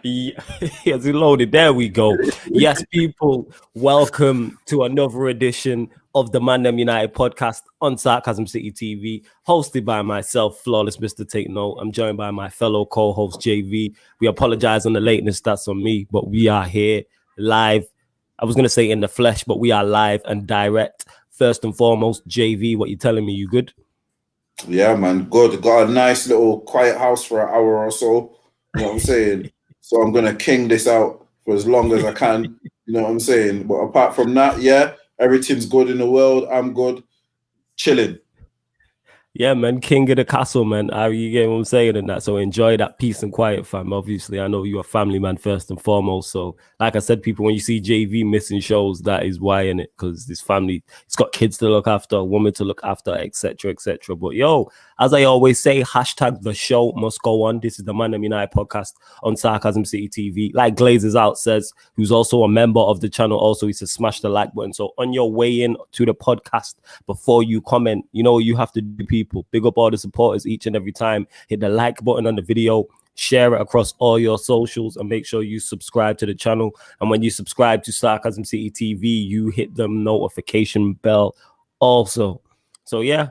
Yes, loaded. There we go. Yes, people, welcome to another edition of the ManDem United podcast on Sarcasm City TV, hosted by myself, Flawless Mr. Take Note. I'm joined by my fellow co-host JV. We apologize on the lateness, that's on me, but we are here live. I was going to say in the flesh, but we are live and direct. First and foremost, JV, what you telling me? You good? Yeah, man, good. Got a nice little quiet house for an hour or so. You know what I'm saying? So I'm gonna king this out for as long as I can. You know what I'm saying? But apart from that, yeah, everything's good in the world. I'm good, chilling. Yeah, man, king of the castle, man. You get what I'm saying and that. So enjoy that peace and quiet, fam. Obviously, I know you're a family man first and foremost. So, like I said, people, when you see JV missing shows, that is why in it, because this family, it's got kids to look after, a woman to look after, etc., etc. But yo, as I always say, hashtag the show must go on. This is the ManDem United podcast on Sarcasm City TV. Like Glazes Out says, who's also a member of the channel, also he says smash the like button. So on your way in to the podcast, before you comment, you know you have to do, people. Big up all the supporters each and every time. Hit the like button on the video, share it across all your socials, and make sure you subscribe to the channel. And when you subscribe to Sarcasm City TV, you hit the notification bell also. So yeah,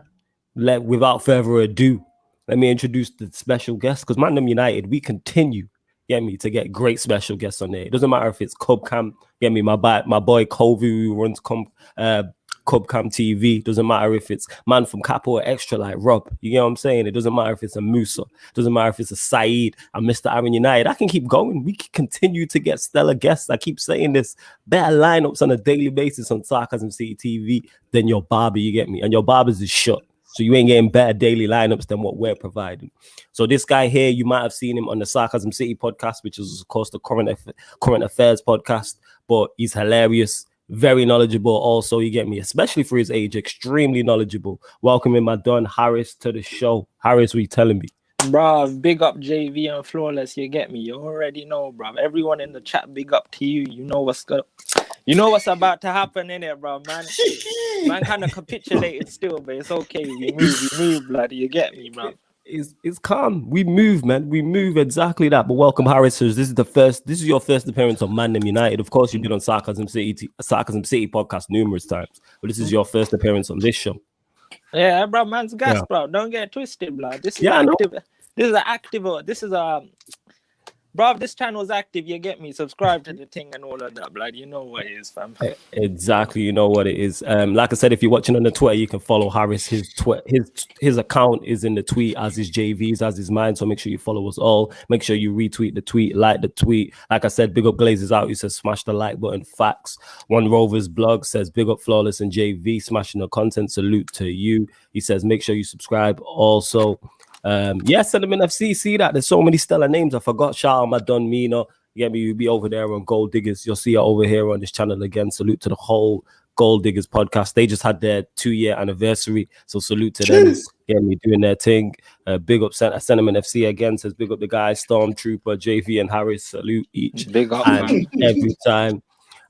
without further ado, let me introduce the special guest, because ManDem United, we continue to get great special guests on there. It doesn't matter if it's Cubcam, my boy Kovi, who runs Cubcam TV. Doesn't matter if it's man from Capo or Extra like Rob. You know what I'm saying? It doesn't matter if it's a Musa. Doesn't matter if it's a Saeed and Mr. Aaron United. I can keep going. We can continue to get stellar guests. I keep saying this. Better lineups on a daily basis on Sarcasm City TV than your barber, you get me? And your barbers is shut. So you ain't getting better daily lineups than what we're providing. So this guy here, you might have seen him on the Sarcasm City podcast, which is, of course, the current affairs podcast. But he's hilarious. Very knowledgeable also, you get me, especially for his age, extremely knowledgeable. Welcoming my Don Harris to the show. Harris, what you telling me? Bro, big up JV and Flawless, you get me? You already know, bro. Everyone in the chat, big up to you. You know what's about to happen in it, bro, man. Man kind of capitulated still, but it's okay. We move, bloody. You get me, bro? It's calm. We move, man. We move, exactly that. But welcome, Harris. This is your first appearance on ManDem United. Of course, you've been on Sarcasm City podcast numerous times, but this is your first appearance on this show. Yeah, bro, man's gas, bro. Don't get twisted, blood. This is active. This is a bro, this channel's active, you get me? Subscribe to the thing and all of that, blood. You know what it is, fam. Exactly, you know what it is. Like I said, if you're watching on the Twitter, you can follow Harris. His account is in the tweet, as is JV's, as is mine. So make sure you follow us all. Make sure you retweet the tweet, like the tweet. Like I said, big up Glazes Out. He says smash the like button. Facts. One Rovers blog says big up Flawless and JV, smashing the content. Salute to you. He says make sure you subscribe also. Sentiment FC, see that there's so many stellar names. I forgot. Shout out my Don Mina. You get me? You'll be over there on Gold Diggers. You'll see it over here on this channel again. Salute to the whole Gold Diggers podcast. They just had their 2-year anniversary, so salute to them. Get me doing their thing. Big up Sentiment FC again. Says big up the guys, Stormtrooper, JV, and Harris. Salute each big up and every time.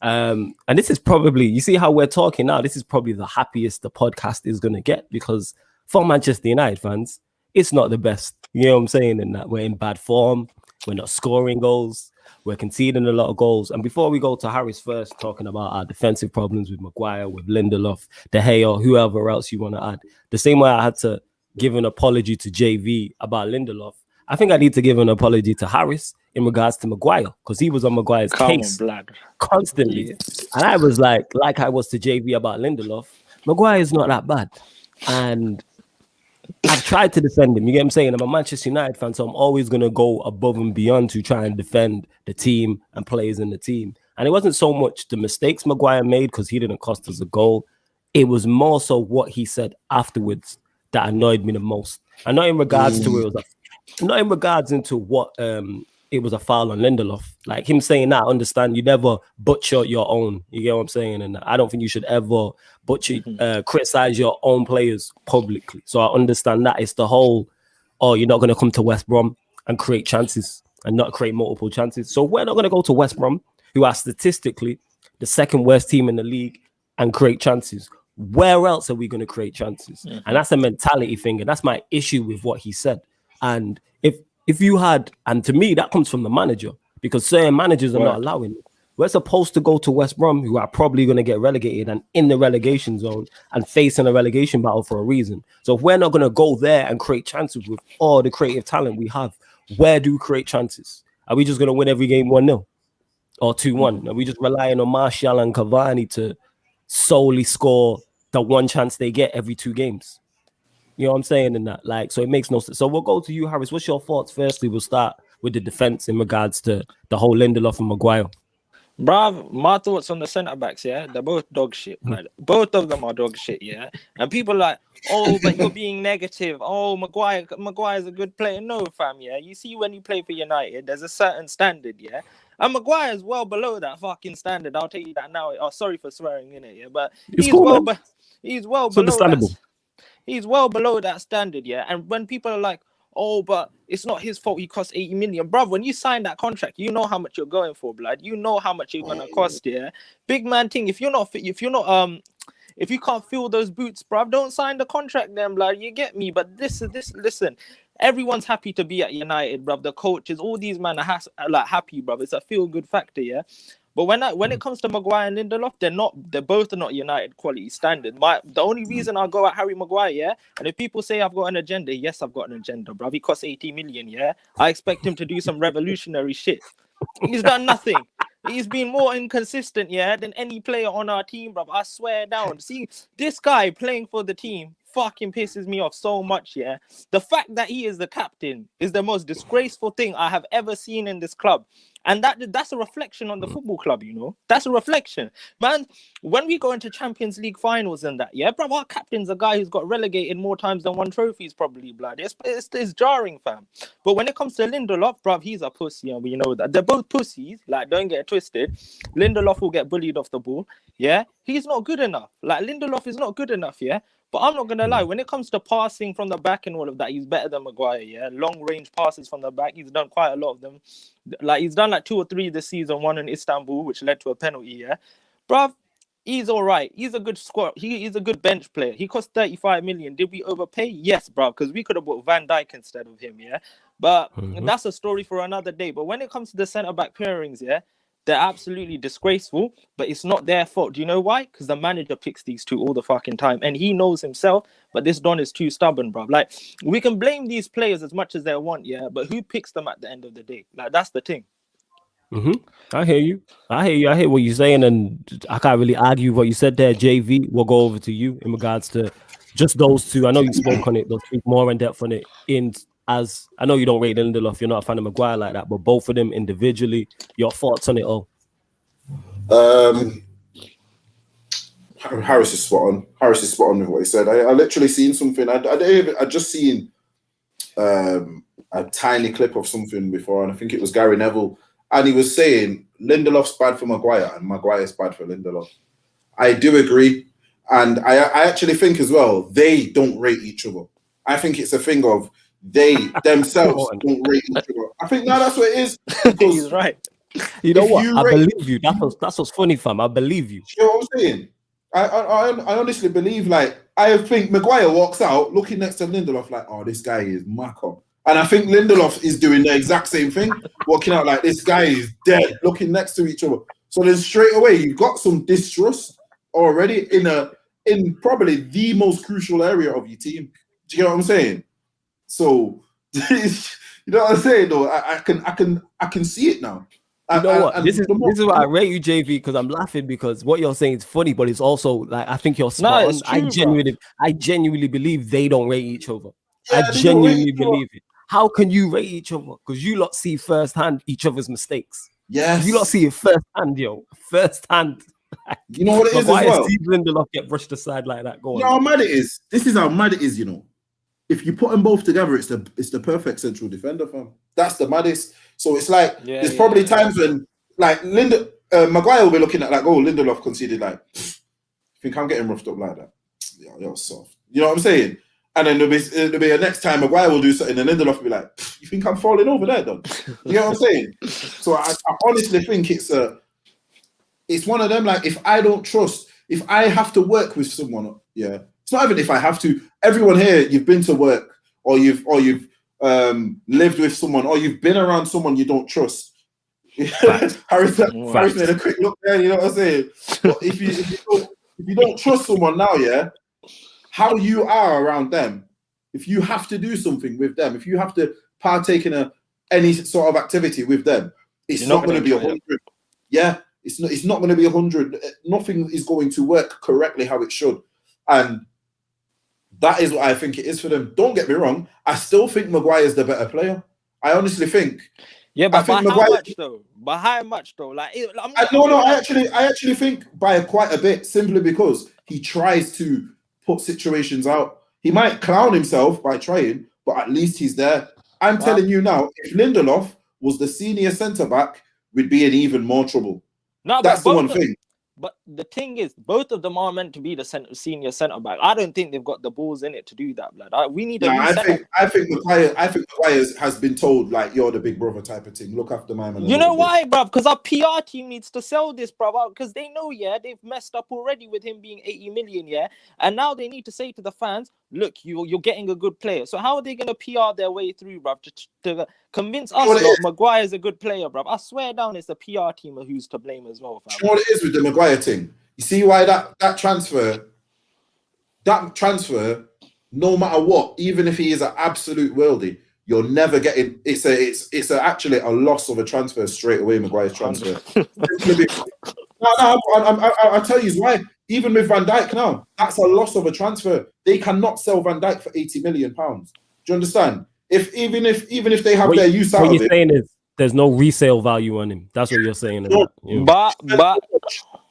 And this is probably, you see how we're talking now. This is probably the happiest the podcast is gonna get, because for Manchester United fans, it's not the best. You know what I'm saying? In that we're in bad form. We're not scoring goals. We're conceding a lot of goals. And before we go to Harris first, talking about our defensive problems with Maguire, with Lindelof, De Gea, whoever else you want to add, the same way I had to give an apology to JV about Lindelof, I think I need to give an apology to Harris in regards to Maguire, because he was on Maguire's case constantly. Yeah. And I was like I was to JV about Lindelof, Maguire is not that bad. And I've tried to defend him. You get what I'm saying? I'm a Manchester United fan, so I'm always going to go above and beyond to try and defend the team and players in the team. And it wasn't so much the mistakes Maguire made, because he didn't cost us a goal. It was more so what he said afterwards that annoyed me the most. And not in regards to what it was a foul on Lindelof. Like him saying that, I understand you never butcher your own. You get what I'm saying? And I don't think you should ever criticize your own players publicly. So I understand that. It's the whole, you're not going to come to West Brom and create chances and not create multiple chances. So we're not going to go to West Brom, who are statistically the second worst team in the league, and create chances. Where else are we going to create chances? And that's a mentality thing. And that's my issue with what he said. And if if you had, and to me, that comes from the manager, because certain managers are not allowing it. We're supposed to go to West Brom, who are probably going to get relegated and in the relegation zone and facing a relegation battle for a reason. So if we're not going to go there and create chances with all the creative talent we have, where do we create chances? Are we just going to win every game 1-0 or 2-1? Are we just relying on Martial and Cavani to solely score the one chance they get every 2 games? You know what I'm saying? And that, like, so it makes no sense. So we'll go to you, Harris. What's your thoughts? Firstly, we'll start with the defense in regards to the whole Lindelof and Maguire. Bruv, my thoughts on the centre backs, yeah, they're both dog shit. Right? Both of them are dog shit, yeah. And people are like, oh, but you're being negative. Oh, Maguire's a good player. No, fam, yeah. You see, when you play for United, there's a certain standard, yeah. And Maguire's well below that fucking standard. I'll tell you that now. Oh, sorry for swearing in it, yeah, but he's cool, well below that. He's well below that standard, yeah. And when people are like, oh, but it's not his fault he cost 80 million. Bruv, when you sign that contract, you know how much you're going for, blood. You know how much you're gonna cost, yeah. Big man thing, if you can't fill those boots, bruv, don't sign the contract then, blood. You get me? But listen, everyone's happy to be at United, bruv. The coaches, all these men are happy, bruv. It's a feel-good factor, yeah. But when it comes to Maguire and Lindelof, they're both not United quality standard. The only reason I'll go at Harry Maguire, yeah, and if people say I've got an agenda, yes, I've got an agenda, bruv. He costs 80 million, yeah. I expect him to do some revolutionary shit. He's done nothing. He's been more inconsistent, yeah, than any player on our team, bruv. I swear down. See, this guy playing for the team fucking pisses me off so much, yeah. The fact that he is the captain is the most disgraceful thing I have ever seen in this club. And that's a reflection on the football club, you know. That's a reflection. Man, when we go into Champions League finals and that, yeah, bro, our captain's a guy who's got relegated more times than won trophies, probably, blood. It's jarring, fam. But when it comes to Lindelof, bro, he's a pussy, and we know that. They're both pussies, like, don't get it twisted. Lindelof will get bullied off the ball, yeah. He's not good enough. Like, Lindelof is not good enough, yeah. But I'm not going to lie, when it comes to passing from the back and all of that, he's better than Maguire, yeah? Long-range passes from the back, he's done quite a lot of them. Like, he's done like 2 or 3 this season, one in Istanbul, which led to a penalty, yeah? Bruv, he's all right. He's a good squad. He's a good bench player. He cost 35 million. Did we overpay? Yes, bruv, because we could have bought Van Dijk instead of him, yeah? But that's a story for another day. But when it comes to the centre-back pairings, yeah, they're absolutely disgraceful, but it's not their fault. Do you know why? Because the manager picks these two all the fucking time, and he knows himself, but this Don is too stubborn, bro. Like, we can blame these players as much as they want, yeah, but who picks them at the end of the day? Like, that's the thing. I hear you. I hear what you're saying, and I can't really argue what you said there, JV. We'll go over to you in regards to just those two. I know you spoke on it, they'll speak more in depth on it. As I know you don't rate Lindelof, you're not a fan of Maguire like that, but both of them individually, your thoughts on it all? Harris is spot on. Harris is spot on with what he said. I literally seen something. I just seen a tiny clip of something before, and I think it was Gary Neville, and he was saying Lindelof's bad for Maguire and Maguire's bad for Lindelof. I do agree, and I actually think as well they don't rate each other. I think it's a thing of they themselves don't rate each other. I think that's what it is. He's right. You know what? I believe you. That's what's funny, fam. I believe you. You know what I'm saying? I honestly believe, like, I think Maguire walks out looking next to Lindelof like, oh, this guy is macko. And I think Lindelof is doing the exact same thing, walking out like this guy is dead, looking next to each other. So then straight away you've got some distrust already in probably the most crucial area of your team. Do you get what I'm saying? So you know what I'm saying though? I can see it now. You know what? This is why I rate you, JV, because I'm laughing because what you're saying is funny, but it's also like I think you're spot on. I genuinely believe they don't rate each other. Yeah, I genuinely believe it. How can you rate each other? Because you lot see firsthand each other's mistakes. Yes. You lot see it firsthand, yo. Firsthand. You know what it is as well? Steve Lindelof get brushed aside like that? Go on. You know how mad it is? This is how mad it is, you know. If you put them both together, it's the perfect central defender, fam. That's the maddest. So it's like there's probably times when like Maguire will be looking at like, oh, Lindelof conceded like, I think I'm getting roughed up like that. Yeah, you're soft. You know what I'm saying? And then there'll be a next time Maguire will do something and Lindelof will be like, you think I'm falling over there, Don? You know what I'm saying? So I honestly think it's one of them, like, if I don't trust, if I have to work with someone, yeah, it's not even if I have to. Everyone here, you've been to work or you've lived with someone or you've been around someone you don't trust. Harris made a quick look there, you know what I'm saying? But if you don't trust someone now, yeah, how you are around them, if you have to do something with them, if you have to partake in any sort of activity with them, it's not going to be 100. Yeah, it's not going to be 100. Nothing is going to work correctly how it should. And that is what I think it is for them. Don't get me wrong. I still think Maguire's the better player. I honestly think. Yeah, but by how much though? By how much though? Like, I actually think by quite a bit, simply because he tries to put situations out. He might clown himself by trying, but at least he's there. I'm telling you now, if Lindelof was the senior centre back, we'd be in even more trouble. No, that's the one thing. But the thing is, both of them are meant to be the senior centre back. I don't think they've got the balls in it to do that, blood. We need a new I think Maguire has been told, like, you're the big brother type of thing. Look after my man. You know why, bruv? Because our PR team needs to sell this, bruv, because they know, yeah, they've messed up already with him being 80 million, yeah, and now they need to say to the fans, look, you're getting a good player. So how are they going to PR their way through, bruv, to convince us that Maguire's a good player, bruv? I swear down, it's the PR team who's to blame as well, fam. You know what it is with the Maguire thing? You see why that transfer, no matter what, even if he is an absolute worldie, you're never getting. It's actually a loss of a transfer straight away. Maguire's transfer. I'll tell you why. Even with Van Dijk now, that's a loss of a transfer. They cannot sell Van Dijk for £80 million. Do you understand? Even if they have their use out of it. What you're saying is there's no resale value on him. That's what you're saying. But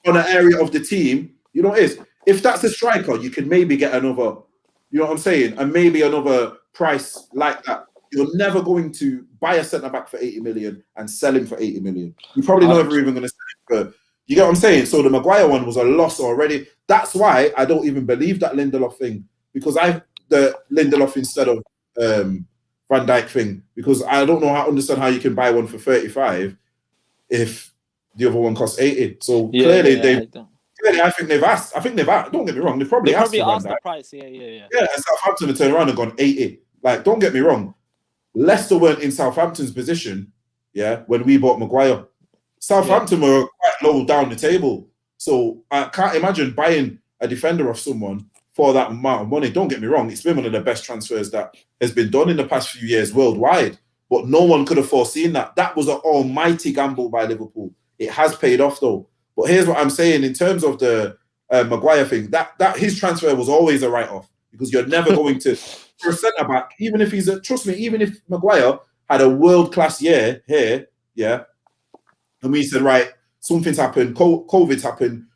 on an area of the team, you know what it is? If that's a striker, you can maybe get another, you know what I'm saying? And maybe another price like that. You're never going to buy a centre-back for 80 million and sell him for 80 million. You're probably never even going to sell him for, you get what I'm saying? So the Maguire one was a loss already. That's why I don't even believe that Lindelof thing, because the Lindelof instead of Van Dijk thing, because I don't understand how you can buy one for 35 if the other one costs 80. So clearly I think they've asked. Don't get me wrong. They probably asked the price. Yeah. Yeah, and Southampton have turned around and gone 80. Like, don't get me wrong. Leicester weren't in Southampton's position, yeah, when we bought Maguire. Southampton were quite low down the table. So I can't imagine buying a defender of someone for that amount of money. Don't get me wrong. It's been one of the best transfers that has been done in the past few years worldwide. But no one could have foreseen that. That was an almighty gamble by Liverpool. It has paid off, though. But here's what I'm saying in terms of the Maguire thing. That his transfer was always a write-off, because you're never going to, for a centre-back, even if trust me, even if Maguire had a world-class year here, yeah, and we said, right, something's happened, COVID's happened,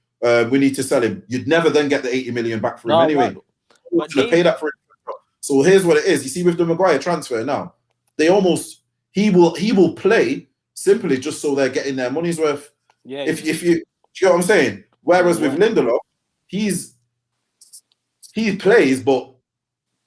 we need to sell him, you'd never then get the 80 million back for him anyway. You're going to pay that for him. So here's what it is. You see, with the Maguire transfer now, he will play simply just so they're getting their money's worth. Yeah. If you know what I'm saying? Whereas with Lindelof, he plays, but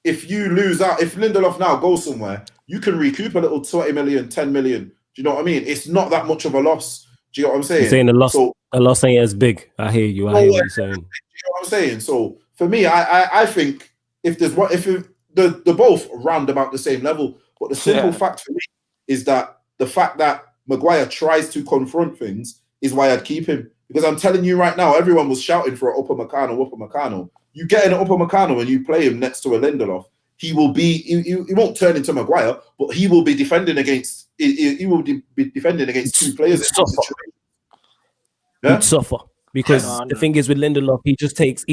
if you lose out, if Lindelof now goes somewhere, you can recoup a little 20 million, 10 million. Do you know what I mean? It's not that much of a loss. Do you know what I'm saying? You're saying a loss ain't as big. I hear you. I hear what you're saying. Do you know what I'm saying? So for me, I think if they're both round about the same level, but the simple fact for me is that the fact that Maguire tries to confront things is why I'd keep him. Because I'm telling you right now, everyone was shouting for an Upamecano. You get an Upamecano and you play him next to a Lindelof, he won't turn into Maguire, but he will be defending against two players. He'd suffer. Because the thing is with Lindelof, he just takes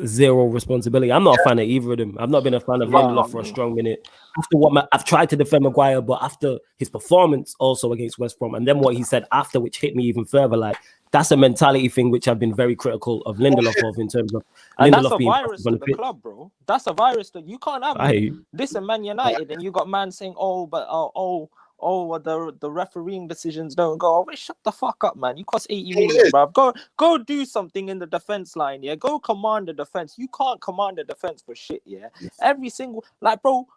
zero responsibility. I'm not a fan of either of them. I've not been a fan of Lindelof for a strong minute. After what I've tried to defend Maguire, but after his performance also against West Brom, and then what he said after, which hit me even further, like that's a mentality thing which I've been very critical of Lindelof in terms of and Lindelof that's a virus to the club, bro. That's a virus that you can't have this in Man United, and you got man saying, the refereeing decisions don't go. Oh, shut the fuck up, man. You cost 80 million, bro. Go do something in the defense line, yeah. Go command the defense. You can't command the defense for shit, yeah. Yes. Every single, like, bro,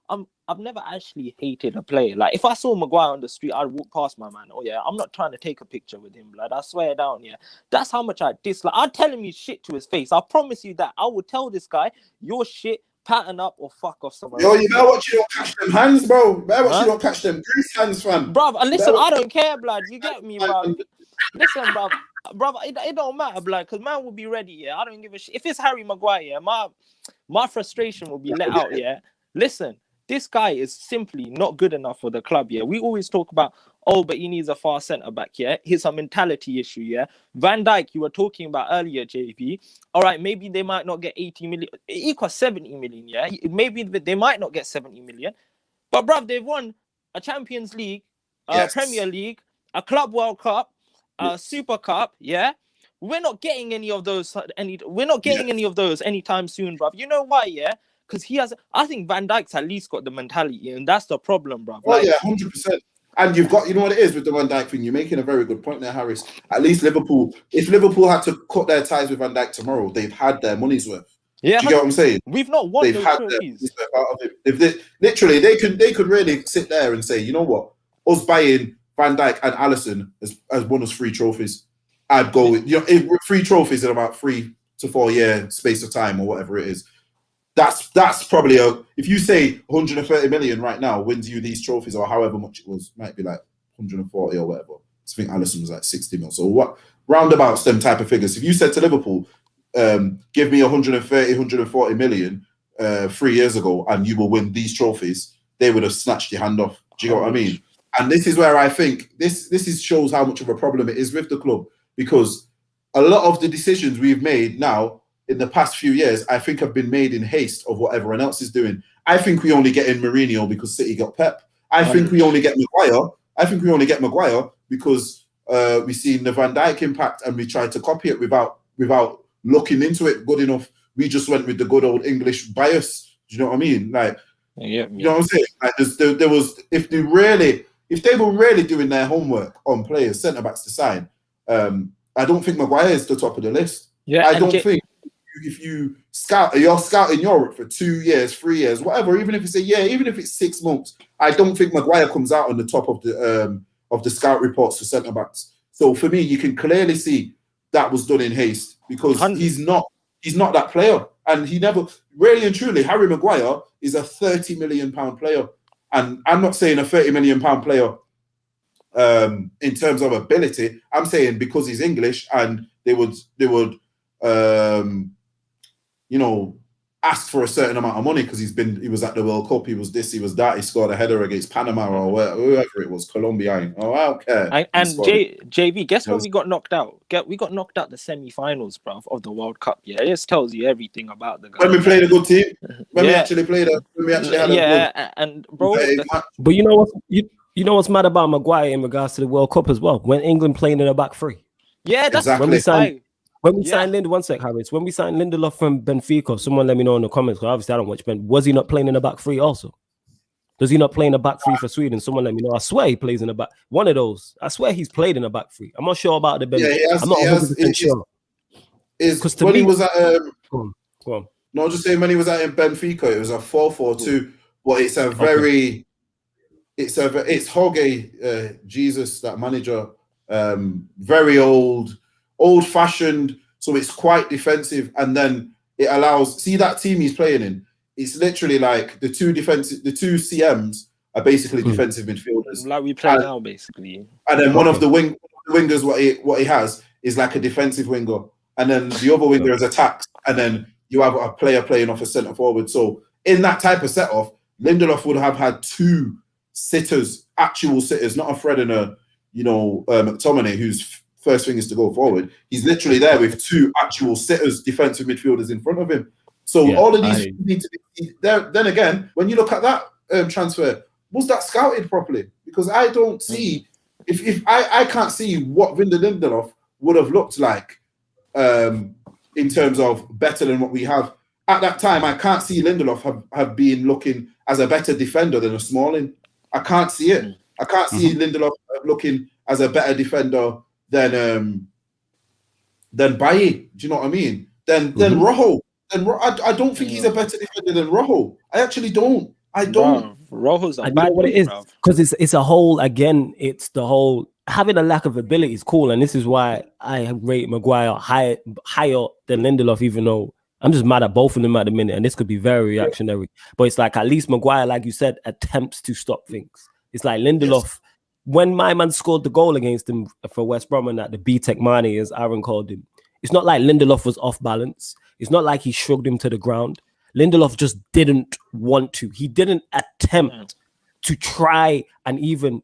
I've never actually hated a player. Like, if I saw Maguire on the street, I'd walk past my man. Oh yeah, I'm not trying to take a picture with him, blood. I swear down, yeah. That's how much I dislike. I'd tell him his shit to his face. I promise you that. I would tell this guy, your shit. pattern up or fuck off somewhere Yo, else. you better watch you don't catch them hands, bro. Better watch Huh? you don't catch them grease hands, fam. Bruv, and listen, Better I don't care, blood. You get me, bruv. Listen, bruv, it don't matter, blood, because man will be ready, yeah. I don't give a shit. If it's Harry Maguire, yeah, my frustration will be let out, yeah. Listen, this guy is simply not good enough for the club, yeah. We always talk about, oh, but he needs a far centre back, yeah. Here's a mentality issue, yeah. Van Dijk, you were talking about earlier, JV. All right, maybe they might not get 80 million. It equals 70 million, yeah. Maybe they might not get 70 million. But, bruv, they've won a Champions League, a Premier League, a Club World Cup, a Super Cup, yeah. We're not getting any of those. We're not getting any of those anytime soon, bruv. You know why, yeah? Because I think Van Dijk's at least got the mentality, and that's the problem, bruv. Oh, like, yeah, 100%. And you've got, you know what it is with the Van Dijk thing? You're making a very good point there, Harris. At least Liverpool, if Liverpool had to cut their ties with Van Dijk tomorrow, they've had their money's worth. Yeah, do you get what I'm saying? We've not won they've those had trophies. Their out of it. If they, literally, they could really sit there and say, you know what, us buying Van Dijk and Alisson has won us 3 trophies. I'd go with 3 trophies in about 3 to 4 year space of time or whatever it is. That's probably if you say 130 million right now wins you these trophies or however much it was, might be like 140 or whatever. I think Alisson was like 60 mil. So what roundabouts them type of figures. If you said to Liverpool, give me 130, 140 million 3 years ago and you will win these trophies, they would have snatched your hand off. Do you know what I mean? And this is where I think this shows how much of a problem it is with the club, because a lot of the decisions we've made now in the past few years, I think have been made in haste of what everyone else is doing. I think we only get in Mourinho because City got Pep. I think we only get Maguire because we've seen the Van Dijk impact and we tried to copy it without looking into it good enough. We just went with the good old English bias. Do you know what I mean? Like, you know what I'm saying? Like, there was if they were really doing their homework on players, centre backs to sign, I don't think Maguire is the top of the list. Yeah, I don't think if you're scouting Europe for 2 years, 3 years, whatever, even if it's a year, even if it's 6 months, I don't think Maguire comes out on the top of the scout reports for centre backs. So for me, you can clearly see that was done in haste because he's not that player, and he never really and truly. Harry Maguire is a £30 million player, and I'm not saying a £30 million player in terms of ability. I'm saying because he's English and they would ask for a certain amount of money because he was at the World Cup, he was this, he was that, he scored a header against Panama or whoever it was, Colombia. Oh, I don't care. And JV, guess when we got knocked out? We got knocked out the semi-finals, bruv, of the World Cup. Yeah, it just tells you everything about the guy. When we played a good team, when we actually played, when we actually had a good. And bro, but you know what? You know what's mad about Maguire in regards to the World Cup as well? When England playing in a back 3. Yeah, that's exactly. When we signed one sec, Harris. When we signed Lindelof from Benfica, someone let me know in the comments. Because obviously I don't watch Ben. Was he not playing in a back 3 also? Does he not play in a back 3 for Sweden? Someone let me know. I swear he plays in a back. One of those. I swear he's played in a back 3. I'm not sure about the Ben. Yeah, I'm not 100% sure. Because when he was at go on. No, just saying when he was at Benfica, it was a 4-4-2. But it's a very it's Jorge Jesus, that manager. Very old-fashioned, so it's quite defensive, and then it allows. See that team he's playing in? It's literally like the two CMs are basically defensive midfielders, like we play now, basically. And then one of the wingers, what he has is like a defensive winger, and then the other winger is attacks, and then you have a player playing off a centre forward. So in that type of set off, Lindelof would have had 2 sitters, actual sitters, not a Fred and a McTominay, whose first thing is to go forward. He's literally there with 2 actual sitters, defensive midfielders in front of him. So all of these need to be there. Then again, when you look at that transfer, was that scouted properly? Because I don't see if I can't see what Victor Lindelof would have looked like in terms of better than what we have at that time. I can't see Lindelof have been looking as a better defender than a Smalling. I can't see it. I can't see Lindelof looking as a better defender than Bailly. Do you know what I mean? Then Rojo. I don't think he's a better defender than Rojo. I actually don't. I don't. Rojo's a bad. You know what it is? Because it's a whole. Again, it's the whole having a lack of ability is cool, and this is why I rate Maguire higher than Lindelof, even though I'm just mad at both of them at the minute, and this could be very reactionary. But it's like at least Maguire, like you said, attempts to stop things. It's like Lindelof, when my man scored the goal against him for West Brom and that the B-Tech Mane, as Aaron called him, it's not like Lindelof was off balance. It's not like he shrugged him to the ground. Lindelof just didn't want to. He didn't attempt to try and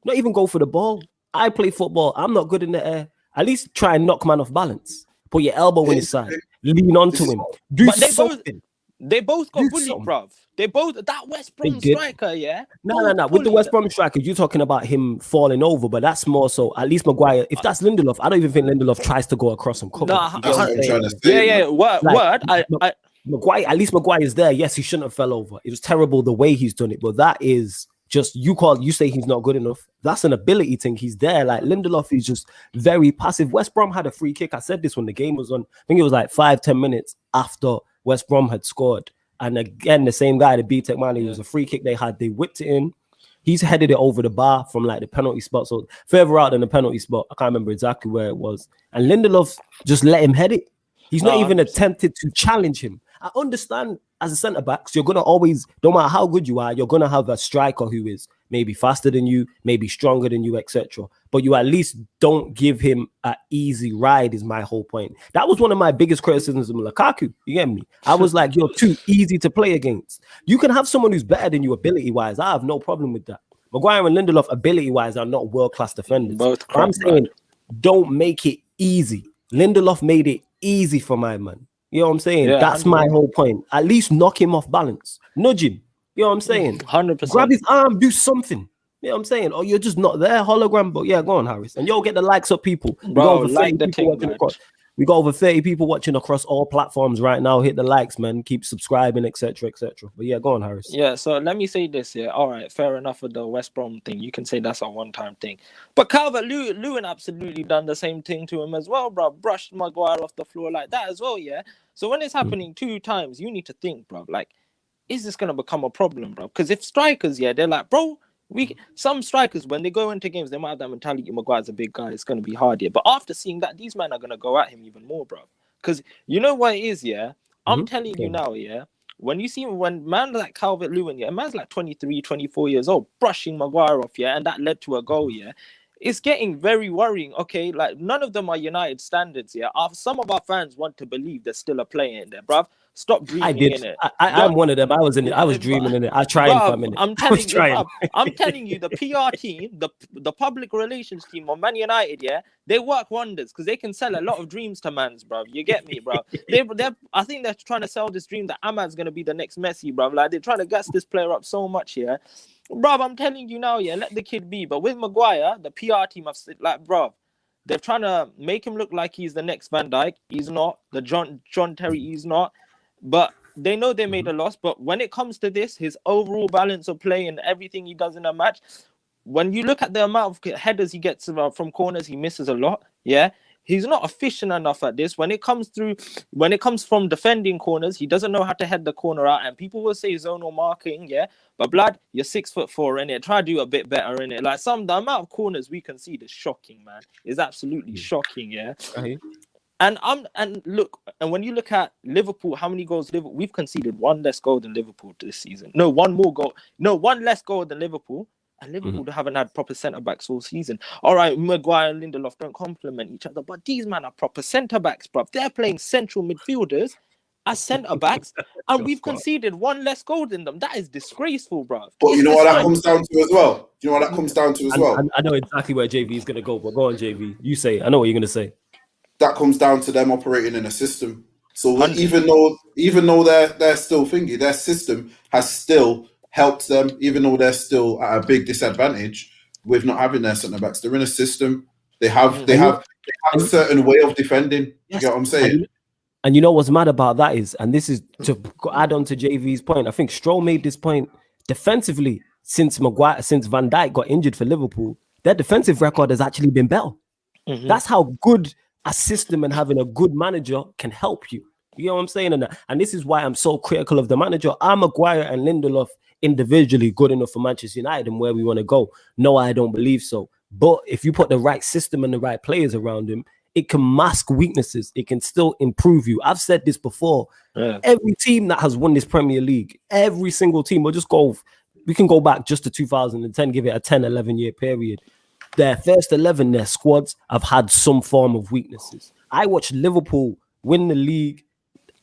not even go for the ball. I play football. I'm not good in the air. At least try and knock man off balance. Put your elbow in his side. Lean onto him. Do something. They both got bullied, bruv. They both, that West Brom striker, yeah? No. With the West Brom striker, you're talking about him falling over, but that's more so, at least Maguire, if that's Lindelof, I don't even think Lindelof tries to go across and cover. That's what I'm trying to say. Maguire, at least Maguire is there. Yes, he shouldn't have fell over. It was terrible the way he's done it, but that is just, you say he's not good enough. That's an ability thing. He's there. Like Lindelof is just very passive. West Brom had a free kick. I said this when the game was on. I think it was like 5-10 minutes after West Brom had scored. And again, the same guy, the B-Tech Mane, it was a free kick they had. They whipped it in. He's headed it over the bar from like the penalty spot. So further out than the penalty spot. I can't remember exactly where it was. And Lindelof just let him head it. He's not even attempted to challenge him. I understand as a centre-back, you're going to always, no matter how good you are, you're going to have a striker who is maybe faster than you, maybe stronger than you, etc. But you at least don't give him an easy ride is my whole point. That was one of my biggest criticisms of Lukaku. You get me? I was like, you're too easy to play against. You can have someone who's better than you ability-wise. I have no problem with that. Maguire and Lindelof ability-wise are not world-class defenders. Both I'm saying don't make it easy. Lindelof made it easy for my man. You know what I'm saying? Yeah, that's my whole point. At least knock him off balance. Nudge him. You know what I'm saying? 100%. Grab his arm, do something. You know what I'm saying? Or you're just not there, hologram. But yeah, go on, Harris. And you'll get the likes up people. Bro, like the thing, we got over 30 people watching across all platforms right now. Hit the likes, man. Keep subscribing, etc., etc. But yeah, go on, Harris. Yeah, so let me say this here. All right, fair enough with the West Brom thing. You can say that's a one-time thing. But Calvert-Lewin absolutely done the same thing to him as well, bro. Brushed Maguire off the floor like that as well, yeah? So when it's happening 2 times, you need to think, bro, like, is this going to become a problem, bro? Because if strikers, yeah, they're like, bro, some strikers, when they go into games, they might have that mentality, Maguire's a big guy, it's going to be hard, yeah. But after seeing that, these men are going to go at him even more, bro. Because you know what it is, yeah? I'm telling you now, yeah? When man like Calvert-Lewin, yeah, man's like 23, 24 years old, brushing Maguire off, yeah, and that led to a goal, yeah? It's getting very worrying, okay? Like, none of them are United standards, yeah? Some of our fans want to believe there's still a player in there, bruv. Stop dreaming in it. I'm one of them. I was in it. I was dreaming in it. I tried for a minute. I'm telling you, the PR team, the public relations team of Man United, yeah, they work wonders because they can sell a lot of dreams to mans, bro. You get me, bro? I think they're trying to sell this dream that Ahmad's gonna be the next Messi, bro. Like they're trying to gas this player up so much, yeah. Bro, I'm telling you now, yeah, let the kid be. But with Maguire, the PR team have said, like, bro, they're trying to make him look like he's the next Van Dijk. He's not. The John Terry, he's not. But they know they made a loss. But when it comes to this, his overall balance of play and everything he does in a match, when you look at the amount of headers he gets from corners, he misses a lot. Yeah, he's not efficient enough at this. When it comes from defending corners, he doesn't know how to head the corner out. And people will say zonal marking, yeah. But blood, you're 6'4" in it. Try to do a bit better in it. Like the amount of corners we concede is shocking, man. It's absolutely shocking, yeah. And when you look at Liverpool, how many goals we've conceded 1 less goal than Liverpool this season. No, 1 less goal than Liverpool. And Liverpool haven't had proper centre-backs all season. All right, Maguire and Lindelof don't complement each other, but these men are proper centre-backs, bruv. They're playing central midfielders as centre-backs, and we've conceded 1 less goal than them. That is disgraceful, bruv. But you know what that comes down to as well? I know exactly where JV is going to go, but go on, JV. You say it. I know what you're going to say. That comes down to them operating in a system. So even though they're still thingy, their system has still helped them, even though they're still at a big disadvantage with not having their centre backs. They're in a system. They have a certain way of defending. You get what I'm saying? And you know what's mad about that is, and this is to add on to JV's point, I think Stroll made this point defensively since Van Dijk got injured for Liverpool, their defensive record has actually been better. That's how good a system and having a good manager can help you. You know what I'm saying? And this is why I'm so critical of the manager. Are Maguire and Lindelof individually good enough for Manchester United and where we want to go? No, I don't believe so. But if you put the right system and the right players around him, it can mask weaknesses. It can still improve you. I've said this before. Yeah. Every team that has won this Premier League, every single team, we can go back just to 2010, give it a 10, 11-year period. Their first 11, their squads have had some form of weaknesses. I watched Liverpool win the league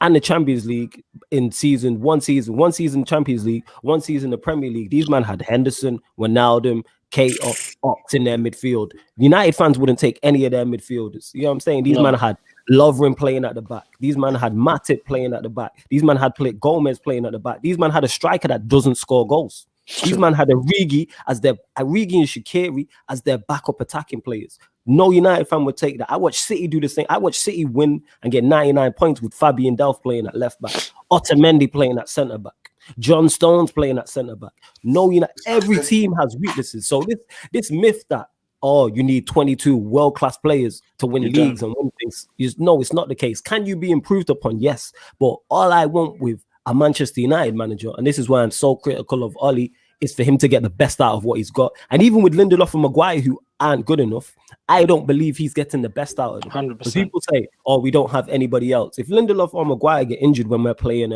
and the Champions League in one season Champions League, one season the Premier League. These men had Henderson, Wijnaldum, Keita, Ox in their midfield. United fans wouldn't take any of their midfielders. You know what I'm saying? These men had Lovren playing at the back. These men had Matip playing at the back. These men had Gomez playing at the back. These men had a striker that doesn't score goals. These men had Origi and Shaqiri as their backup attacking players. No United fan would take that. I watched City do the same. I watched City win and get 99 points with Fabian Delph playing at left back, Otamendi playing at centre back, John Stones playing at centre back. No, every team has weaknesses. So this myth that you need 22 world-class players to win leagues and win things, it's not the case. Can you be improved upon? Yes, but all I want with a Manchester United manager, and this is why I'm so critical of Ole, is for him to get the best out of what he's got. And even with Lindelof and Maguire, who aren't good enough, I don't believe he's getting the best out of them. 100%. Because people say, we don't have anybody else. If Lindelof or Maguire get injured when we're playing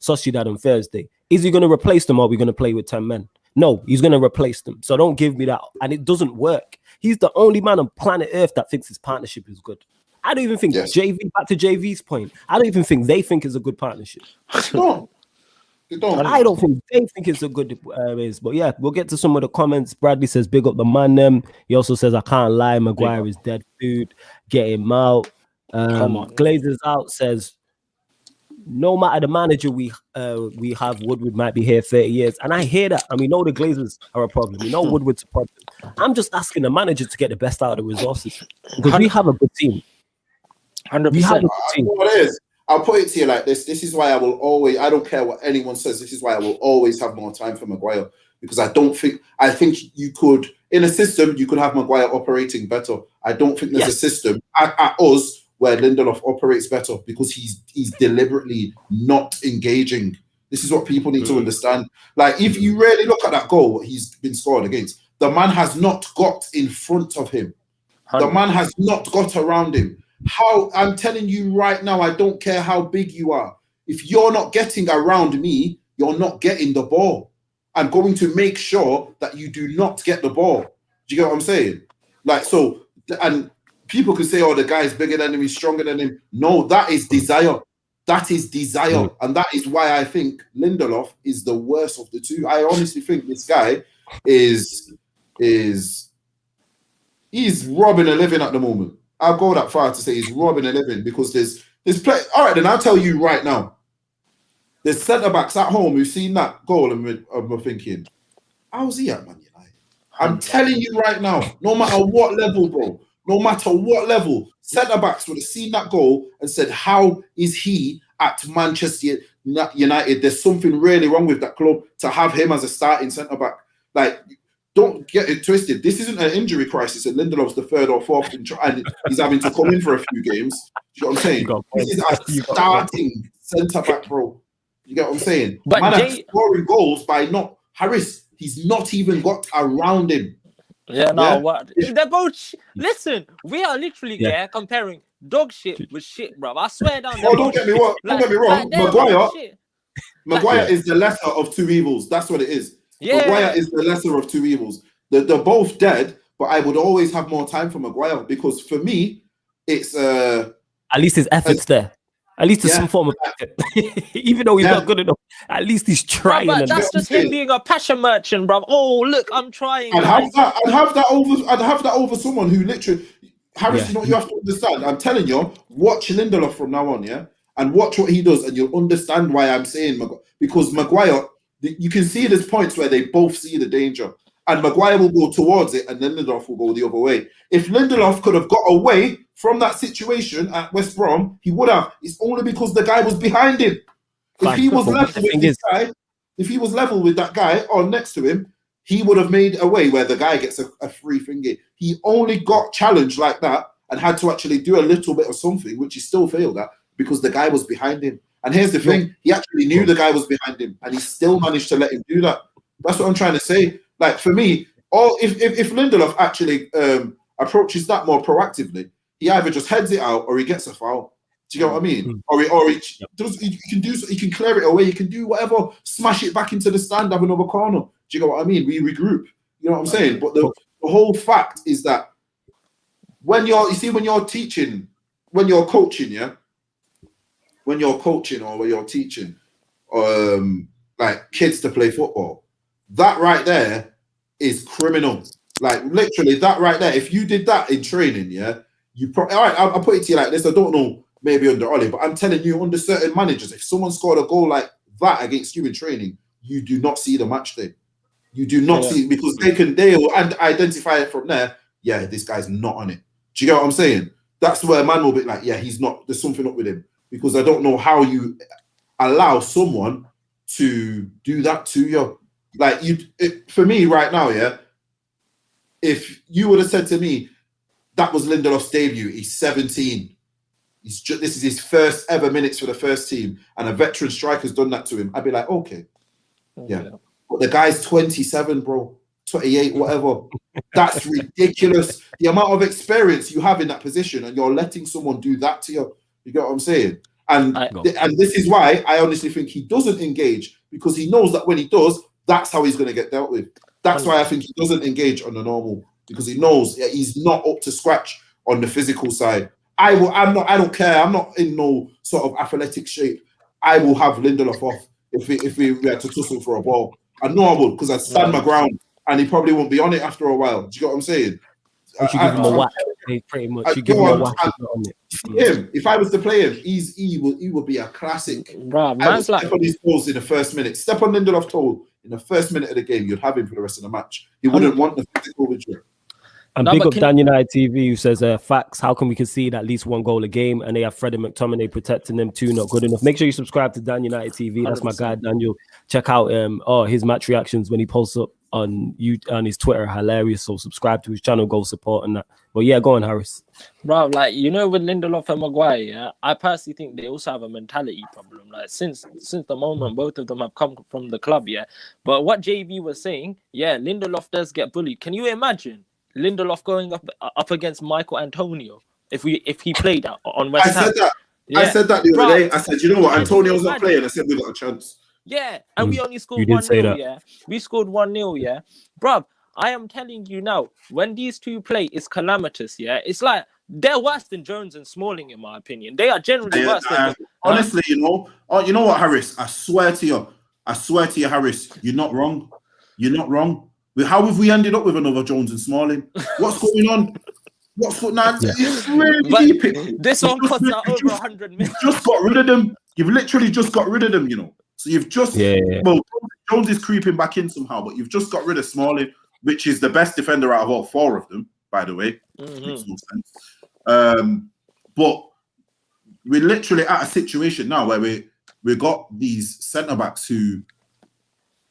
Sociedad on Thursday, is he going to replace them or are we going to play with 10 men? No, he's going to replace them. So don't give me that. And it doesn't work. He's the only man on planet Earth that thinks his partnership is good. I don't even think JV, back to JV's point, I don't even think they think it's a good partnership. No. I don't think they think it's a good race. But yeah, we'll get to some of the comments. Bradley says, big up the ManDem. He also says, I can't lie, Maguire is dead food. Get him out. Come on. Glazers out says, no matter the manager we have, Woodward might be here 30 years. And I hear that. And we know the Glazers are a problem. We know Woodward's a problem. I'm just asking the manager to get the best out of the resources. Because we have a good team. 100%. We have a good team. What it is. I'll put it to you like this. This is why I will always, I don't care what anyone says, this is why I will always have more time for Maguire. Because I think you could, in a system, you could have Maguire operating better. I don't think there's a system at us where Lindelof operates better because he's deliberately not engaging. This is what people need to understand. Like, if you really look at that goal, he's been scored against, the man has not got in front of him. The man has not got around him. How I'm telling you right now, I don't care how big you are. If you're not getting around me, you're not getting the ball. I'm going to make sure that you do not get the ball. Do you get what I'm saying? Like, so, and people could say, the guy's bigger than him, he's stronger than him. No, that is desire. That is desire. And that is why I think Lindelof is the worst of the two. I honestly think this guy he's robbing a living at the moment. I'll go that far to say he's robbing a living because there's play. All right, then I'll tell you right now. There's centre backs at home who've seen that goal and we're thinking, how's he at Man United? I'm telling you right now, no matter what level, bro, no matter what level, centre backs would have seen that goal and said, how is he at Manchester United? There's something really wrong with that club to have him as a starting centre back. Like, don't get it twisted. This isn't an injury crisis, and Lindelof's the third or fourth, and he's having to come in for a few games. You know what I'm saying? This is a starting centre back, bro. You get what I'm saying? But man, scoring goals by not Harris. He's not even got around him. What? They're both. Listen, we are literally comparing dog shit with shit, bro. I swear down. Don't get me wrong. Don't get me wrong. Maguire is the lesser of two evils. That's what it is. Yeah. Maguire is the lesser of two evils. They're both dead, but I would always have more time for Maguire because for me, it's at least his effort's there. At least there's some form of effort. Even though he's not good enough, at least he's trying. But that's just him being a passion merchant, bro. Oh, look, I'm trying. I'd have that over someone who literally Harris. You know what you have to understand. I'm telling you, watch Lindelof from now on, and watch what he does, and you'll understand why I'm saying because Maguire. You can see there's points where they both see the danger, and Maguire will go towards it, and then Lindelof will go the other way. If Lindelof could have got away from that situation at West Brom, he would have. It's only because the guy was behind him. If he was level with that guy or next to him, he would have made a way where the guy gets a free finger. He only got challenged like that and had to actually do a little bit of something, which he still failed at because the guy was behind him. And here's the thing, he actually knew the guy was behind him and he still managed to let him do that. That's what I'm trying to say. Like, for me, if Lindelof actually approaches that more proactively, he either just heads it out or he gets a foul. Do you get what I mean? Or he does. He can do. He can clear it away. He can do whatever. Smash it back into the stand. Have another corner. Do you get what I mean? We regroup. You know what I'm saying? But the whole fact is that when you're teaching, when you're coaching, yeah, when you're coaching or when you're teaching, like kids to play football, that right there is criminal. Like literally, that right there. If you did that in training, yeah, you probably. All right, I'll put it to you like this. I don't know, maybe under OLE, but I'm telling you, under certain managers, if someone scored a goal like that against you in training, you do not see the match day. You do not see it because they will identify it from there. Yeah, this guy's not on it. Do you get what I'm saying? That's where a man will be like, yeah, he's not. There's something up with him because I don't know how you allow someone to do that to you. Like for me right now, yeah. If you would have said to me that was Lindelof's debut, he's 17. This is his first ever minutes for the first team, and a veteran striker's done that to him. I'd be like, okay, yeah. But the guy's 27, bro, 28, whatever. That's ridiculous. The amount of experience you have in that position, and you're letting someone do that to you. You get what I'm saying? And this is why I honestly think he doesn't engage, because he knows that when he does, that's how he's going to get dealt with. That's why I think he doesn't engage on the normal, because he knows he's not up to scratch on the physical side. I don't care. I'm not in no sort of athletic shape. I will have Lindelof off if we had to tussle for a ball. I know I would, because I'd stand my ground, and he probably won't be on it after a while. Do you get what I'm saying? You should give him a whack. Pretty much. You give him a whack. If I was to play him, he would be a classic. Bro, man's like step on his toes in the first minute. Step on Lindelof's toe in the first minute of the game. You'd have him for the rest of the match. He wouldn't want the physical with you. And big up Dan United TV, who says, facts, how can we concede at least one goal a game? And they have Freddie McTominay protecting them too, not good enough. Make sure you subscribe to Dan United TV. That's 100%. My guy, Daniel. Check out his match reactions when he posts up on his Twitter. Hilarious. So subscribe to his channel, go support and that. But yeah, go on, Harris. Bro, like, you know, with Lindelof and Maguire, yeah, I personally think they also have a mentality problem. Like, since the moment both of them have come from the club, yeah. But what JV was saying, yeah, Lindelof does get bullied. Can you imagine Lindelof going up against Michael Antonio if he played on West Ham? I said that the other day. I said, you know what, Antonio's not playing. I said we got a chance. Yeah, and we only scored 1-0, yeah. We scored 1-0, yeah. Bruv, I am telling you now, when these two play, it's calamitous, yeah. It's like they're worse than Jones and Smalling, in my opinion. They are generally worse than honestly, you know what, Harris? I swear to you, Harris, you're not wrong. You're not wrong. How have we ended up with another Jones and Smalling? What's going on? What's going on? It's really this one costs out over 100 million. You've just got rid of them. You've literally just got rid of them, you know. So you've just well, Jones is creeping back in somehow, but you've just got rid of Smalling, which is the best defender out of all four of them, by the way. Makes no sense. But we're literally at a situation now where we got these centre backs who.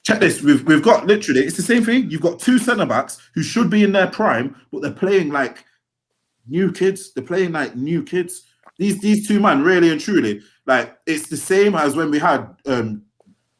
Check this. We've got literally, it's the same thing. You've got two centre backs who should be in their prime, but they're playing like new kids. They're playing like new kids. These two man, really and truly, like it's the same as when we had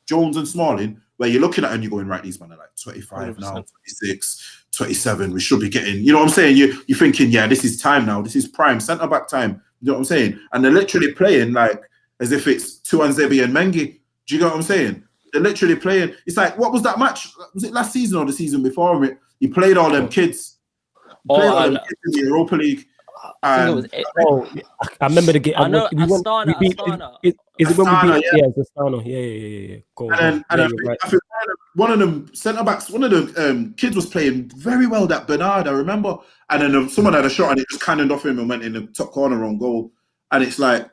Jones and Smalling, where you're looking at and you're going, right, these men are like 25 100%. Now, 26, 27. We should be getting, you know what I'm saying? You're thinking, yeah, this is time now. This is prime centre back time. You know what I'm saying? And they're literally playing like as if it's Tuanzebe and Mengi. Do you know what I'm saying? They're literally playing. It's like, what was that match? Was it last season or the season before? He played all them kids. Played all them kids in the Europa League. I remember the game. I know Astana. Is it when we beat? Yeah, it's Astana. Yeah. Go on. And I think one of them centre backs, one of the kids was playing very well. That Bernard, I remember. And then someone had a shot and it just cannoned off him and went in the top corner on goal. And it's like,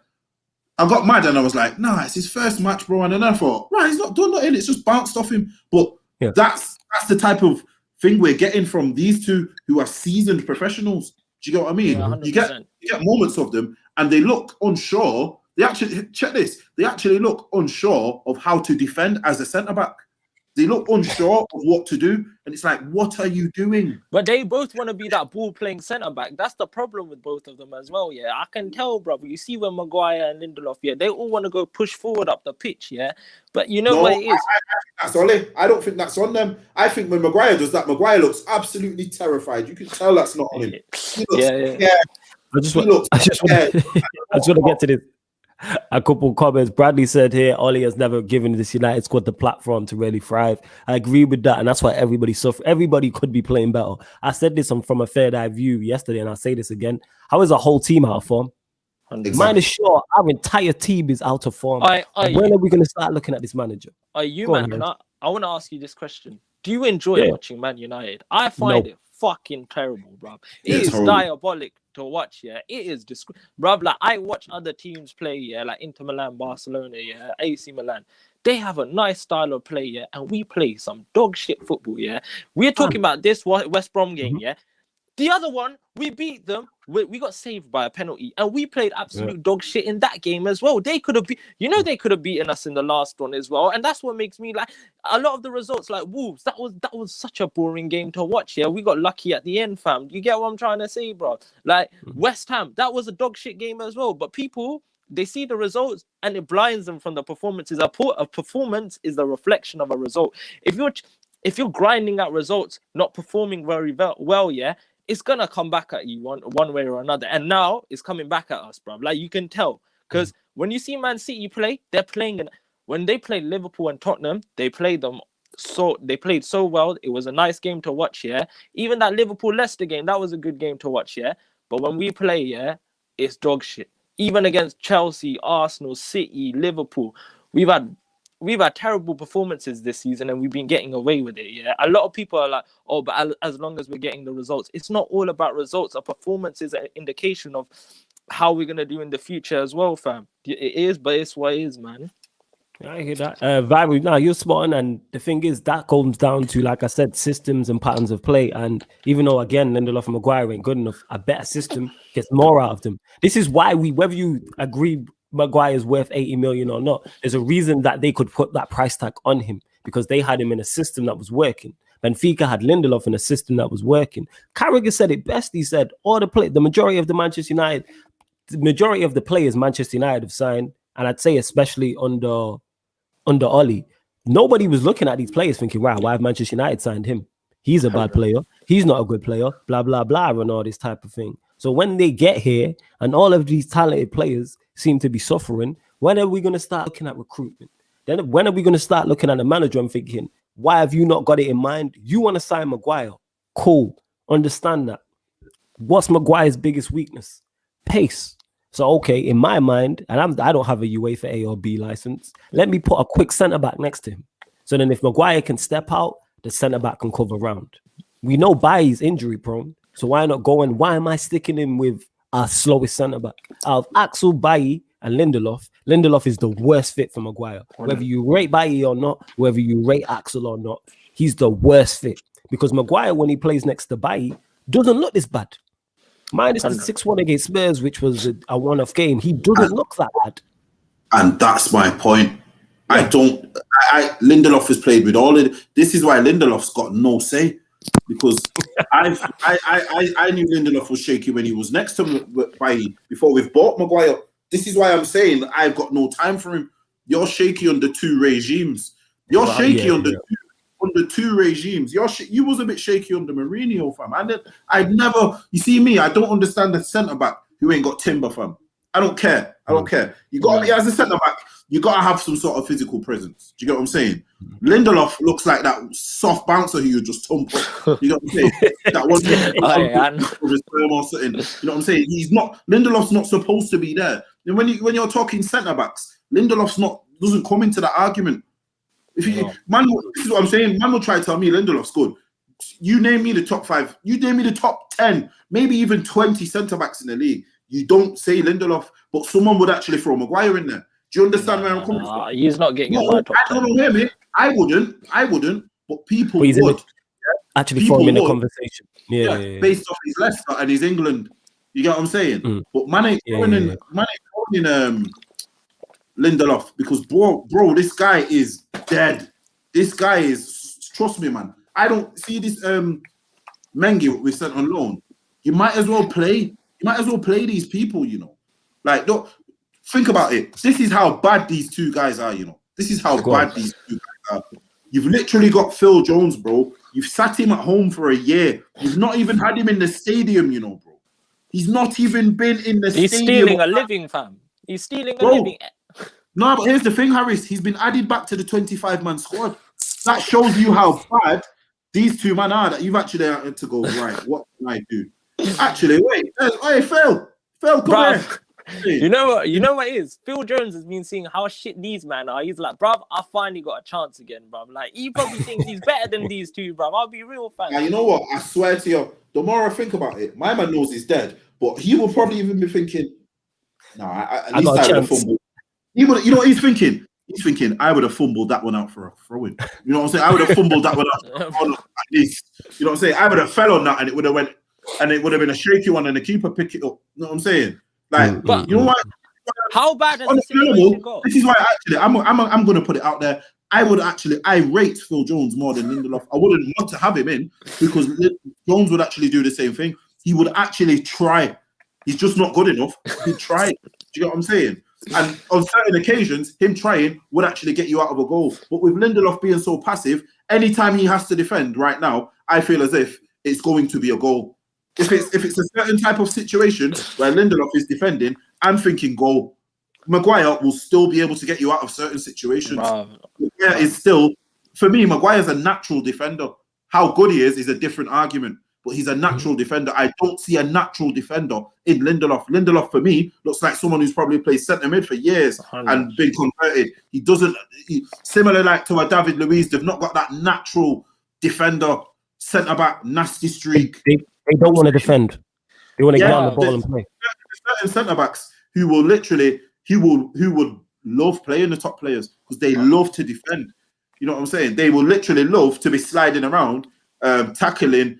I got mad and I was like, nah, it's his first match, bro. And then I thought, right, he's not done nothing. It's just bounced off him. But that's the type of thing we're getting from these two who are seasoned professionals. Do you get what I mean? Yeah, you get moments of them and they look unsure. They actually, check this, they actually look unsure of how to defend as a centre-back. They look unsure of what to do. And it's like, what are you doing? But they both want to be that ball-playing centre-back. That's the problem with both of them as well, yeah. I can tell, bro. You see when Maguire and Lindelof, yeah, they all want to go push forward up the pitch, yeah. But you know what it is? That's OLE. I don't think that's on them. I think when Maguire does that, Maguire looks absolutely terrified. You can tell that's not on him. I just He want, looks I just scared. want, I just want to get to this. A couple of comments. Bradley said here, Ollie has never given this United squad the platform to really thrive. I agree with that, and that's why everybody suffers. Everybody could be playing better. I said this from a third eye view yesterday, and I'll say this again. How is a whole team out of form? Mine is sure our entire team is out of form. When are we going to start looking at this manager? I want to ask you this question. Do you enjoy watching Man United? I find it fucking terrible, bro. It is diabolic to watch, yeah. It is bro, like I watch other teams play, yeah, like Inter Milan, Barcelona, yeah, AC Milan. They have a nice style of play, yeah, and we play some dog shit football, yeah. We're talking about this West Brom game, yeah. The other one, we beat them. We got saved by a penalty, and we played absolute dog shit in that game as well. They could have, they could have beaten us in the last one as well, and that's what makes me like a lot of the results. Like Wolves, that was such a boring game to watch. Yeah, we got lucky at the end, fam. You get what I'm trying to say, bro? Like West Ham, that was a dog shit game as well. But people, they see the results and it blinds them from the performances. A performance is the reflection of a result. If you're grinding out results, not performing very well, yeah, it's gonna come back at you one way or another. And now it's coming back at us, bro. Like you can tell, because when you see Man City play, they're playing. When they played Liverpool and Tottenham, they played so well. It was a nice game to watch, yeah. Even that Liverpool-Leicester game, that was a good game to watch, yeah. But when we play, yeah, it's dog shit. Even against Chelsea, Arsenal, City, Liverpool, we've had terrible performances this season and we've been getting away with it, yeah. A lot of people are like, oh, but as long as we're getting the results. It's not all about results. A performance is an indication of how we're going to do in the future as well, fam. It is, but it's what it is, man. I hear that. Vibe, no, you're spot on. And the thing is, that comes down to, like I said, systems and patterns of play. And even though, again, Lindelof and Maguire ain't good enough, a better system gets more out of them. This is why whether you agree Maguire is worth 80 million or not, there's a reason that they could put that price tag on him, because they had him in a system that was working. Benfica had Lindelof in a system that was working. Carragher said it best. He said, the majority of the players Manchester United have signed, and I'd say especially under OLE, nobody was looking at these players thinking, wow, why have Manchester United signed him? He's a bad player. He's not a good player, blah, blah, blah, and all this type of thing. So when they get here and all of these talented players seem to be suffering, when are we going to start looking at recruitment? Then when are we going to start looking at the manager and thinking, why have you not got it in mind? You want to sign Maguire. Cool. Understand that. What's Maguire's biggest weakness? Pace. So, okay, in my mind, and I don't have a UEFA A or B license, let me put a quick centre-back next to him. So then if Maguire can step out, the centre-back can cover around. We know Bailly's injury-prone, so why not go and why am I sticking him with our slowest centre-back? Out of Axel, Bailly, and Lindelof is the worst fit for Maguire. Whether you rate Bailly or not, whether you rate Axel or not, he's the worst fit. Because Maguire, when he plays next to Bailly, doesn't look this bad. Minus the 6-1 against Spurs, which was a one-off game. He doesn't look that bad. And that's my point. Yeah. Lindelof has played with all of this is why Lindelof's got no say. Because I knew Lindelof was shaky when he was next to Bailly before we've bought Maguire. This is why I'm saying I've got no time for him. You're shaky under two regimes. You're shaky under two regimes. You was a bit shaky under Mourinho, fam. I'd never. You see me. I don't understand the centre back who ain't got timber, fam. I don't care. You got as a centre back. You got to have some sort of physical presence. Do you get what I'm saying? Lindelof looks like that soft bouncer who you just tumble. You know what I'm saying? That one. Or something. You know what I'm saying? Lindelof's not supposed to be there. And when you're talking centre backs, Lindelof's doesn't come into that argument. This is what I'm saying. Man will try to tell me Lindelof's good. You name me the top 5. You name me the top 10, maybe even 20 centre backs in the league. You don't say Lindelof, but someone would actually throw Maguire in there. Do you understand where I'm coming from? He's not getting in my top 10. I wouldn't, but people would. Actually form in the conversation. Yeah. Based off his Leicester and his England. You get what I'm saying? But man ain't going in Lindelof because bro, this guy is dead. This guy is, trust me, man. I don't see this Mengi we sent on loan. You might as well play these people, you know. Like, don't think about it. This is how bad these two guys are, you know. This is how bad these two guys are. You've literally got Phil Jones, bro. You've sat him at home for a year. You've not even had him in the stadium, you know, bro. He's not even been in the He's stadium. stealing a living, fam. He's stealing a Bro. living. No, but here's the thing, Harris. He's been added back to the 25-man squad. That shows you how bad these two men are, that you've actually had to go, right, what can I do? Actually, wait, hey, Phil, come Bruv, here. you know what it is? Phil Jones has been seeing how shit these men are. He's like, bruv, I finally got a chance again, bruv. Like, he probably thinks he's better than these two, bruv. I'll be real, fam. Now, you know what? I swear to you, the more I think about it, my man knows he's dead, but he will probably even be thinking, no, at least I would have fumbled. You know what he's thinking? He's thinking, I would have fumbled that one out for a throw-in. You know what I'm saying? I would have fumbled that one out at least. You know what I'm saying? I would have fell on that and it would have went, and it would have been a shaky one and the keeper pick it up. You know what I'm saying? Like, but you know what? How bad has the situation got? This is why actually I'm going to put it out there. I rate Phil Jones more than Lindelof. I wouldn't want to have him in because Jones would actually do the same thing. He would actually try. He's just not good enough. He'd try. Do you know what I'm saying? And on certain occasions, him trying would actually get you out of a goal. But with Lindelof being so passive, anytime he has to defend right now, I feel as if it's going to be a goal. If it's a certain type of situation where Lindelof is defending, I'm thinking goal. Maguire will still be able to get you out of certain situations. Maguire is still, for me, Maguire's a natural defender. How good he is a different argument. But he's a natural defender. I don't see a natural defender in Lindelof. Lindelof, for me, looks like someone who's probably played centre mid for years and been converted. He doesn't, similar like to a David Luiz, they've not got that natural defender, centre back, nasty streak. They don't want to defend. They want to get on the ball and play. Certain centre backs who will literally, who would love playing the top players because they love to defend. You know what I'm saying? They will literally love to be sliding around, tackling,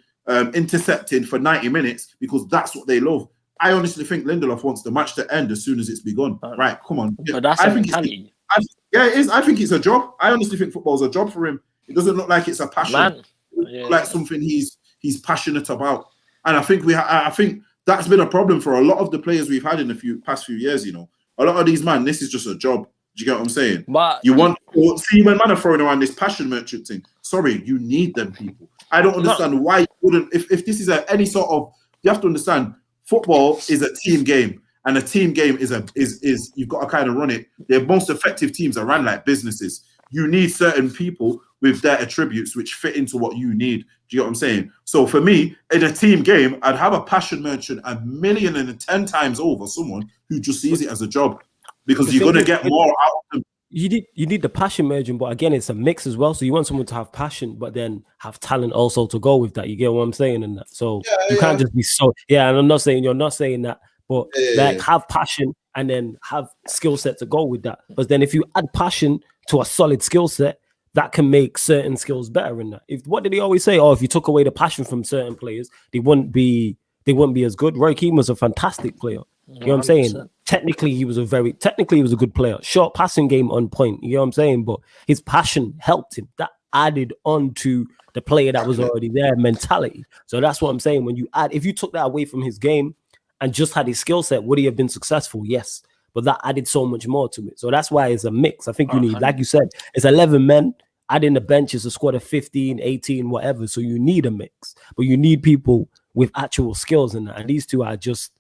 intercepting for 90 minutes because that's what they love. I honestly think Lindelof wants the match to end as soon as it's begun. Right, come on. But that's I think it is. I think it's a job. I honestly think football's a job for him. It doesn't look like it's a passion. Like something he's passionate about. And I think I think that's been a problem for a lot of the players we've had in the past few years. You know, a lot of these man, this is just a job. Do you get what I'm saying? But you want see when man are throwing around this passion merchant thing. Sorry, you need them people. I don't understand why you wouldn't. If this is any sort of, you have to understand, football is a team game, and a team game is you've got to kind of run it. The most effective teams are run like businesses. You need certain people with their attributes which fit into what you need. Do you get what I'm saying? So for me, in a team game, I'd have a passion merchant 1,010,000 times over someone who just sees it as a job, because you're going to get more out of them. You need the passion merging, but again, it's a mix as well. So you want someone to have passion, but then have talent also to go with that. You get what I'm saying? And that. So you can't just be so. Yeah, and I'm not saying you're not saying that, but have passion and then have skill set to go with that. But then if you add passion to a solid skill set, that can make certain skills better in that. What did he always say? Oh, if you took away the passion from certain players, they wouldn't be as good. Roy Keane was a fantastic player. You know what I'm saying? Technically, he was a good player. Short passing game on point. You know what I'm saying? But his passion helped him. That added on to the player that was already there, mentality. So that's what I'm saying. When you if you took that away from his game and just had his skill set, would he have been successful? Yes. But that added so much more to it. So that's why it's a mix. I think you need, like you said, it's 11 men. Adding the bench is a squad of 15, 18, whatever. So you need a mix. But you need people with actual skills in that. And these two are just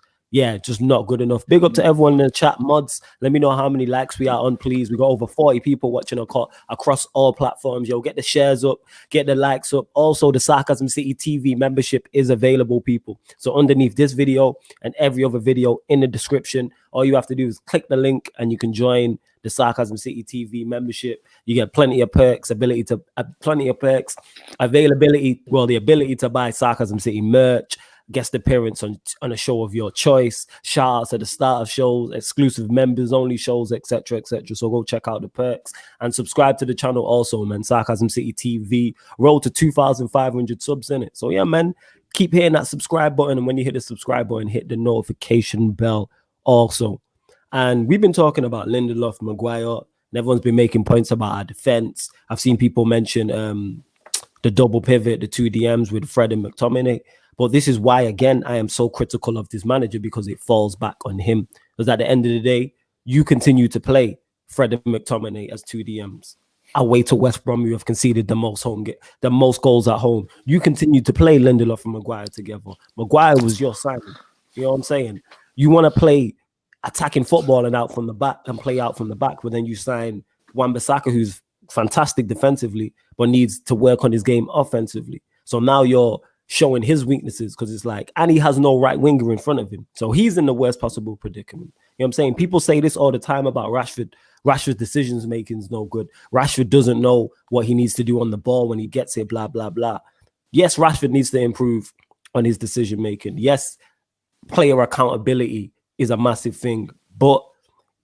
not good enough. Big up to everyone in the chat, mods. Let me know how many likes we are on, please. We got over 40 people watching across all platforms. Yo, get the shares up, get the likes up. Also, the Sarcasm City TV membership is available, people. So underneath this video and every other video in the description, all you have to do is click the link and you can join the Sarcasm City TV membership. You get plenty of perks, availability, the ability to buy Sarcasm City merch, guest appearance on a show of your choice, shout outs at the start of shows, exclusive members only shows, etc. So go check out the perks and subscribe to the channel also, man. Sarcasm City TV, roll to 2,500 subs in it. So yeah, man, keep hitting that subscribe button, and when you hit the subscribe button, hit the notification bell also. And we've been talking about Lindelof, Maguire, and everyone's been making points about our defense. I've seen people mention the double pivot, the two DMs with Fred and McTominay. But this is why, again, I am so critical of this manager, because it falls back on him. Because at the end of the day, you continue to play Fred and McTominay as two DMs. Away to West Brom, you have conceded the most goals at home. You continue to play Lindelof and Maguire together. Maguire was your signing. You know what I'm saying? You want to play attacking football and out from the back and play out from the back, but then you sign Wan-Bissaka, who's fantastic defensively, but needs to work on his game offensively. So now you're showing his weaknesses because it's like, and he has no right winger in front of him. So he's in the worst possible predicament. You know what I'm saying? People say this all the time about Rashford. Rashford's decisions making is no good. Rashford doesn't know what he needs to do on the ball when he gets it, blah, blah, blah. Yes, Rashford needs to improve on his decision making. Yes, player accountability is a massive thing. But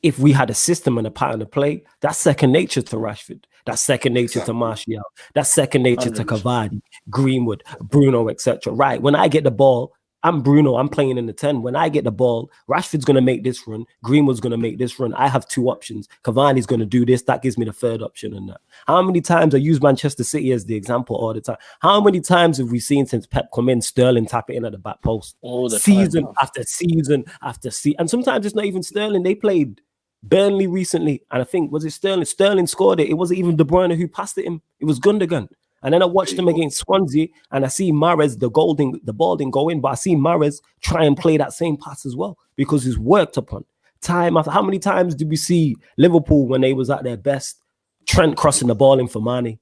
if we had a system and a pattern of play, that's second nature to Rashford. That's second nature to Martial. That's second nature to Cavani, Greenwood, Bruno, etc. Right. When I get the ball, I'm Bruno. I'm playing in the 10. When I get the ball, Rashford's going to make this run. Greenwood's going to make this run. I have two options. Cavani's going to do this. That gives me the third option and that. How many times I use Manchester City as the example all the time? How many times have we seen since Pep come in, Sterling tap it in at the back post? All the season time, after season after season. And sometimes it's not even Sterling. They played Burnley recently. And I think, was it Sterling? Sterling scored it. It wasn't even De Bruyne who passed it him. It was Gundogan. And then I watched them against Swansea and I see Mahrez, the ball didn't go in, but I see Mahrez try and play that same pass as well because he's worked upon time after. How many times did we see Liverpool when they was at their best? Trent crossing the ball in for Mane,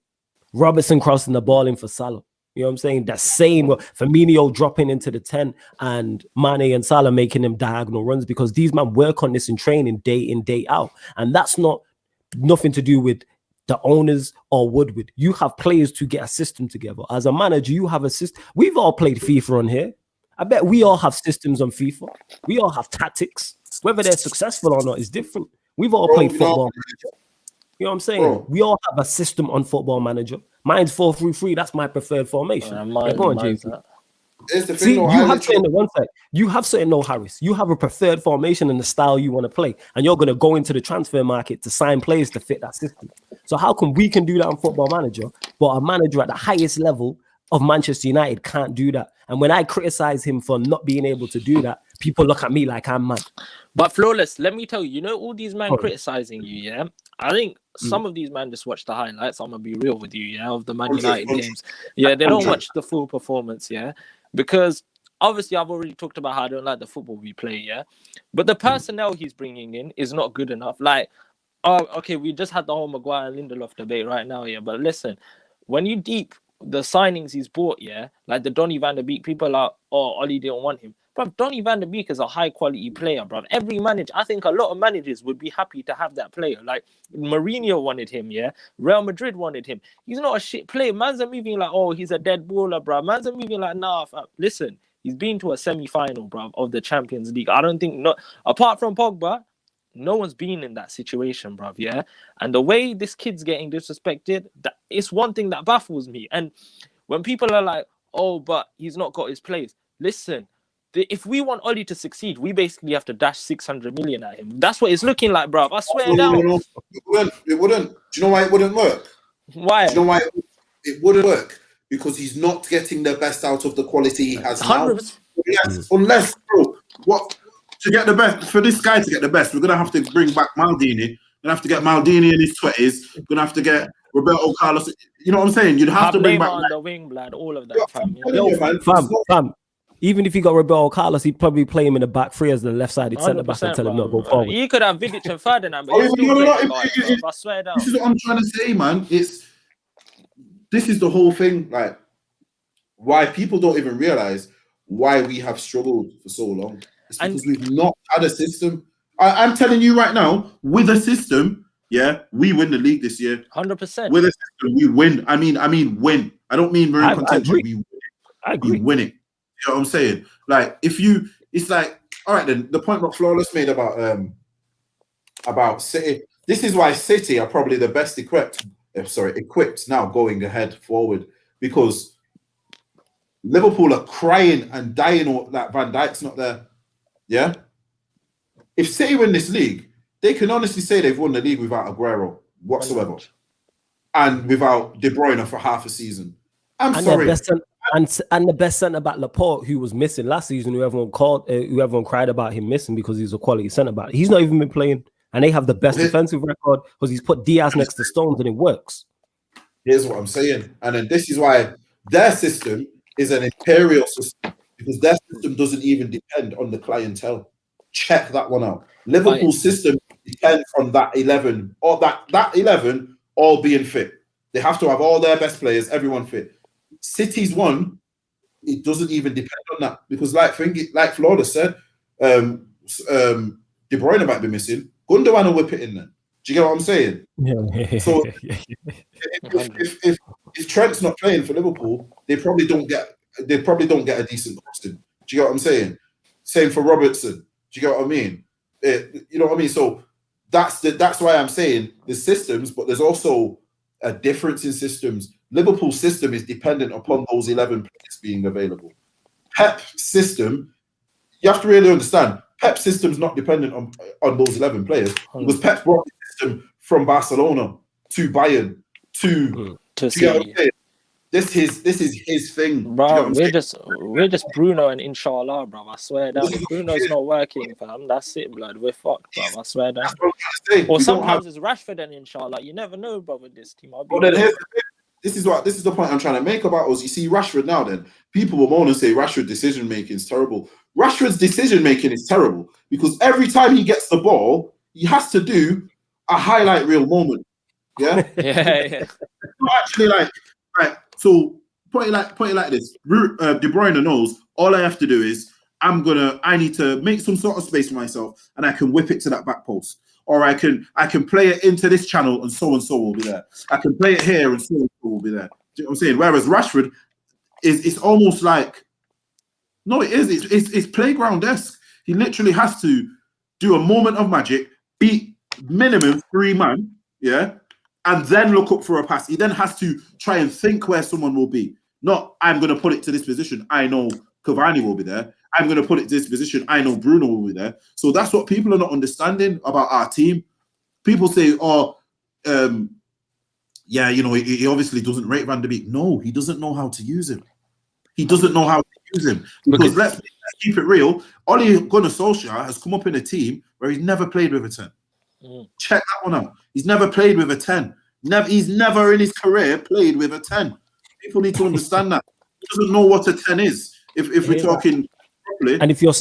Robertson crossing the ball in for Salah. You know what I'm saying? That same Firmino dropping into the 10 and Mane and Salah making them diagonal runs because these men work on this in training day in, day out. And that's not nothing to do with the owners or Woodward. You have players to get a system together. As a manager, you have a system. We've all played FIFA on here. I bet we all have systems on FIFA. We all have tactics. Whether they're successful or not is different. We've all played football. You know what I'm saying? We all have a system on Football Manager. Mine's 4-3-3. That's my preferred formation. Go on, James. See, you have certain one side. You have certain Harris. You have a preferred formation and the style you want to play, and you're going to go into the transfer market to sign players to fit that system. So how come we can do that on Football Manager, but a manager at the highest level of Manchester United can't do that? And when I criticize him for not being able to do that, people look at me like I'm mad. But Flawless, let me tell you, all these men criticizing you, yeah? I think some of these men just watch the highlights. I'm going to be real with you, yeah, of the Man United games. Yeah, they don't watch the full performance, yeah? Because obviously I've already talked about how I don't like the football we play, yeah? But the personnel he's bringing in is not good enough. Like, okay, we just had the whole Maguire and Lindelof debate right now, yeah? But listen, when you deep the signings he's bought, yeah? Like the Donny van der Beek, people are, Ole didn't want him. Bro, Donny van der Beek is a high-quality player, bro. Every manager, I think a lot of managers would be happy to have that player. Like, Mourinho wanted him, yeah? Real Madrid wanted him. He's not a shit player. Man's moving like, he's a dead baller, bro. Man's moving like, nah, fam. Listen, he's been to a semi-final, bro, of the Champions League. I don't think, apart from Pogba, no one's been in that situation, bro, yeah? And the way this kid's getting disrespected, it's one thing that baffles me. And when people are like, but he's not got his place. Listen, if we want Ole to succeed, we basically have to dash 600 million at him. That's what it's looking like, bro. I swear down. It wouldn't. Do you know why it wouldn't work? Why? Do you know why it wouldn't work? Because he's not getting the best out of the quality he has now. Yes, unless, bro, to get the best, for this guy to get the best, we're going to have to bring back Maldini. We're going to have to get Maldini in his 20s. We're going to have to get Roberto Carlos. You know what I'm saying? You'd have to bring back on the wing, blood, all of that, fam. Fam. Even if he got Roberto Carlos, he'd probably play him in the back three as the left-sided centre-back and tell him not to go forward. You could have Vidic and Ferdinand, but I swear down. This is what I'm trying to say, man. This is the whole thing. Like, why people don't even realise why we have struggled for so long. It's because we've not had a system. I'm telling you right now, with a system, yeah, we win the league this year. 100%. With a system, we win. I mean, win. I don't mean we're in contention. We win. I agree. We win it. You know what I'm saying? Like, it's like, all right, then the point that Flawless made about City. This is why City are probably the best equipped now going ahead forward, because Liverpool are crying and dying that Van Dijk's not there. Yeah. If City win this league, they can honestly say they've won the league without Aguero whatsoever, and without De Bruyne for half a season. I'm sorry. And the best centre back, Laporte, who was missing last season, who everyone cried about him missing because he's a quality centre back. He's not even been playing, and they have the best defensive record because he's put Diaz next to Stones and it works. Here's what I'm saying, and then this is why their system is an imperial system. because their system doesn't even depend on the clientele. Check that one out. Liverpool's system depends on that 11 or that 11 all being fit. They have to have all their best players, everyone fit. City's one, it doesn't even depend on that because, like Florida said, De Bruyne might be missing. Gundogan will whip it in then. Do you get what I'm saying? Yeah. So if Trent's not playing for Liverpool, they probably don't get a decent costing. Do you get what I'm saying? Same for Robertson. Do you get what I mean? You know what I mean? So that's why I'm saying there's systems, but there's also a difference in systems. Liverpool's system is dependent upon those 11 players being available. Pep's system, you have to really understand, Pep's system's not dependent on those 11 players because Pep brought the system from Barcelona to Bayern to City. This is his thing, bro. We're just Bruno and inshallah, bro. I swear that if Bruno's not working, fam, that's it, blood. We're fucked, bro. I swear that. Or sometimes it's Rashford and inshallah. You never know, bro, with this team. This is the point I'm trying to make about us. You see, Rashford now. Then people will moan and say Rashford's decision making is terrible. Rashford's decision making is terrible because every time he gets the ball, he has to do a highlight reel moment. Yeah, yeah. It's not actually like. So point it like this. De Bruyne knows all I have to do is I need to make some sort of space for myself and I can whip it to that back post. Or I can play it into this channel and so will be there. I can play it here and so will be there. Do you know what I'm saying? Whereas Rashford it's almost like it's playground-esque. He literally has to do a moment of magic, beat minimum 3 man, yeah, and then look up for a pass. He then has to try and think where someone will be. Not, I'm going to put it to this position. I know Cavani will be there. I'm going to put it to this position. I know Bruno will be there. So that's what people are not understanding about our team. People say, yeah, you know, he obviously doesn't rate Van de Beek. No, he doesn't know how to use him. He doesn't know how to use him. Because let's keep it real. Ole Gunnar Solskjaer has come up in a team where he's never played with a 10. Check that one out. He's never played with a 10. He's never in his career played with a 10. People need to understand that. He doesn't know what a 10 is. If we're talking properly. And if you're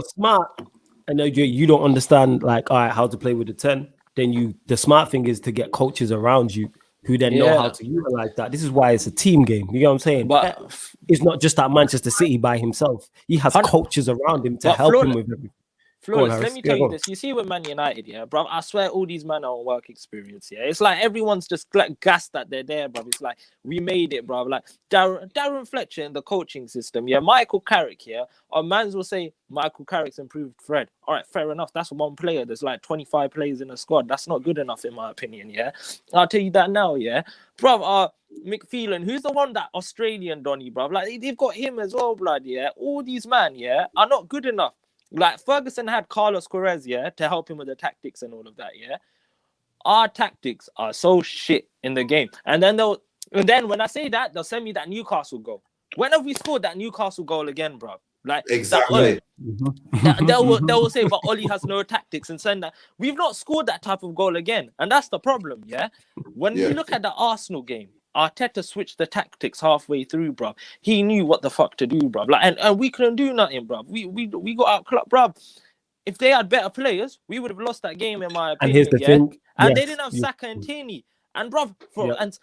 smart and you don't understand like how to play with a 10, then the smart thing is to get coaches around you who then know how to utilize that. This is why it's a team game. You know what I'm saying? But it's not just at Manchester City by himself. He has coaches around him to help him with everything. Flawless, let me tell you this. You see with Man United, yeah, bro, I swear all these men are on work experience, yeah. It's like everyone's just gassed that they're there, bro. It's like, we made it, bro. Like, Darren Fletcher in the coaching system, yeah. Michael Carrick, yeah. Our mans will say, Michael Carrick's improved Fred. All right, fair enough. That's one player. There's like 25 players in the squad. That's not good enough, in my opinion, yeah. I'll tell you that now, yeah. Bro, McPhelan, who's the one, that Australian Donny, bro? Like, they've got him as well, blood, yeah. All these men, yeah, are not good enough. Like, Ferguson had Carlos Queiroz, yeah, to help him with the tactics and all of that, yeah. Our tactics are so shit in the game. And then when I say that, they'll send me that Newcastle goal. When have we scored that Newcastle goal again, bro? Like, exactly. They will say, but Oli has no tactics and send that. We've not scored that type of goal again. And that's the problem, yeah? When you look at the Arsenal game, Arteta switched the tactics halfway through, bro. He knew what the fuck to do, bro. Like, and we couldn't do nothing, bro. We got outclapped, bro. If they had better players, we would have lost that game, in my opinion. And here's the thing. And they didn't have Saka and Tierney. And, bro, and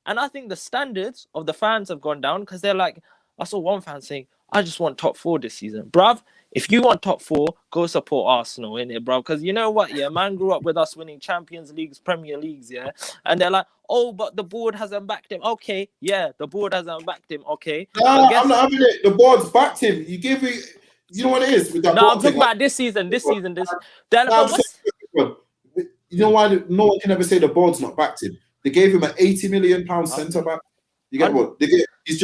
I think the standards of the fans have gone down because they're like, I saw one fan saying, I just want top 4 this season. Bruv, if you want top 4, go support Arsenal, innit, bruv? Because you know what, yeah, man grew up with us winning Champions Leagues, Premier Leagues, yeah? And they're like, oh, but the board hasn't backed him. Okay, yeah, the board hasn't backed him, okay. No, I'm not having it. The board's backed him. You know what it is? With that I'm talking about this season. You know why no one can ever say the board's not backed him? They gave him an £80 million centre back. You get what? He's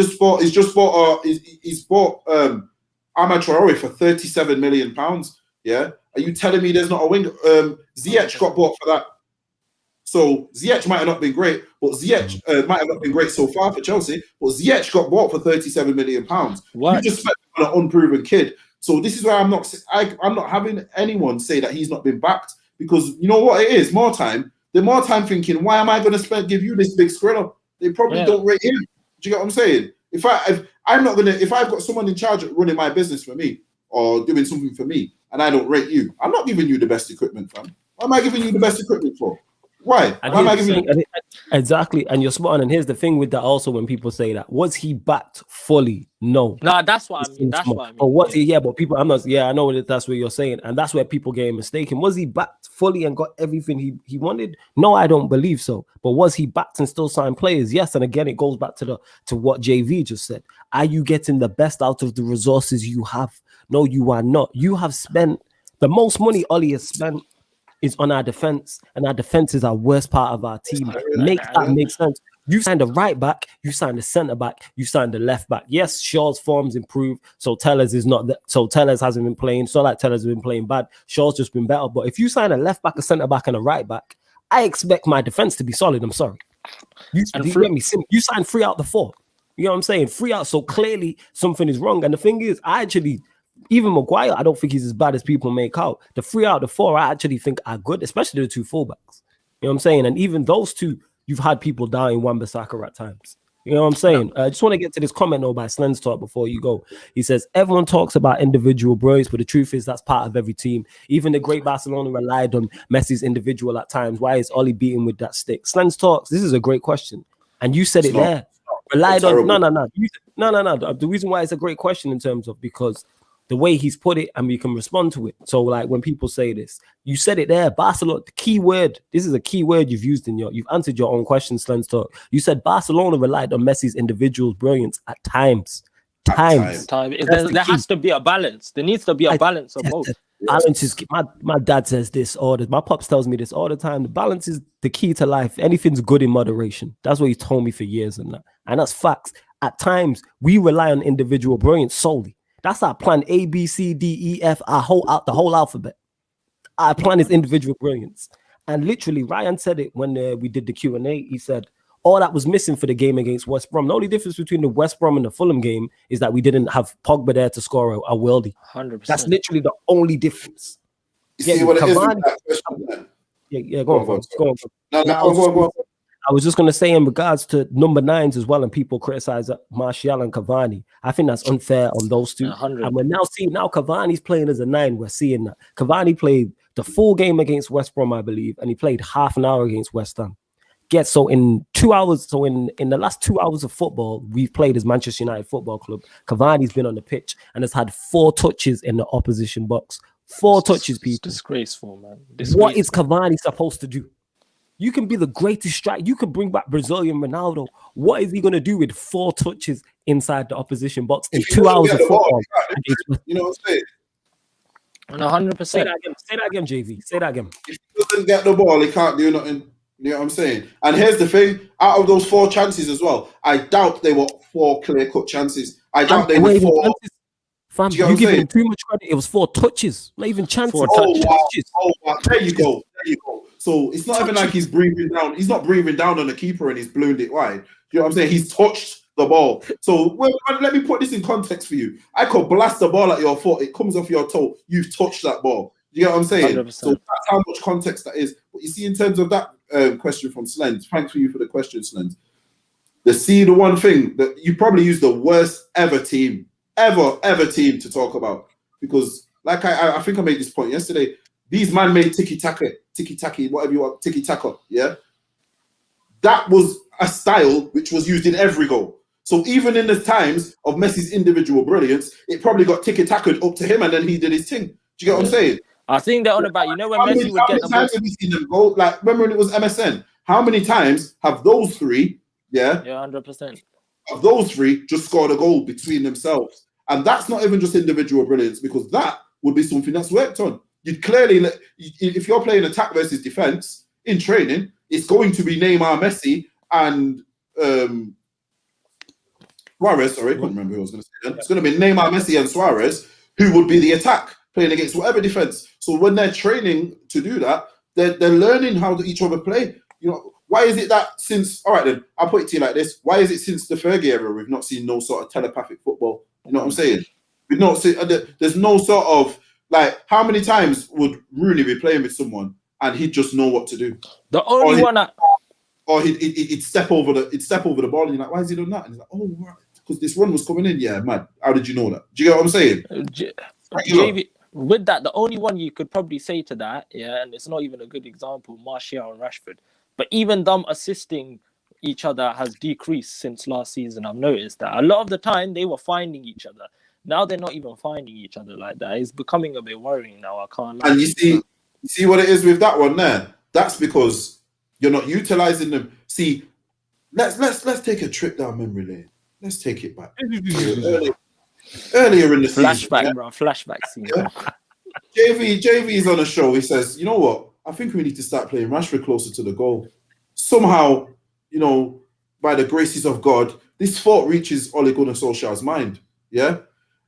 bought Ahmad Traore for £37 million. Yeah, are you telling me there's not a wing? Ziyech got bought for that. So Ziyech might have not been great, but Ziyech might have not been great so far for Chelsea. But Ziyech got bought for £37 million. What? You just spent on an unproven kid. So this is why I'm not having anyone say that he's not been backed, because you know what it is. The more time thinking, why am I going to give you this big screener? They probably don't rate him. Do you get what I'm saying? If I'm not gonna, if I've got someone in charge of running my business for me or doing something for me, and I don't rate you, I'm not giving you the best equipment, fam. What am I giving you the best equipment for? Why? Why am I giving you? Exactly, and you're spot on. And here's the thing with that also, when people say that, was he backed fully? No. No, that's what I mean. That's what I mean. But was he? Yeah, but people, I'm not. Yeah, I know that's what you're saying, and that's where people get mistaken. Was he backed fully and got everything he wanted? No, I don't believe so. But was he backed and still signed players? Yes, and again, it goes back to what JV just said. Are you getting the best out of the resources you have? No, you are not. You have spent the most money OLE has spent is on our defense, and our defense is our worst part of our team. Make sense. You signed a right back, you signed a centre back, you signed a left back. Yes, Shaw's form's improved, so Tellers is not that. So Tellers hasn't been playing. So like Tellers has been playing bad. Shaw's just been better. But if you sign a left back, a centre back, and a right back, I expect my defense to be solid. I'm sorry. You signed 3 out the 4. You know what I'm saying? 3 out. So clearly something is wrong. And the thing is, even Maguire, I don't think he's as bad as people make out. The 3 out of the 4, I actually think are good, especially the 2 fullbacks. You know what I'm saying? And even those 2, you've had people doubting Wan-Bissaka at times. You know what I'm saying? I just want to get to this comment though by Slens Talk before you go. He says, everyone talks about individual brilliance, but the truth is that's part of every team. Even the great Barcelona relied on Messi's individual at times. Why is OLE beating with that stick? Slens Talks, this is a great question. And you said there. Relied on, no. The reason why it's a great question in terms of because the way he's put it and we can respond to it. So like when people say this, you said it there, Barcelona, the key word, this is a key word you've used you've answered your own question, Slens Talk. You said Barcelona relied on Messi's individual brilliance at times. There has to be a balance. There needs to be a balance of both. Balance is, my dad says this my pops tells me this all the time. The balance is the key to life. Anything's good in moderation. That's what he's told me for years and that's facts. At times, we rely on individual brilliance solely. That's our plan. A, B, C, D, E, F, the whole alphabet. Our plan is individual brilliance. And literally, Ryan said it when we did the Q&A. He said, all that was missing for the game against West Brom. The only difference between the West Brom and the Fulham game is that we didn't have Pogba there to score a worldie. 100%. That's literally the only difference. You see what Cavani, it is? Go on. Go on. I was just going to say in regards to number 9s as well, and people criticize Martial and Cavani. I think that's unfair on those 2. 100. And we're now seeing Cavani's playing as a 9. We're seeing that. Cavani played the full game against West Brom, I believe, and he played half an hour against West Ham. So in 2 hours, so in the last 2 hours of football, we've played as Manchester United Football Club. Cavani's been on the pitch and has had 4 touches in the opposition box. 4 touches, people. Disgraceful, man. What is Cavani supposed to do? You can be the greatest striker. You can bring back Brazilian Ronaldo. What is he going to do with 4 touches inside the opposition box in 2 hours of football? You know what I'm saying? 100%. Say that again, JV. Say that again. If he doesn't get the ball, he can't do nothing. You know what I'm saying? And here's the thing. Out of those 4 chances as well, I doubt they were 4 clear-cut chances. I doubt they were 4... Fam, you giving him too much credit. It was 4 touches, not even chances. Touches. Wow. There you go. So it's not even like he's breathing down. He's not breathing down on the keeper and he's ballooned it wide. You know what I'm saying? He's touched the ball. So let me put this in context for you. I could blast the ball at your foot. It comes off your toe. You've touched that ball. You get what I'm saying? 100%. So that's how much context that is. But you see, in terms of that question from Slens, thanks for you for the question, Slens. The one thing that you probably use the worst ever team to talk about, because like I think I made this point yesterday. These man made tiki-taka, whatever you want, tiki-taka, yeah? That was a style which was used in every goal. So even in the times of Messi's individual brilliance, it probably got tiki-taka up to him and then he did his thing. Do you get what I'm saying? I think they're on about, when Messi would get the ball. How many times have we seen them go? Like, remember when it was MSN? How many times have those 3, yeah? Yeah, 100%. Of those 3 just scored a goal between themselves? And that's not even just individual brilliance, because that would be something that's worked on. You'd clearly, if you're playing attack versus defense in training, it's going to be Neymar, Messi, and Suarez. Sorry, I couldn't remember who I was going to say. It's going to be Neymar, Messi, and Suarez, who would be the attack playing against whatever defense. So when they're training to do that, they're learning how to each other play. You know, why is it that since? All right, then I'll put it to you like this: why is it since the Fergie era we've not seen no sort of telepathic football? You know what I'm saying? We've not seen. There's no sort of. Like, how many times would Rooney be playing with someone and he'd just know what to do? The only one or he'd step over the ball and you're like, why is he doing that? And he's like, oh, because this run was coming in. Yeah, man. How did you know that? Do you get what I'm saying? JV, with that, the only one you could probably say to that, yeah, and it's not even a good example, Martial and Rashford. But even them assisting each other has decreased since last season. I've noticed that a lot of the time they were finding each other. Now they're not even finding each other like that. It's becoming a bit worrying now. I can't lie. And you see what it is with that one there. That's because you're not utilizing them. See, let's take a trip down memory lane. Let's take it back. Earlier in the flashback, season, yeah? bro. Flashback scene. Yeah. JV is on a show. He says, you know what? I think we need to start playing Rashford closer to the goal. Somehow, you know, by the graces of God, this thought reaches Ole Gunnar Solskjaer's mind. Yeah.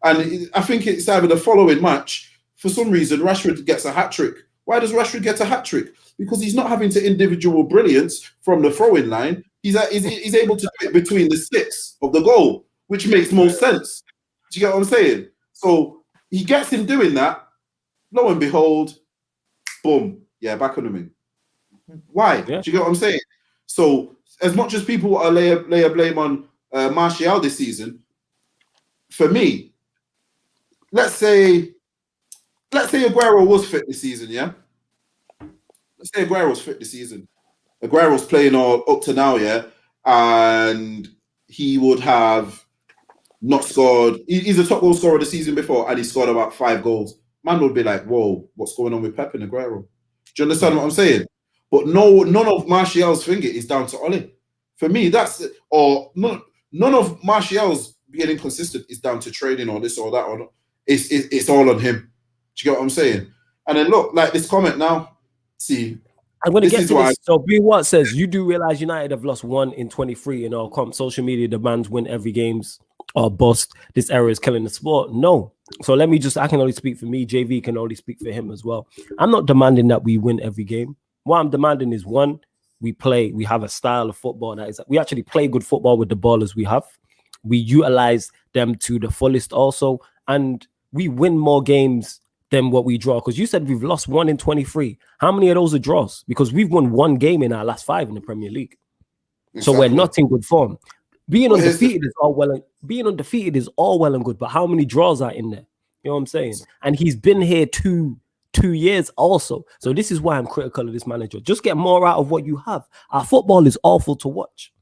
And I think it's either the following match, for some reason, Rashford gets a hat-trick. Why does Rashford get a hat-trick? Because he's not having to individual brilliance from the throwing line. He's able to do it between the sticks of the goal, which makes more sense. Do you get what I'm saying? So he gets him doing that. Lo and behold, boom. Yeah, back on him in. Why? Yeah. Do you get what I'm saying? So as much as people want to lay a blame on Martial this season, for me, let's say Aguero was fit this season, yeah? Let's say Aguero's fit this season. Aguero's playing all up to now, yeah? And he would have not scored. He's a top goal scorer the season before, and he scored about 5 goals. Man would be like, whoa, what's going on with Pep and Aguero? Do you understand what I'm saying? But none of Martial's finger is down to Ole. For me, none of Martial's being inconsistent is down to training or this or that or not. It's all on him. Do you get what I'm saying? And then look, like this comment now. See, I'm going to get to this. So B1 says, you do realize United have lost 1 in 23 in our comp. Social media demands win every games or bust. This error is killing the sport. No. So let me I can only speak for me. JV can only speak for him as well. I'm not demanding that we win every game. What I'm demanding is, one, we have a style of football that is, we actually play good football with the ballers we have. We utilize them to the fullest also. And we win more games than what we draw. Because you said we've lost 1 in 23. How many of those are draws? Because we've won 1 game in our last 5 in the Premier League. Exactly. So we're not in good form. Being undefeated is all well and good, but how many draws are in there? You know what I'm saying? And he's been here 2 years also. So this is why I'm critical of this manager. Just get more out of what you have. Our football is awful to watch.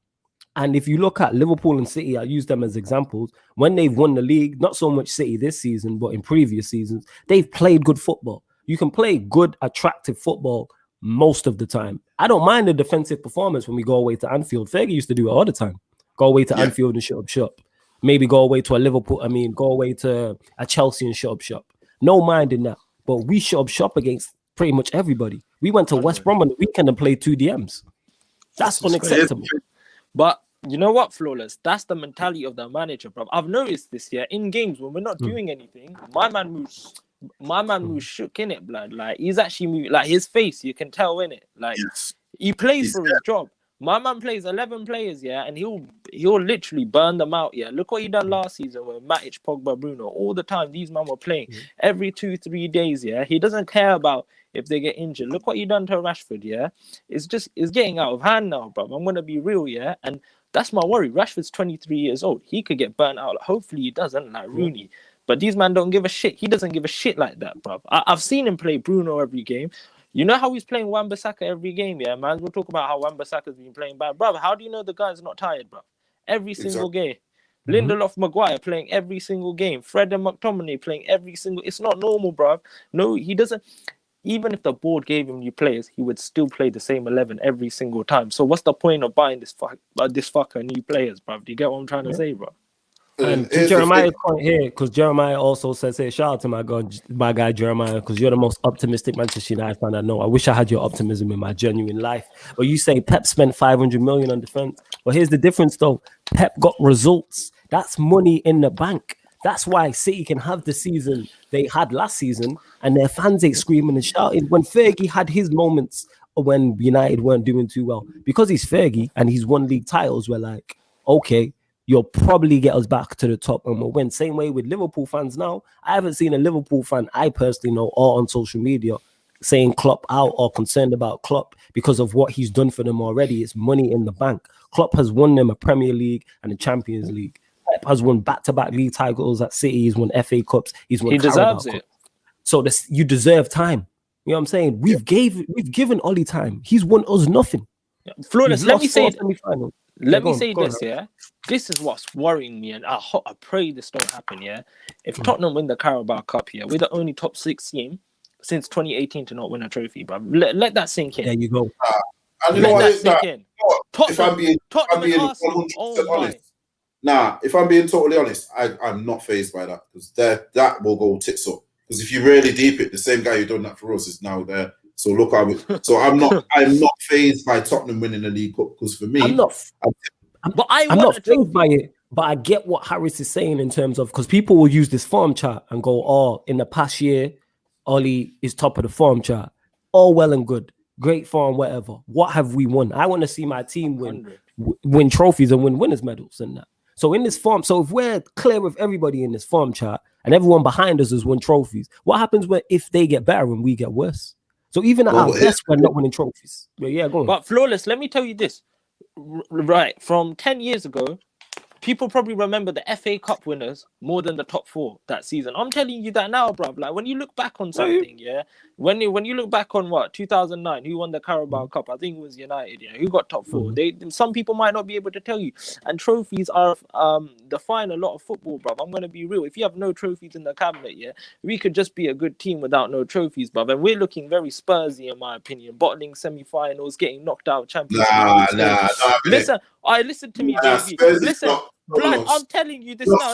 And if you look at Liverpool and City, I use them as examples. When they've won the league, not so much City this season, but in previous seasons, they've played good football. You can play good, attractive football most of the time. I don't mind the defensive performance when we go away to Anfield. Fergie used to do it all the time. Go away to Anfield and shut up shop. Maybe go away to go away to a Chelsea and shut up shop. No mind in that. But we shut up shop against pretty much everybody. We went to West Brom on the weekend and played 2 DMs. That's unacceptable. But you know what, Flawless? That's the mentality of the manager, bro. I've noticed this year in games when we're not doing anything, my man moves shook in it, blood. Like he's actually moving, like his face, you can tell in it. Like he plays for his job. My man plays 11 players, yeah, and he'll literally burn them out, yeah. Look what he done last season with Matic, Pogba, Bruno. All the time, these men were playing every 2-3 days, yeah. He doesn't care about if they get injured. Look what he done to Rashford, yeah. It's getting out of hand now, bro. I'm gonna be real, yeah. And that's my worry. Rashford's 23 years old. He could get burnt out. Hopefully he doesn't, like Rooney. But these men don't give a shit. He doesn't give a shit like that, bro. I've seen him play Bruno every game. You know how he's playing Wan-Bissaka every game, yeah, man? We'll talk about how Wan-Bissaka's been playing bad. Bro, how do you know the guy's not tired, bro? Every single game. Lindelof, Maguire playing every single game. Fred and McTominay playing every single... It's not normal, bro. No, he doesn't... Even if the board gave him new players, he would still play the same 11 every single time. So what's the point of buying this fucker new players, bro? Do you get what I'm trying to say, bro? And to Jeremiah's point here, because Jeremiah also says, hey, shout out to my guy Jeremiah, because you're the most optimistic Manchester United fan I know. I wish I had your optimism in my genuine life. But you say Pep spent 500 million on defense. But here's the difference, though. Pep got results. That's money in the bank. That's why City can have the season they had last season, and their fans ain't screaming and shouting. When Fergie had his moments when United weren't doing too well, because he's Fergie and he's won league titles, we're like, okay, you'll probably get us back to the top and we'll win. Same way with Liverpool fans now. I haven't seen a Liverpool fan I personally know or on social media saying Klopp out or concerned about Klopp because of what he's done for them already. It's money in the bank. Klopp has won them a Premier League and a Champions League. Pep has won back-to-back league titles at City. He's won FA Cups. He's won He Carabao deserves Cup. it. So you deserve time. You know what I'm saying? We've given Ollie time. He's won us nothing. Flawless. Let me say semi-final. Let me say this, yeah. This is what's worrying me, and I pray this don't happen, yeah. If Tottenham win the Carabao Cup, yeah, we're the only top 6 team since 2018 to not win a trophy, bro. Let that sink in. There you go. And you know what? If I'm being 100% honest, if I'm being totally honest, I'm not fazed by that, because that will go tits up. Because if you really deep it, the same guy who done that for us is now there. So look, I'm not fazed by Tottenham winning the League Cup, because for me, I'm not fazed by it. But I get what Harris is saying in terms of, because people will use this form chart and go, "Oh, in the past year, Ollie is top of the form chart. All well and good, great form, whatever. What have we won? I want to see my team win trophies and win winners' medals and that. So in this form, so if we're clear with everybody in this form chart and everyone behind us has won trophies, what happens if they get better and we get worse? So even at our best, we're not winning trophies. But yeah, go on. But Flawless, let me tell you this. Right, from 10 years ago, people probably remember the FA Cup winners more than the top 4 that season. I'm telling you that now, bruv. Like, when you look back on something, yeah, when you look back on 2009, who won the Carabao Cup? I think it was United. Yeah, who got top 4? Some people might not be able to tell you. And trophies are define a lot of football, bruv. I'm gonna be real. If you have no trophies in the cabinet, yeah, we could just be a good team without no trophies, bruv. And we're looking very Spursy, in my opinion. Bottling semi-finals, getting knocked out, Champions League. Listen to me, JV. Listen. Blood, I'm telling you this now,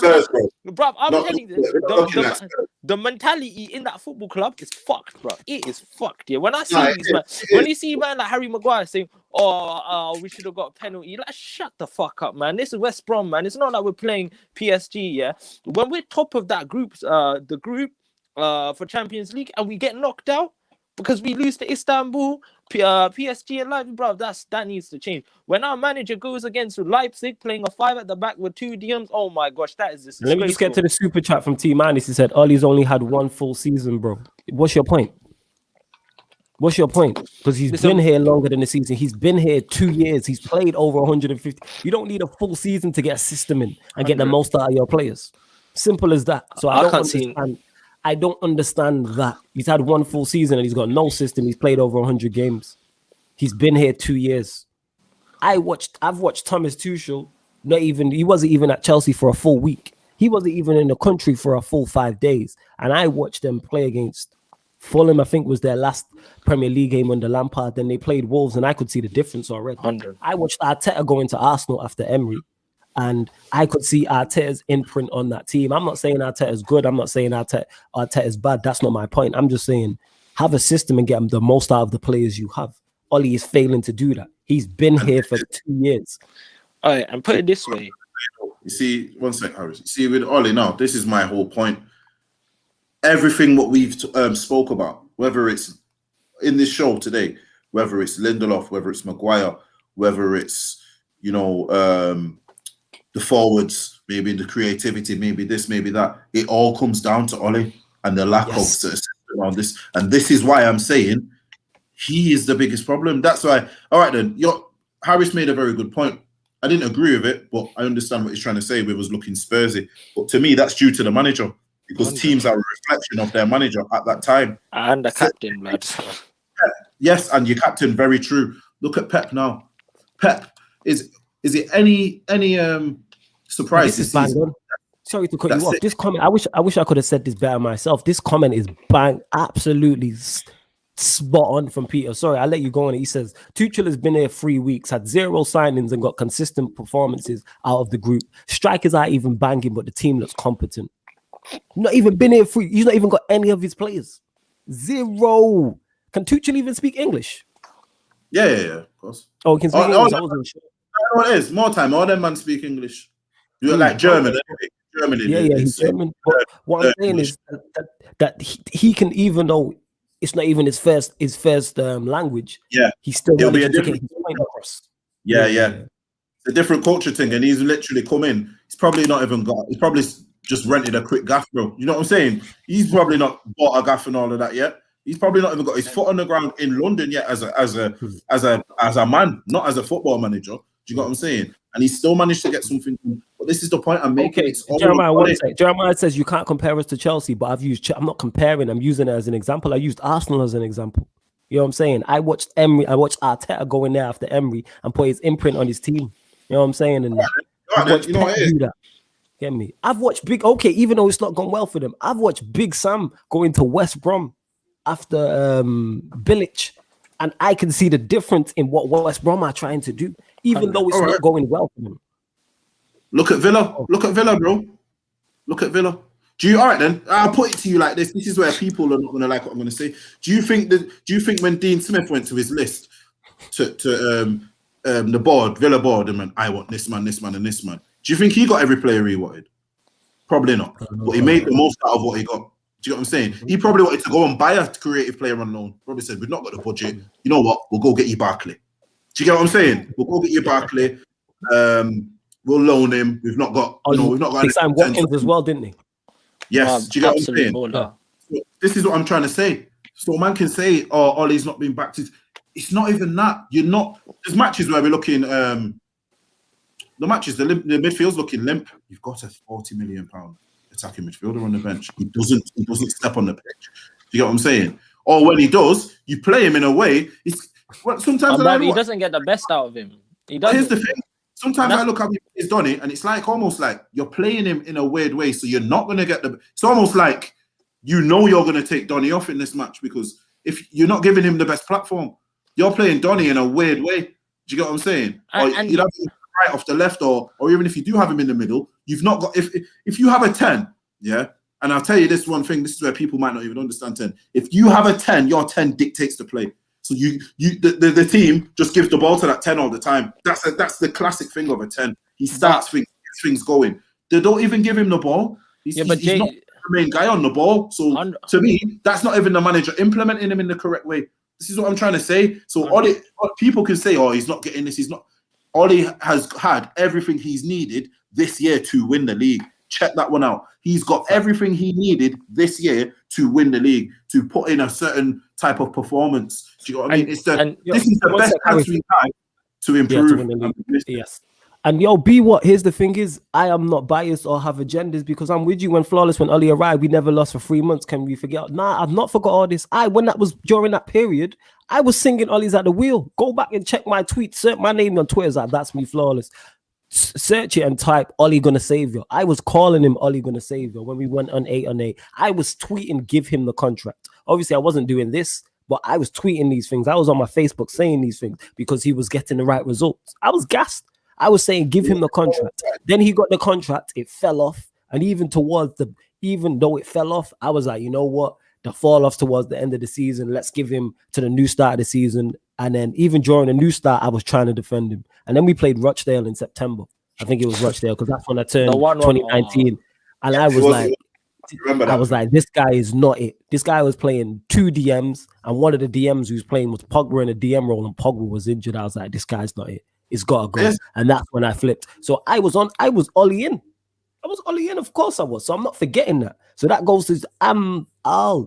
bro. I'm telling you this. The mentality in that football club is fucked, bro. It is fucked. Yeah. When I see these man, when you see man like Harry Maguire saying, "Oh, we should have got a penalty," like, shut the fuck up, man. This is West Brom, man. It's not like we're playing PSG. Yeah. When we're top of that group, the group for Champions League, and we get knocked out because we lose to Istanbul, PSG and Leipzig, bro, that needs to change. When our manager goes against Leipzig playing a 5 at the back with 2 DMs, oh my gosh, that is disgraceful. Let me just get to the super chat from T Minus. He said, Ollie's only had 1 full season, bro. What's your point? Because he's been here longer than the season. He's been here 2 years. He's played over 150. You don't need a full season to get a system in and get the most out of your players. Simple as that. So I don't understand that. He's had 1 full season and he's got no system. He's played over 100 games. He's been here 2 years. I've watched Thomas Tuchel. He wasn't even at Chelsea for a full week. He wasn't even in the country for a full 5 days. And I watched them play against Fulham. I think was their last Premier League game under Lampard. Then they played Wolves, and I could see the difference already. 100. I watched Arteta go into Arsenal after Emery. And I could see Arteta's imprint on that team. I'm not saying Arteta is good. I'm not saying Arteta is bad. That's not my point. I'm just saying have a system and get the most out of the players you have. Ollie is failing to do that. He's been here for 2 years. All right, and put it this way. You see, one sec, Harris. You see, with Ollie now, this is my whole point. Everything what we've spoke about, whether it's in this show today, whether it's Lindelof, whether it's Maguire, whether it's, the forwards, maybe the creativity, maybe this, maybe that. It all comes down to Ollie and the lack of system around this. And this is why I'm saying he is the biggest problem. That's why. All right, then. Harris made a very good point. I didn't agree with it, but I understand what he's trying to say. We was looking Spursy. But to me, that's due to the manager, because teams are a reflection of their manager at that time. And the captain, lad. Yes, and your captain, very true. Look at Pep now. Pep, is it any surprise this season? Sorry to cut you off. This comment, I wish I could have said this better myself. This comment is absolutely spot on from Peter. Sorry, I'll let you go on it. He says Tuchel has been here 3 weeks, had 0 signings and got consistent performances out of the group. Strikers aren't even banging, but the team looks competent. Not even been here 3. He's not even got any of his players. 0. Can Tuchel even speak English? Yeah, of course. Oh, he can speak English. I wasn't sure. I know it is. More time. All them man speak English. You're like German. German. Yeah, he's German. But what I'm saying is that he can, even though it's not even his first language. Yeah, he's still be a to get his point across. Yeah. It's a different culture thing, and he's literally come in. He's probably not even got. He's probably just rented a quick gaff, bro. You know what I'm saying? He's probably not bought a gaff and all of that yet. He's probably not even got his foot on the ground in London yet as a man, not as a football manager. Do you know what I'm saying? and he still managed to get something done. But this is the point I'm making. Okay, It's all Jeremiah, on one it. sec. Jeremiah says you can't compare us to Chelsea, but I'm not comparing. I'm using it as an example. I used Arsenal as an example. You know what I'm saying? I watched Arteta go in there after Emery and put his imprint on his team. You know what I'm saying? And I've watched Pep do that. Get me? I've watched even though it's not gone well for them, I've watched Big Sam go into West Brom after Bilic, and I can see the difference in what West Brom are trying to do, even though it's not going well for them. Look at Villa. Look at Villa, bro. Look at Villa. Do you all right then? I'll put it to you like this. This is where people are not going to like what I'm going to say. Do you think when Dean Smith went to his list to the board, Villa board, and I want this man, and this man? Do you think he got every player he wanted? Probably not. But he made the most out of what he got. Do you get what I'm saying? He probably wanted to go and buy a creative player on loan. Probably said, we've not got the budget. You know what? We'll go get you Barkley. Do you get what I'm saying? We'll go get you Barkley. We'll loan him. We've not got. We've not got. He signed Watkins as well, didn't he? Yes. Do you get what I'm saying? So this is what I'm trying to say. So man can say, "Oh, Ollie's not been backed." It's not even that. You're not. There's matches where we're looking. The matches, the midfield's looking limp. You've got a £40 million attacking midfielder on the bench. He doesn't step on the pitch. Do you get what I'm saying? Or when he does, you play him in a way. Sometimes he doesn't get the best out of him. He doesn't. Here's the thing. Sometimes I look at him, he's done it, and it's like almost like you're playing him in a weird way, so you're not going to get the. It's almost like you're going to take Donny off in this match because if you're not giving him the best platform, you're playing Donny in a weird way. Do you get what I'm saying? And you'd have him right off the left, or even if you do have him in the middle, you've not got. If you have a 10, yeah, and I'll tell you this one thing. This is where people might not even understand 10. If you have a 10, your 10 dictates the play. So the team just gives the ball to that 10 all the time. That's the classic thing of a 10. He starts things going. They don't even give him the ball. He's not the main guy on the ball. So to me, that's not even the manager implementing him in the correct way. This is what I'm trying to say. So all people can say, oh, he's not getting this. He's not. Ollie has had everything he's needed this year to win the league. Check that one out. He's got everything he needed this year to win the league, to put in a certain type of performance. Do you know what I mean? This is the best chance we have to improve. Yes. And here's the thing is, I am not biased or have agendas because I'm with you when Ollie arrived, we never lost for 3 months. Can we forget? Nah, I've not forgot all this. When that was during that period, I was singing Ollie's at the wheel. Go back and check my tweets. Search my name on Twitter. That's me, Flawless. Search it and type Ollie gonna save you. I was calling him Ollie gonna save you when we went on 8-on-8. I was tweeting, give him the contract. Obviously, I wasn't doing this, but I was tweeting these things. I was on my Facebook saying these things because he was getting the right results. I was gassed. I was saying, give him the contract. Then he got the contract. It fell off. And even though it fell off, I was like, you know what? The fall off towards the end of the season, let's give him to the new start of the season. And then even during the new start, I was trying to defend him. And then we played Rochdale in September. I think it was Rochdale because that's when I turned 2019. And I was like, this guy is not it. This guy was playing 2 DMs, and one of the DMs who was playing was Pogba in a DM role, and Pogba was injured. I was like, this guy's not it. It's got to go. Yes. And that's when I flipped. So I was Ollie in. Of course I was. So I'm not forgetting that. So that goes to I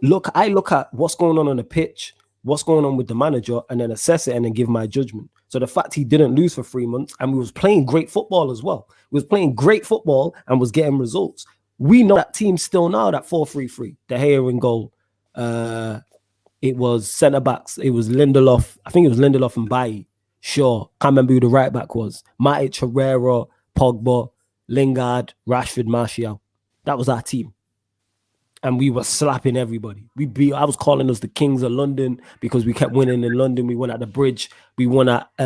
look at what's going on the pitch, what's going on with the manager, and then assess it and then give my judgment. So the fact he didn't lose for 3 months and we was playing great football as well. We was playing great football and was getting results. We know that team still now, that 4-3-3, De Gea in goal. It was centre backs. It was Lindelof. I think it was Lindelof and Bailly. Sure. Can't remember who the right back was. Matic, Herrera, Pogba, Lingard, Rashford, Martial. That was our team. And we were slapping everybody. I was calling us the Kings of London because we kept winning in London. We won at the Bridge. We won at the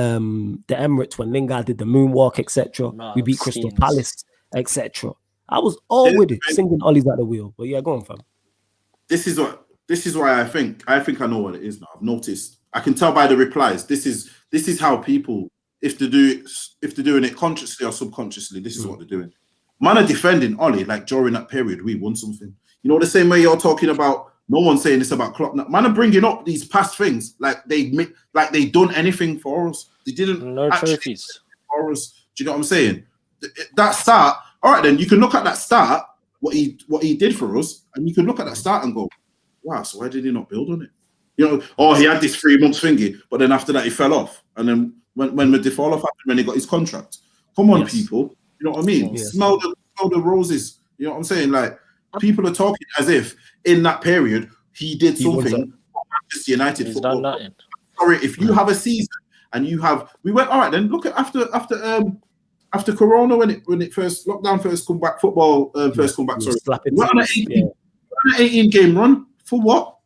Emirates when Lingard did the moonwalk, etc. We beat Crystal Palace, etc. I was all with it, singing Ollie's at the wheel. But yeah, go on, fam. This is why I think I know what it is now. I've noticed. I can tell by the replies. This is how people, if they're doing it consciously or subconsciously, this is what they're doing. Man are defending Ollie like during that period we won something. You know, the same way you're talking about, no one's saying this about Klopp. Man are bringing up these past things like they done anything for us. They didn't. No trophies for us. Do you know what I'm saying? That start. All right, then you can look at that start, what he did for us, and you can look at that start and go, wow. So why did he not build on it? You know, he had this 3 months thingy, but then after that he fell off, and then when the fall off happened when he got his contract. Come on, Yes. people. You know what I mean? Yes. Smell the roses. You know what I'm saying? Like people are talking as if in that period he did He was something for Manchester United He's football. done nothing. Sorry, if you have a season and we went all right. Then look at after Corona when it first lockdown first come back football first come back. Sorry, Slapping we went on an 18 game run for what?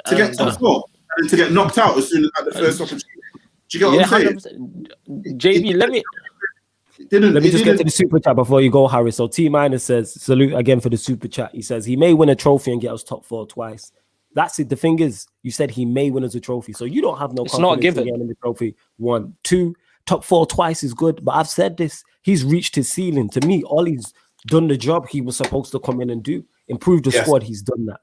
To get top four and to get knocked out as soon as at the first opportunity. Do you get what I'm saying? 100%. JV, let me Let me just get to the super chat before you go, Harry. So T Minus says, salute again for the super chat. He says he may win a trophy and get us top 4 twice. That's it. The thing is, you said he may win us a trophy, so you don't have no It's not confidence given. in getting the trophy. 1, 2, top 4 twice is good, but I've said this. He's reached his ceiling. To me, Ollie's done the job he was supposed to come in and do. Improve the squad. He's done that.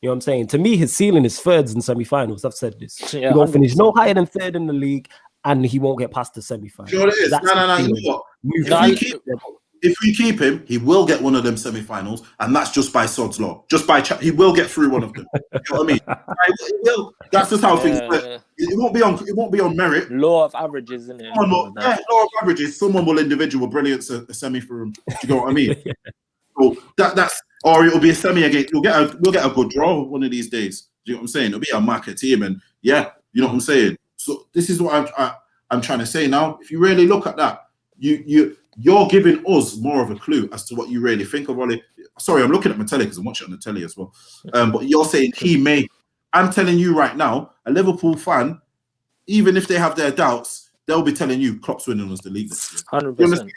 You know what I'm saying? To me, his ceiling is thirds and semi-finals. I've said this. Yeah, he won't finish 100%. no higher than third in the league, and he won't get past the semi-finals. Sure it is. That's No. the You ceiling. know what? Move If we keep him, he will get one of them semi-finals, and that's just by sod's law. Just by he will get through one of them. You know what I mean? He will. That's just how things work. It won't be on merit. Law of averages, isn't it? Law of averages. Someone will individual brilliance a semi for him. Do you know what I mean? So that's or it'll be a semi again. We'll get a good draw one of these days. Do you know what I'm saying? It'll be a market team, and yeah, you know what I'm saying. So this is what I'm trying to say now. If you really look at that, you're giving us more of a clue as to what you really think of Ollie. Sorry, I'm looking at my telly because I'm watching it on the telly as well. But you're saying he may. I'm telling you right now, a Liverpool fan, even if they have their doubts, they'll be telling you Klopp's winning us the league this year. 100%. You understand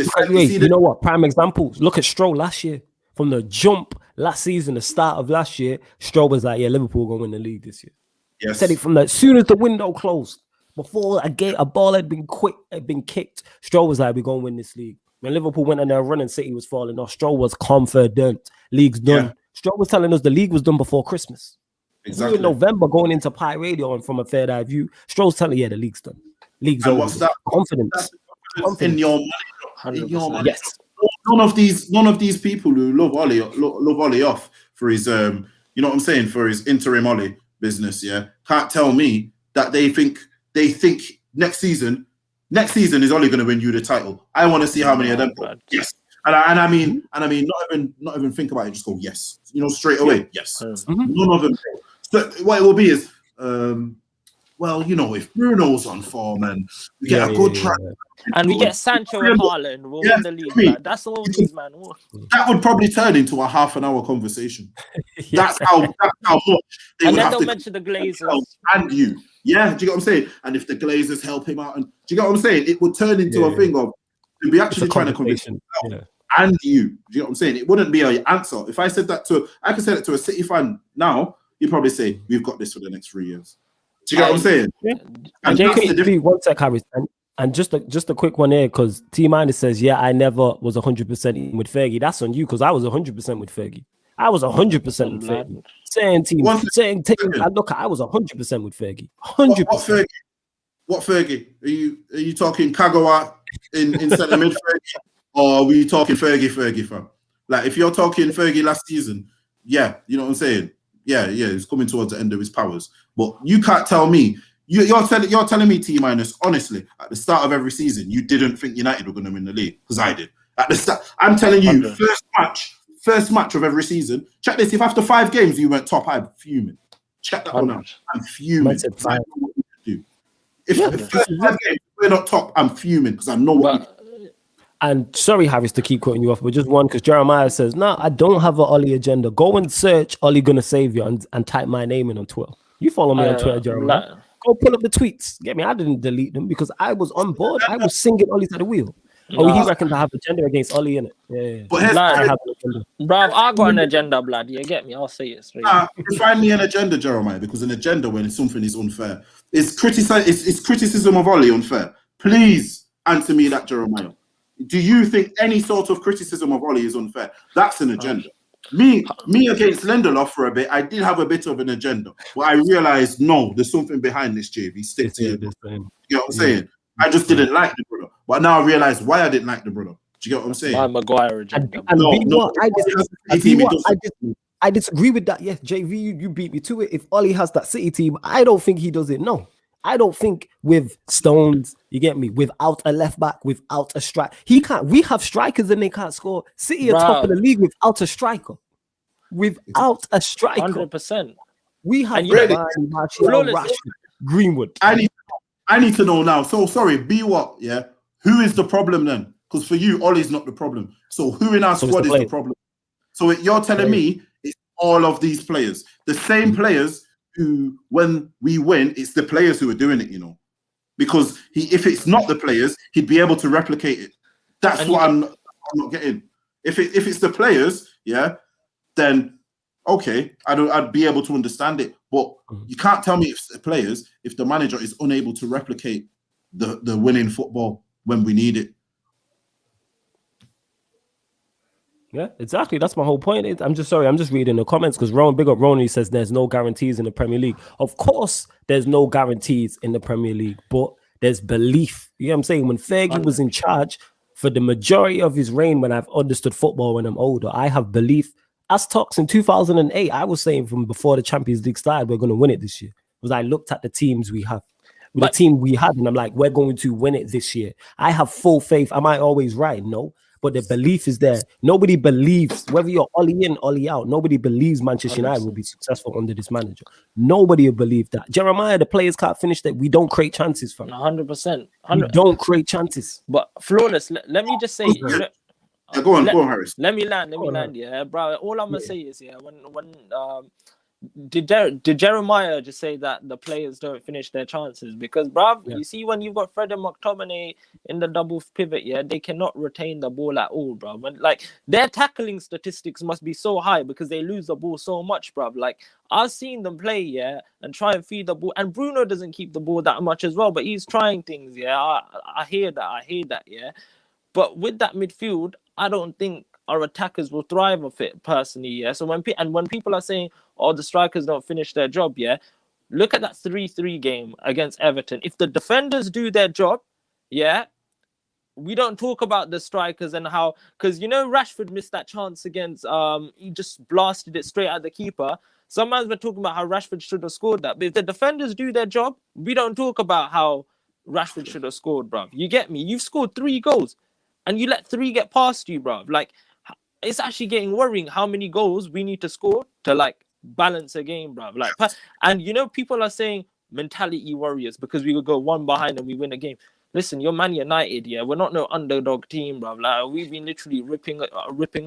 what I'm saying? You know what? Prime examples. Look at Stroll last year. From the jump last season, the start of last year, Stroll was like, yeah, Liverpool going to win the league this year. Yes. Said it from as soon as the window closed. Before a ball had been kicked, Stroll was like, we're going to win this league. When Liverpool went on their run and City was falling off, Stroll was confident. League's done. Yeah. Stroll was telling us the league was done before Christmas. Exactly. In November, going into Pi Radio and from a third eye view, Stroll's telling you, the league's done. League's over. What's that? Confidence. That's confidence in your money. In your money. Yes. None of these people who love Ollie off for his you know what I'm saying, for his interim Ollie business, yeah, can't tell me that they think next season is Ollie going to win you the title. I want to see how many of them go, yes. And I mean not even think about it, just go yes, you know, straight away. Yes. None of them go. So what it will be is well, you know, if Bruno's on form and we get a good track. And we get Sancho and Haaland, we'll win the league. Like, that's all these, man. That would probably turn into a half-an-hour conversation. That's how much they and would then have they'll to mention the Glazers. and you. Yeah, do you get what I'm saying? And if the Glazers help him out, and do you get what I'm saying? It would turn into a thing of to be actually trying to convince himself and you. Do you get what I'm saying? It wouldn't be an answer. If I said that I could say that to a City fan now, he'd probably say, we've got this for the next 3 years. Do you get what I'm saying? Yeah. And that's the difference. One sec, Harry. And just a quick one here, because T Minus says, yeah, I never was 100% with Fergie. That's on you, because I was 100% with Fergie. I was 100% with Fergie. Saying team. I was 100% with Fergie. 100%. What Fergie? Are you talking Kagawa in centre mid Fergie, or were you talking Fergie fam? Like if you're talking Fergie last season, yeah, you know what I'm saying? Yeah, he's coming towards the end of his powers. But you can't tell me. You're telling me, T Minus, honestly, at the start of every season, you didn't think United were going to win the league, because I did. At the start, I'm telling you, 100. first match of every season. Check this: if after 5 games you went top, I'm fuming. Check that one out. I'm fuming. I know what you do. If the first 5 games we're not top, I'm fuming because I know what. And sorry, Harris, to keep cutting you off, but just one, because Jeremiah says, no, I don't have an Ollie agenda. Go and search Ollie Gonna Save You and type my name in on Twitter. You follow me on Twitter, Jeremiah. Go pull up the tweets. Get me? I didn't delete them because I was on board. I was singing Ollie to the wheel. Oh, he reckons I have an agenda against Ollie, innit? Yeah. But I have an agenda. Bruv, I got an agenda, blood. You get me? I'll say it straight. Find me an agenda, Jeremiah, because an agenda when something is unfair is criticism of Ollie unfair. Please answer me that, Jeremiah. Do you think any sort of criticism of Ollie is unfair? That's an agenda. Me against Lindelof for a bit, I did have a bit of an agenda, but I realized no, there's something behind this, JV. Stick to it. You know what I'm saying? I just didn't like the brother, but now I realize why I didn't like the brother. Do you get what I'm saying? My Maguire agenda. I disagree with that. Yes, JV, you beat me to it. If Ollie has that City team, I don't think he does it. No, I don't think with Stones, you get me, without a left back, without a strike, he can't. We have strikers and they can't score. City are top of the league without a striker. Without a striker, 100%. we have really Martial, Rashford, Greenwood. I need to know now. So sorry, be what? Yeah, who is the problem then? Because for you, Ollie's not the problem. So who in our squad is the problem? So you're telling me it's all of these players, the same players who, when we win, it's the players who are doing it, you know, because if it's not the players, he'd be able to replicate it. That's what I'm not getting. If it's the players, yeah, then okay, I'd be able to understand it. But you can't tell me if it's the players if the manager is unable to replicate the winning football when we need it. Yeah, exactly. That's my whole point. I'm just reading the comments because big up Ronnie says there's no guarantees in the Premier League. Of course, there's no guarantees in the Premier League, but there's belief. You know what I'm saying? When Fergie was in charge for the majority of his reign, when I've understood football when I'm older, I have belief. As talks in 2008, I was saying from before the Champions League started, we're going to win it this year. Because I looked at the teams we have. The team we had, and I'm like, we're going to win it this year. I have full faith. Am I always right? No. But the belief is there. Nobody believes, whether you're Ollie in, Ollie out, nobody believes Manchester United will be successful under this manager. Nobody will believe that. Jeremiah, the players can't finish that. We don't create chances for 100%. We don't create chances. But Flawless, let me just say, go on, Harris. Let me land, yeah, bro. All I'm gonna say is, yeah, did Jeremiah just say that the players don't finish their chances? Because, bruv, you see, when you've got Fred and McTominay in the double pivot, yeah, they cannot retain the ball at all, bruv. When, like, their tackling statistics must be so high because they lose the ball so much, bruv. Like, I've seen them play, yeah, and try and feed the ball. And Bruno doesn't keep the ball that much as well, but he's trying things, yeah. I hear that, yeah. But with that midfield, I don't think our attackers will thrive off it personally, yeah. So when people are saying, "Oh, the strikers don't finish their job," yeah, look at that 3-3 game against Everton. If the defenders do their job, yeah, we don't talk about the strikers and how, because you know Rashford missed that chance against he just blasted it straight at the keeper. Sometimes we're talking about how Rashford should have scored that, but if the defenders do their job, we don't talk about how Rashford should have scored, bruv. You get me? You've scored 3 goals, and you let 3 get past you, bruv. Like, it's actually getting worrying how many goals we need to score to like balance a game, bruv. Like, and you know, people are saying mentality warriors because we would go 1 behind and we win a game. Listen, you're Man United, yeah. We're not no underdog team, bruv. Like, we've been literally ripping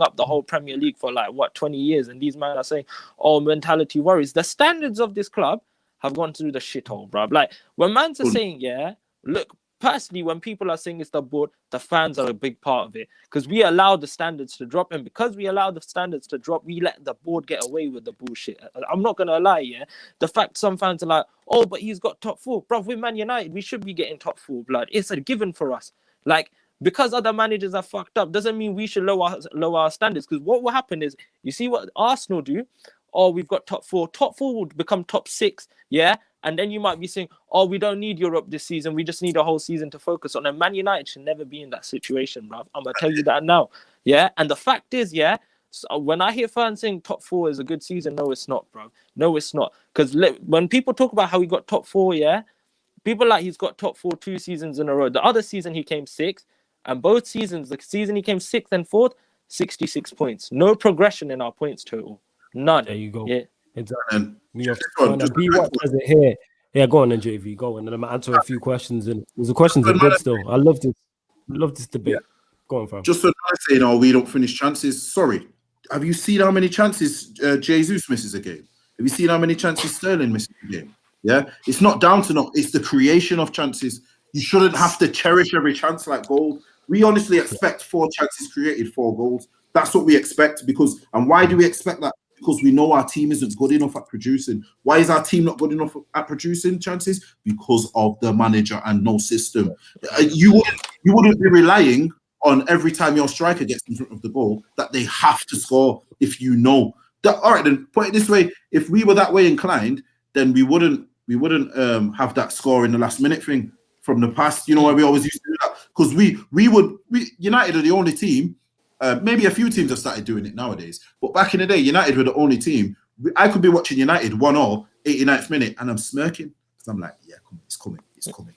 up the whole Premier League for like 20 years, and these men are saying, "Oh, mentality warriors." The standards of this club have gone through the shithole, bruv. Like, when mans are saying, yeah, look. Personally, when people are saying it's the board, the fans are a big part of it because we allow the standards to drop, and because we allow the standards to drop, we let the board get away with the bullshit. I'm not gonna lie, yeah. The fact some fans are like, "Oh, but he's got top 4, bro. We're Man United, we should be getting top 4, blood. It's a given for us." Like, because other managers are fucked up doesn't mean we should lower our standards. Because what will happen is, you see what Arsenal do. Oh, we've got top 4. Top 4 would become top 6, yeah. And then you might be saying, "Oh, we don't need Europe this season. We just need a whole season to focus on." And Man United should never be in that situation, bro. I'm going to tell you that now. Yeah. And the fact is, yeah, so when I hear fans saying top 4 is a good season, no, it's not, bro. No, it's not. Because when people talk about how he got top 4, yeah, people like he's got top 4 2 seasons in a row. The other season he came 6th, and both seasons, the season he came 6th and 4th, 66 points. No progression in our points total. None. There you go. Yeah. Exactly. B-Watch has it here. Yeah, go on then, JV. Go on. And I'm answering a few questions. And the questions are good still. I love this debate. Yeah. Go on, fam. Just so I say, no, we don't finish chances. Sorry. Have you seen how many chances Jesus misses a game? Have you seen how many chances Sterling misses a game? Yeah. It's not down to not. It's the creation of chances. You shouldn't have to cherish every chance like gold. We honestly expect 4 chances created, 4 goals. That's what we expect and why do we expect that? Because we know our team isn't good enough at producing. Why is our team not good enough at producing chances? Because of the manager and no system. You wouldn't be relying on every time your striker gets in front of the goal that they have to score if you know that. All right, then put it this way: if we were that way inclined, then we wouldn't have that score in the last minute thing from the past. You know why we always used to do that? Because we United are the only team. Maybe a few teams have started doing it nowadays, but back in the day, United were the only team. I could be watching United 1-0, 89th minute, and I'm smirking. because I'm like, yeah, it's coming.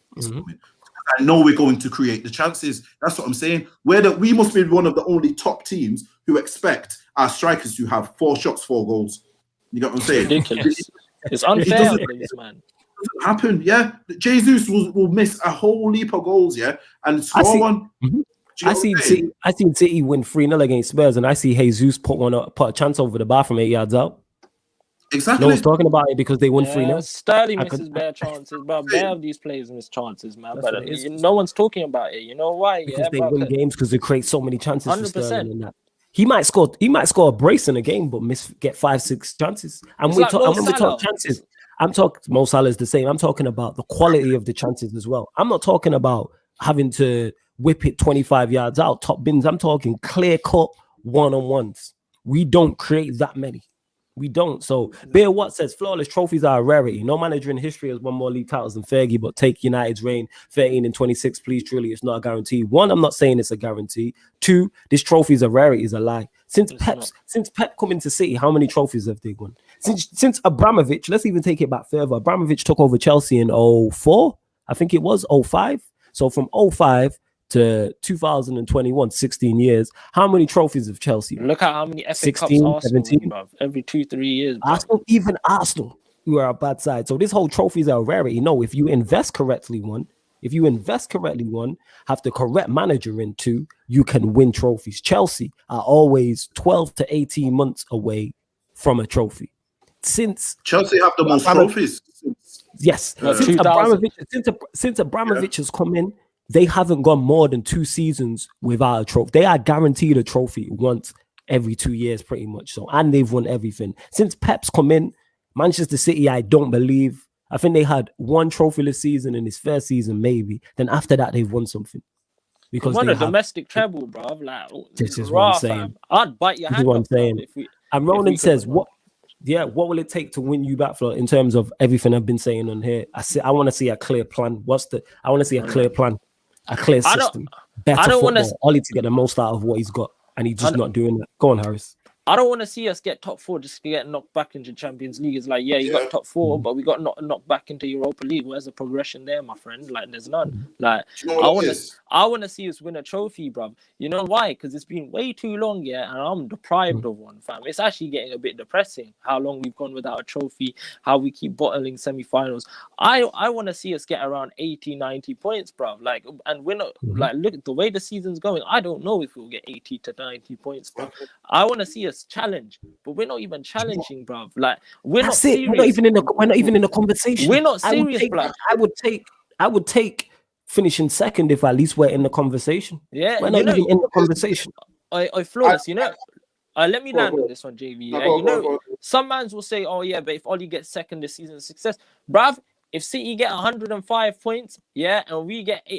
I know we're going to create the chances. That's what I'm saying. We must be one of the only top teams who expect our strikers to have 4 shots, 4 goals. You get what I'm saying? Ridiculous. It's unfair, this man. Happen, yeah. Jesus will miss a whole heap of goals, yeah, and score one. I seen City win 3-0 against Spurs, and I see Jesus put a chance over the bar from 8 yards out. Exactly. No one's talking about it because they won 3-0. Sterling misses bare chances, but bare of these players miss chances, man. But no one's talking about it. You know why? Because they win games because they create so many chances 100%. for Sterling and that. He might score a brace in a game, but get 5-6 chances. And when we talk chances, I'm talking Mo Salah is the same. I'm talking about the quality of the chances as well. I'm not talking about having to whip it 25 yards out, top bins. I'm talking clear cut one-on-ones. We don't create that many. We don't. So Bear Watt says flawless trophies are a rarity. No manager in history has won more league titles than Fergie, but take United's reign 13 and 26, please. Truly, it's not a guarantee. 1, I'm not saying it's a guarantee. 2, this trophy is a rarity, is a lie. Since Pep come into City, how many trophies have they won? Since Abramovich, let's even take it back further. Abramovich took over Chelsea in 04, I think it was 05. So from 05 to 2021, 16 years. How many trophies have Chelsea? Look at how many FA 16, Cups Arsenal 17. win, bruv. Every 2-3 years. Bruv. Arsenal, who are a bad side. So this whole trophies are a rarity. No, if you invest correctly, have the correct manager in 2, you can win trophies. Chelsea are always 12 to 18 months away from a trophy. Since Chelsea have the most trophies. Yes. Since Abramovich has come in, they haven't gone more than 2 seasons without a trophy. They are guaranteed a trophy once every 2 years, pretty much. So, and they've won everything. Since Pep's come in, Manchester City, I think they had 1 trophyless season in his first season, maybe. Then after that, they've won something. Because they won a domestic treble, bro. Like, this is what I'm saying. I'd bite your hand off. And Ronan says, what will it take to win you back, Flo, in terms of everything I've been saying on here? I want to see a clear plan. I want to see a clear plan. A clear system. Better football. Ollie to get the most out of what he's got, and he's just not doing that. Go on, Harris. I don't want to see us get top 4 just to get knocked back into Champions League. It's like, you got top 4, but we got knocked back into Europa League. Where's the progression there, my friend? Like, there's none. Like, I want to see us win a trophy, bruv. You know why? Because it's been way too long, and I'm deprived of one, fam. It's actually getting a bit depressing how long we've gone without a trophy, how we keep bottling semi-finals. I want to see us get around 80, 90 points, bruv. Like, and win. Like, look at the way the season's going. I don't know if we'll get 80 to 90 points, bruv. I want to see us challenge, but we're not even challenging, bruv. Like, we're not serious. We're not even in the conversation. We're not serious, bruv. I would take finishing second if at least we're in the conversation. Yeah, we're not even in the conversation. I flawless, let me land on this one, JV. Some mans will say, oh yeah, but if Ollie gets second this season, success, bruv. If City get 105 points, and we get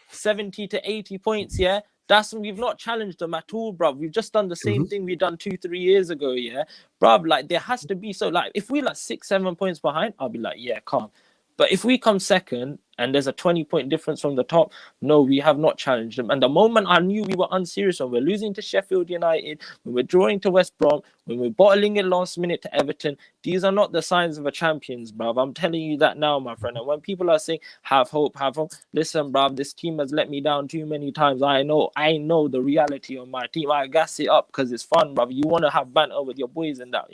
70 to 80 points, we've not challenged them at all, bruv. We've just done the same thing we done 2-3 years ago, bruv. Like, there has to be, so like if we 6-7 points behind, I'll be like, calm. But if we come second and there's a 20-point difference from the top, no, we have not challenged them. And the moment I knew we were unserious when we're losing to Sheffield United, when we're drawing to West Brom, when we're bottling it last minute to Everton, these are not the signs of a champions, bruv. I'm telling you that now, my friend. And when people are saying, have hope, listen, bruv, this team has let me down too many times. I know the reality of my team. I gas it up because it's fun, bruv. You want to have banter with your boys and that,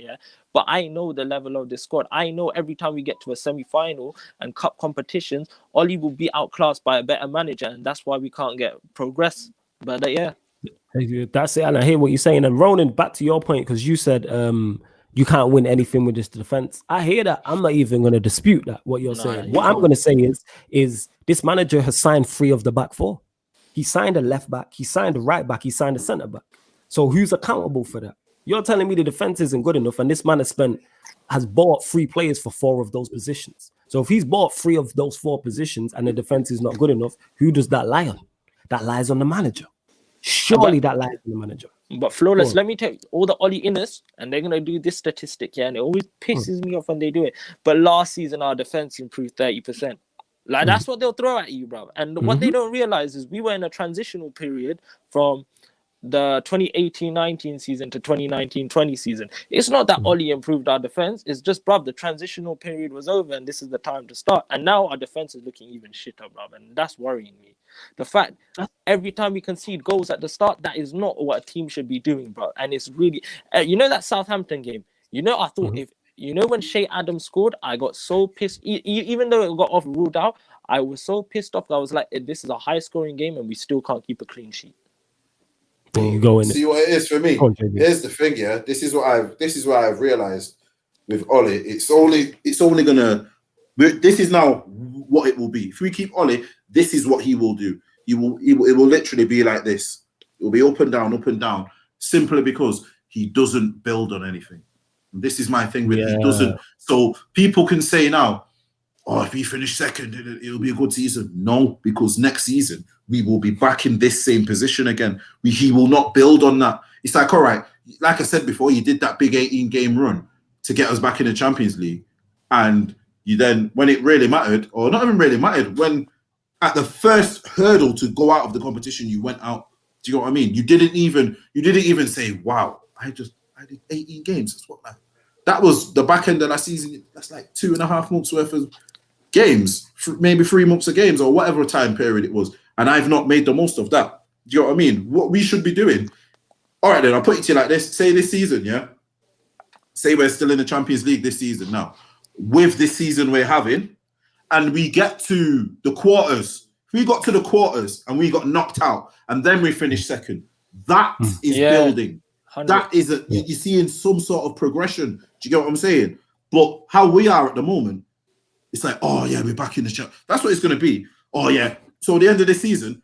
But I know the level of this squad. I know every time we get to a semi-final and cup competitions, Ollie will be outclassed by a better manager, and that's why we can't get progress. But that's it. And I hear what you're saying. And Ronan, back to your point, because you said you can't win anything with this defense. I hear that. I'm not even going to dispute that. What you're saying. What I'm going to say is this manager has signed 3 of the back 4. He signed a left back. He signed a right back. He signed a centre back. So who's accountable for that? You're telling me the defense isn't good enough, and this man has bought 3 players for 4 of those positions. So if he's bought 3 of those 4 positions and the defense is not good enough, who does that lie on? That lies on the manager. Surely that lies on the manager. But flawless, let me tell you, all the Ollie inners, and they're gonna do this statistic, and it always pisses me off when they do it. But last season our defense improved 30%. Like that's what they'll throw at you, bro. And what they don't realize is we were in a transitional period from the 2018-19 season to 2019-20 season. It's not that Oli improved our defense. It's just, bruv, the transitional period was over and this is the time to start. And now our defense is looking even shitter, bruv. And that's worrying me. The fact every time we concede goals at the start, that is not what a team should be doing, bro. And it's really, you know, that Southampton game, you know, I thought when Shea Adams scored, I got so pissed. Even though it got off ruled out, I was so pissed off. I was like, this is a high scoring game and we still can't keep a clean sheet. Go in. See what it is for me. Here's the thing, yeah. This is what I've realized with Ole. It's only gonna. This is now what it will be. If we keep Ole, this is what he will do. It will literally be like this. It will be up and down, simply because he doesn't build on anything. And this is my thing with he doesn't. So people can say now, oh, if we finish second, it'll be a good season. No, because next season we will be back in this same position again. He will not build on that. It's like, all right, like I said before, you did that big 18-game run to get us back in the Champions League. And you then, when it really mattered, or not even really mattered, when at the first hurdle to go out of the competition, you went out. Do you know what I mean? You didn't even say, wow, I did 18 games. That's what that was the back end of last season. That's like 2.5 months worth of games, maybe 3 months of games or whatever time period it was. And I've not made the most of that. Do you know what I mean? What we should be doing. All right, then I'll put it to you like this. Say this season, yeah? Say we're still in the Champions League this season now. With this season we're having, and we get to the quarters. If we got to the quarters and we got knocked out and then we finished second, that is building. 100. That is you're seeing some sort of progression. Do you get what I'm saying? But how we are at the moment, it's like, oh yeah, we're back in the chat. That's what it's going to be. Oh yeah. So at the end of the season,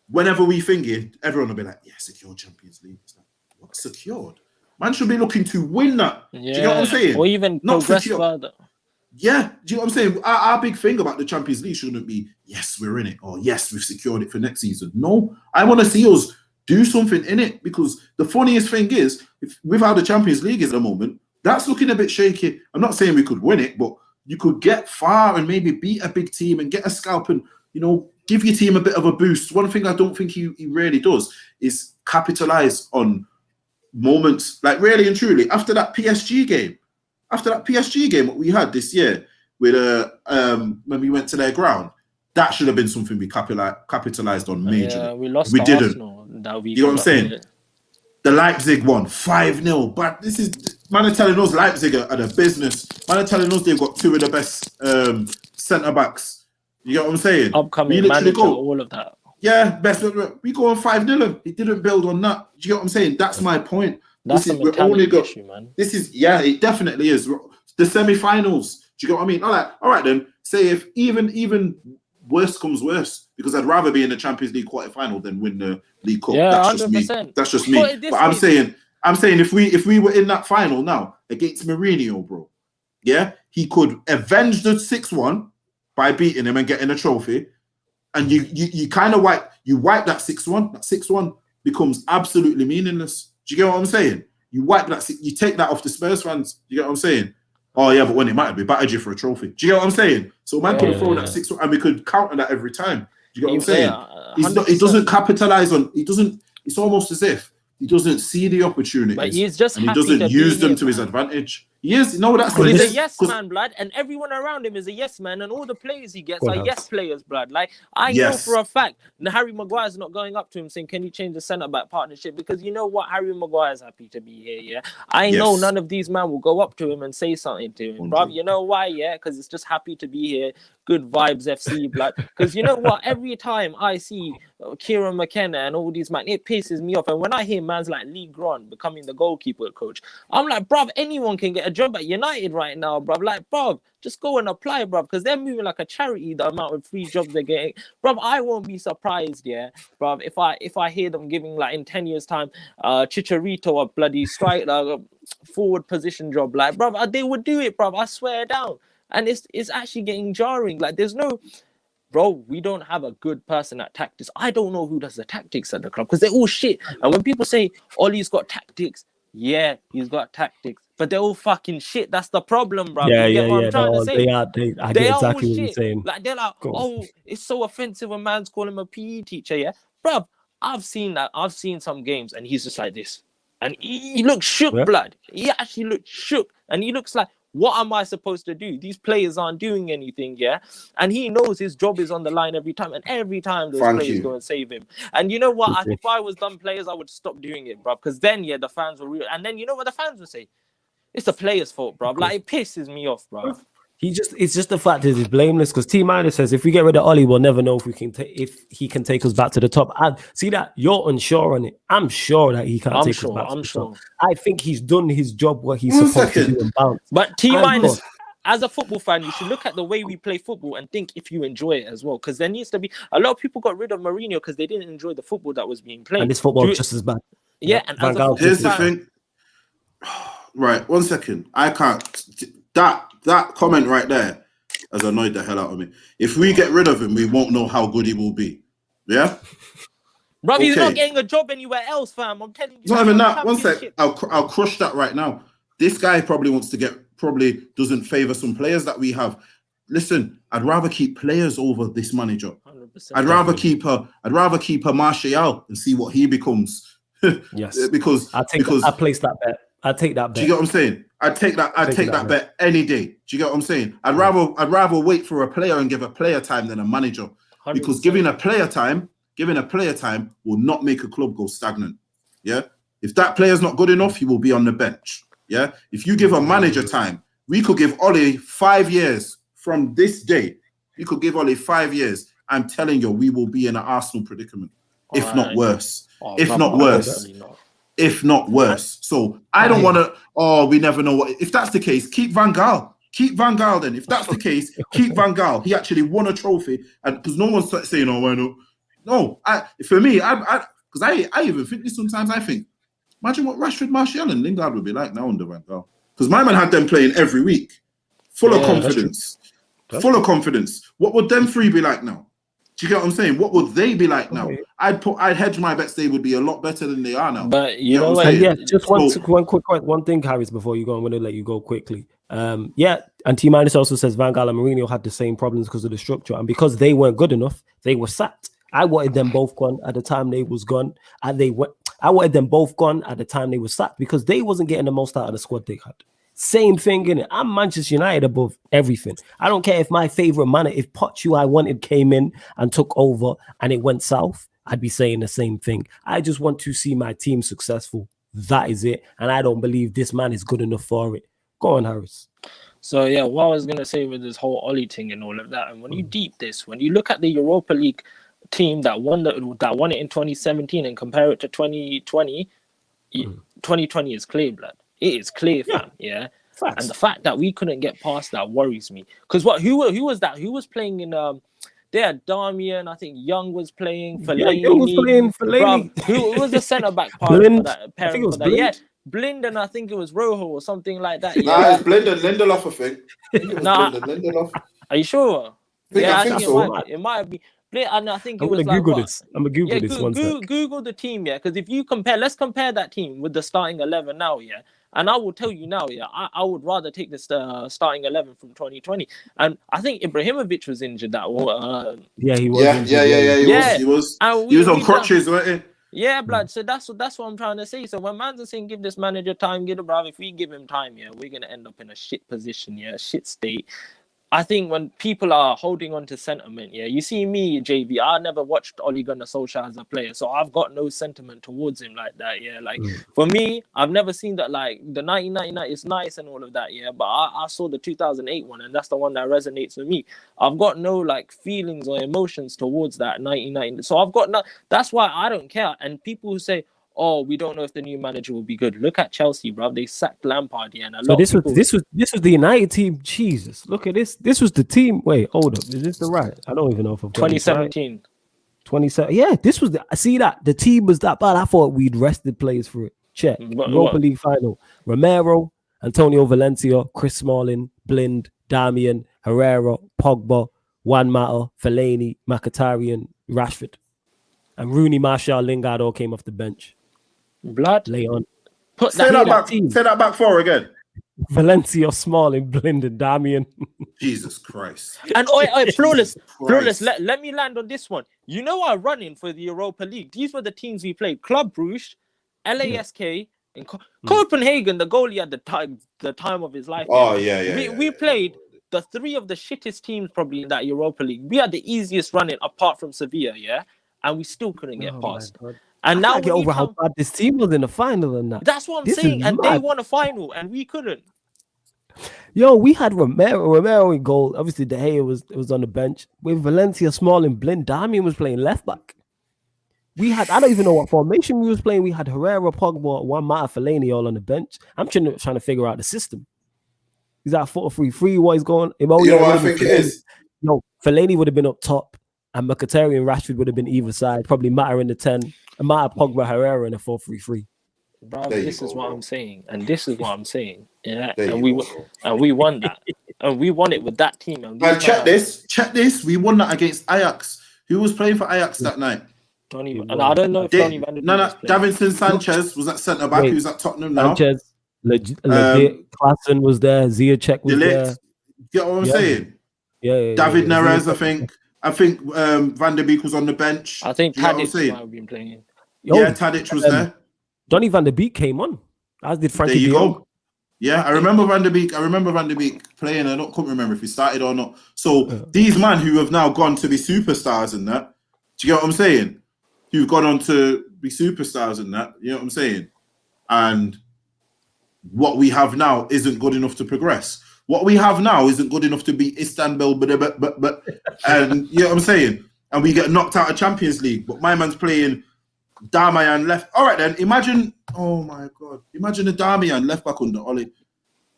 whenever we think it, everyone will be like, yeah, secured Champions League. It's like, what secured? Man should be looking to win that. Do you get what I'm saying? Or even not progress secure. further. Yeah, do you know what I'm saying? Our big thing about the Champions League shouldn't be, yes, we're in it, or yes, we've secured it for next season. No, I want to see us do something in it, because the funniest thing is, with how the Champions League is at the moment, that's looking a bit shaky. I'm not saying we could win it, but you could get far and maybe beat a big team and get a scalp and, you know, give your team a bit of a boost. One thing I don't think he really does is capitalize on moments, like really and truly. After that PSG game that we had this year with when we went to their ground, that should have been something we capitalized on majorly. Yeah, we lost. We didn't. Arsenal that week. You know what I'm saying? The Leipzig won 5-0, but this is man are telling us Leipzig are the business. Man are telling us they've got two of the best centre backs. You know what I'm saying? Upcoming manager, all of that. Yeah, best. We go on 5-0. He didn't build on that. Do you know what I'm saying? That's my point. That's a mentality issue, man. This is, yeah, it definitely is. The semi-finals. Do you get what I mean? All right then. Say if even worse comes worse, because I'd rather be in the Champions League quarter-final than win the League Cup. Yeah, that's 100%. just me. That's just me. But I'm saying if we were in that final now against Mourinho, bro, yeah, he could avenge the 6-1 by beating him and getting a trophy, and you kind of wipe that 6-1. That 6-1 becomes absolutely meaningless. Do you get what I'm saying? You wipe that, you take that off the Spurs fans. Do you get what I'm saying? Oh yeah, but when it mattered, we battered you for a trophy. Do you get what I'm saying? So man could have thrown that 6-1 and we could counter that every time. Do you get what I'm saying? He doesn't capitalize on. He doesn't. It's almost as if he doesn't see the opportunities. But he's just and he doesn't use them to his advantage. Yes, no, that's what he's it is. a yes man, blood, and everyone around him is a yes man, and all the players he gets are yes players, blood. Like I know for a fact, Harry Maguire's not going up to him saying, "Can you change the centre back partnership?" Because you know what, Harry Maguire's happy to be here. Yeah, I know none of these men will go up to him and say something to him, bro. You know why? Yeah, because it's just happy to be here. Good vibes, FC, blood. Because you know what, every time I see Kieran McKenna and all these man, it pisses me off. And when I hear man's like Lee Grant becoming the goalkeeper coach, I'm like, bruv, anyone can get a job at United right now, bruv. Like, bruv, just go and apply, bruv, because they're moving like a charity, the amount of free jobs they're getting. Bruv, I won't be surprised, yeah, bruv, if I hear them giving, like, in 10 years' time, Chicharito a bloody strike, forward position job. Like, bruv, they would do it, bruv, I swear down. And it's actually getting jarring. Like, there's no... Bro, we don't have a good person at tactics. I don't know who does the tactics at the club because they're all shit. And when people say Ollie's got tactics, yeah, he's got tactics, but they're all fucking shit. That's the problem, bro. Yeah, you get what yeah. I'm trying to say? I get exactly what you're saying. Like, they're like, oh, it's so offensive when man's calling him a PE teacher, yeah? Bro, I've seen that. I've seen some games, and he's just like this, and he looks shook, Yeah. blood. He actually looks shook, and he looks like, what am I supposed to do? These players aren't doing anything, yeah. And he knows his job is on the line every time, and every time those Thank players you. go and save him. And you know what? Okay. If I was done players, I would stop doing it, bro. Because then, yeah, the fans will real. And then you know what the fans will say? It's the players' fault, bro. Like, it pisses me off, bro. It's just the fact that he's blameless because T Minus says if we get rid of Ollie, we'll never know if we can if he can take us back to the top. And see that you're unsure on it. I'm sure that he can't I'm take sure, us back to I'm the sure. top. I think he's done his job what he's One supposed to second. do and bounce. But T And minus, God, as a football fan, you should look at the way we play football and think if you enjoy it as well. Because there needs to be a lot of people got rid of Mourinho because they didn't enjoy the football that was being played. and this football is just as bad. Yeah, and Van as a Gaal football Here's the fan, thing. Right, 1 second. I can't. That comment right there has annoyed the hell out of me. If we get rid of him, we won't know how good he will be. Yeah. bro, he's not Okay. getting a job anywhere else, fam. I'm telling you. It's not even that. 1 sec. Championship. I'll crush that right now. This guy probably doesn't favor some players that we have. Listen, I'd rather keep players over this manager. 100%. I'd rather keep a Martial and see what he becomes. Yes, because I place that bet. I take that do bet. you get what I'm saying? I'd take that bet any day. Do you get what I'm saying? I'd rather wait for a player and give a player time than a manager. 100%. Because giving a player time will not make a club go stagnant. Yeah. If that player's not good enough, he will be on the bench. Yeah. If you give a manager time, we could give Ole 5 years from this day. We could give Ole 5 years. I'm telling you, we will be in an Arsenal predicament, if not worse. If not worse. So I don't want to. Oh, we never know what. If that's the case, keep Van Gaal. Keep Van Gaal. Then, if that's the case, keep Van Gaal. He actually won a trophy, and because no one's saying, "Oh, why not?" No, for me, because I even think this sometimes. I think, imagine what Rashford, Martial, and Lingard would be like now under Van Gaal. Because my man had them playing every week, full of confidence, full of confidence. What would them three be like now? Do you get what I'm saying? What would they be like now? I'd hedge my bets they would be a lot better than they are now. But you know what? And yeah, just one thing, Harris, before you go. I'm going to let you go quickly. Yeah, and T Minus also says Van Gaal and Mourinho had the same problems because of the structure, and because they weren't good enough, they were sacked. I wanted them both gone at the time they was gone, and I wanted them both gone at the time they were sacked because they wasn't getting the most out of the squad they had. Same thing in it. I'm Manchester United above everything. I don't care if my favorite man, if Poch, who I wanted, came in and took over and it went south, I'd be saying the same thing. I just want to see my team successful. That is it. And I don't believe this man is good enough for it. Go on, Harris. So yeah, what I was gonna say with this whole Ollie thing and all of that, and when you deep this, when you look at the Europa League team that won it in 2017 and compare it to 2020, 2020 is clear, blood. It is clear, fam. Yeah. Facts. And the fact that we couldn't get past that worries me. Because who was that? Who was playing in they had Darmian, I think Young was playing, Fellaini. Yeah, Young was playing Fellaini. Who was the centre back Blind. pairing for that? Blind. Yeah, Blind, and I think it was Rojo or something like that. Nah, Yeah. it's Blind and Lindelof, I think. Lindelof. Are you sure? I think so. It might be. And I think I'm it was gonna like Google this. I'm gonna Google this one sec. Google the team, yeah. Because if you let's compare that team with the starting 11 now, yeah. And I will tell you now, yeah, I would rather take this starting 11 from 2020. And I think Ibrahimovic was injured that one. Yeah, he was. He was. He was on crutches, wasn't he? Yeah, blood. So that's what I'm trying to say. So when man's saying give this manager time, if we give him time, yeah, we're gonna end up in a shit position, yeah, shit state. I think when people are holding on to sentiment, yeah, you see me, JV, I never watched Ole Gunnar Solskjaer as a player, so I've got no sentiment towards him like that, yeah. Like, for me, I've never seen that, like, the 1999 is nice and all of that, yeah, but I saw the 2008 one, and that's the one that resonates with me. I've got no, like, feelings or emotions towards that 1990, so I've got no, that's why I don't care. And people who say, oh, we don't know if the new manager will be good. Look at Chelsea, bro. They sacked Lampard, yeah. And this was the United team. Jesus, look at this. This was the team. Wait, hold up. Is this the right? I don't even know if I've got 2017. Right. 27. Yeah, this was I see that the team was that bad. I thought we'd rested players for it. Check. Europa League final. Romero, Antonio Valencia, Chris Smalling, Blind, Darmian, Herrera, Pogba, Juan Mata, Fellaini, Mkhitaryan, Rashford, and Rooney, Martial, Lingard all came off the bench. Blood. Lay on. Say that back 4 again. Valencia, Smalling, Blind, and Darmian. Jesus Christ. And flawless. Christ. Let me land on this one. You know our running for the Europa League. These were the teams we played: Club Brugge, LASK, and Copenhagen. The goalie at the time of his life. Oh yeah. We played the three of the shittest teams probably in that Europa League. We had the easiest running apart from Sevilla, yeah, and we still couldn't get past. And I now can't get over how bad this team was in the final and that. That's what I'm saying. And they won a final, and we couldn't. Yo, we had Romero in goal. Obviously, De Gea was on the bench. With Valencia, Smalling, Blind, Damian was playing left back. We had, I don't even know what formation we was playing. We had Herrera, Pogba, Juan Mata, Fellaini all on the bench. I'm trying to figure out the system. Is that 4-3-3? What is going? You know what I think it is? No, Fellaini would have been up top, and Mkhitaryan and Rashford would have been either side. Probably Mata in the 10, and Mata, Pogba, Herrera in a 4-3-3. Bro, this is what I'm saying, and this is what I'm saying. Yeah, There and you we won that, and we won it with that team. And Check this. We won that against Ajax. Who was playing for Ajax that night? Don't even. And I don't know if Donny Van de Beek was playing. Davinson Sanchez was at centre back. Who's at Tottenham now? Sanchez, Klaassen was there. Ziyech was there. Get what I'm saying? Yeah. David Neres, I think Van der Beek was on the bench. I think You know what I'm Tadic saying? might have been playing. Yeah, Tadic was there. Donny Van de Beek came on, as did Frankie There you de Jong. go. Yeah, I remember Van der Beek playing. I couldn't remember if he started or not. So these men who have now gone to be superstars and that, do you get what I'm saying? Who've gone on to be superstars and that, you know what I'm saying? And what we have now isn't good enough to progress. What we have now isn't good enough to beat Istanbul, but and you know what I'm saying? And we get knocked out of Champions League. But my man's playing Darmian left. All right then, imagine. Oh my God, imagine a Darmian left back under Ole.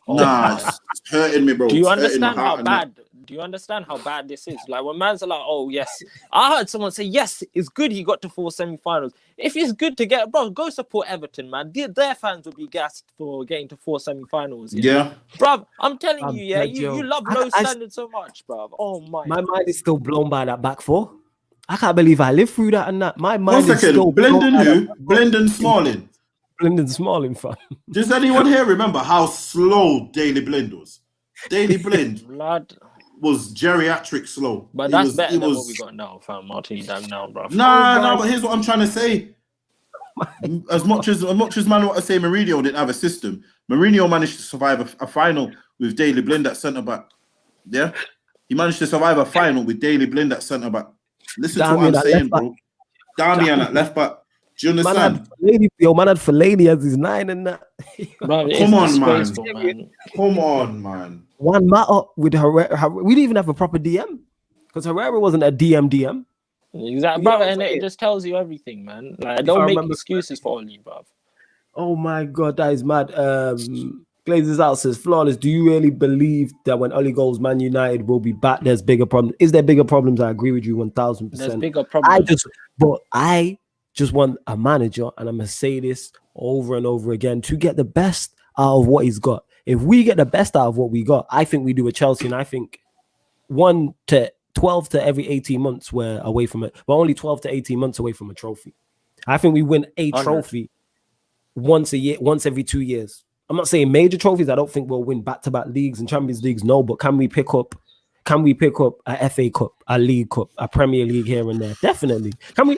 It's hurting me, bro. Do you It's hurting my understand heart how and that. bad? Do you understand how bad this is? Like when man's are like, oh yes, I heard someone say yes, it's good he got to 4 semi-finals. If it's good to get, bro, go support Everton, man. Their fans will be gassed for getting to 4 semi-finals. Yeah, bro, I'm telling you, glad you love low standards so much, bro. Oh my mind is still blown by that back four. I can't believe I lived through that and that. My mind 1 is still second. Blendon blown by who? that. Blendon Smalling. Blendon Smalling, fam. Does anyone here remember how slow Daily Blind was? Daily Blind blood. was geriatric slow. But that's better than what we got now, fam. I'll tell you that now, bro. Nah, but here's what I'm trying to say. As much as man want to say Mourinho didn't have a system, Mourinho managed to survive a final with Daily Blind at centre back. Yeah, he managed to survive a final with Daily Blind at centre back. Listen to what I'm saying, bro. Darmian at left back. Do you understand? Man had Fellaini as his 9 and that. Bro, Come on, man. man. Come on, man. One Mata with Herrera. We didn't even have a proper DM because Herrera wasn't a DM. Exactly, bro, and it just tells you everything, man. Like, don't make excuses for Oli, bro. Oh my God, that is mad. Glazes out says, Flawless, do you really believe that when Oli goes, Man United will be back? There's bigger problems. Is there bigger problems? I agree with you 1000%. There's bigger problems. I just want a manager, and I'm going to say this over and over again, to get the best out of what he's got. If we get the best out of what we got, I think we do with Chelsea, and I think 1 to 12 to every 18 months we're away from it. We're only 12 to 18 months away from a trophy. I think we win a trophy once a year, once every 2 years. I'm not saying major trophies. I don't think we'll win back-to-back leagues and Champions Leagues. No, but can we pick up a FA Cup, a League Cup, a Premier League here and there? Definitely. Can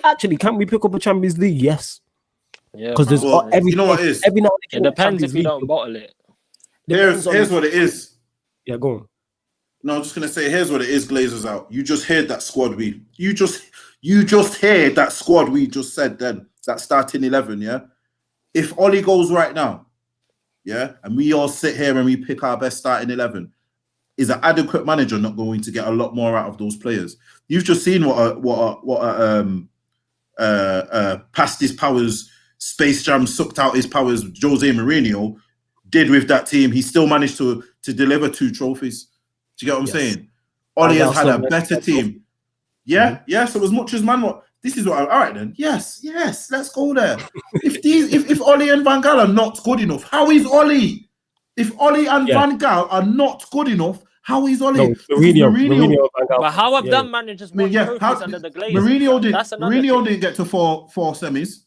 we pick up a Champions League? Yes. Yeah. Because there's every, you know what it is? Every now and then it depends if you don't bottle it. Here's what it is. Yeah, go on. No, I'm just gonna say, here's what it is, Glazers out. You just heard that squad you just heard that squad we just said then, that starting 11, yeah? If Oli goes right now, yeah, and we all sit here and we pick our best starting 11, is an adequate manager not going to get a lot more out of those players? You've just seen past his powers, Space Jam sucked out his powers, Jose Mourinho did with that team. He still managed to deliver 2 trophies. Do you get what I'm saying? Oli has had a better team. Yeah, So as much as this is what all right then. Yes, let's go there. if Oli and Van Gaal are not good enough, how is Oli? If Oli and Van Gaal are not good enough, how is Oli? No, Mourinho, but how have them managers won trophies under the Glazers? Mourinho didn't get to four semis.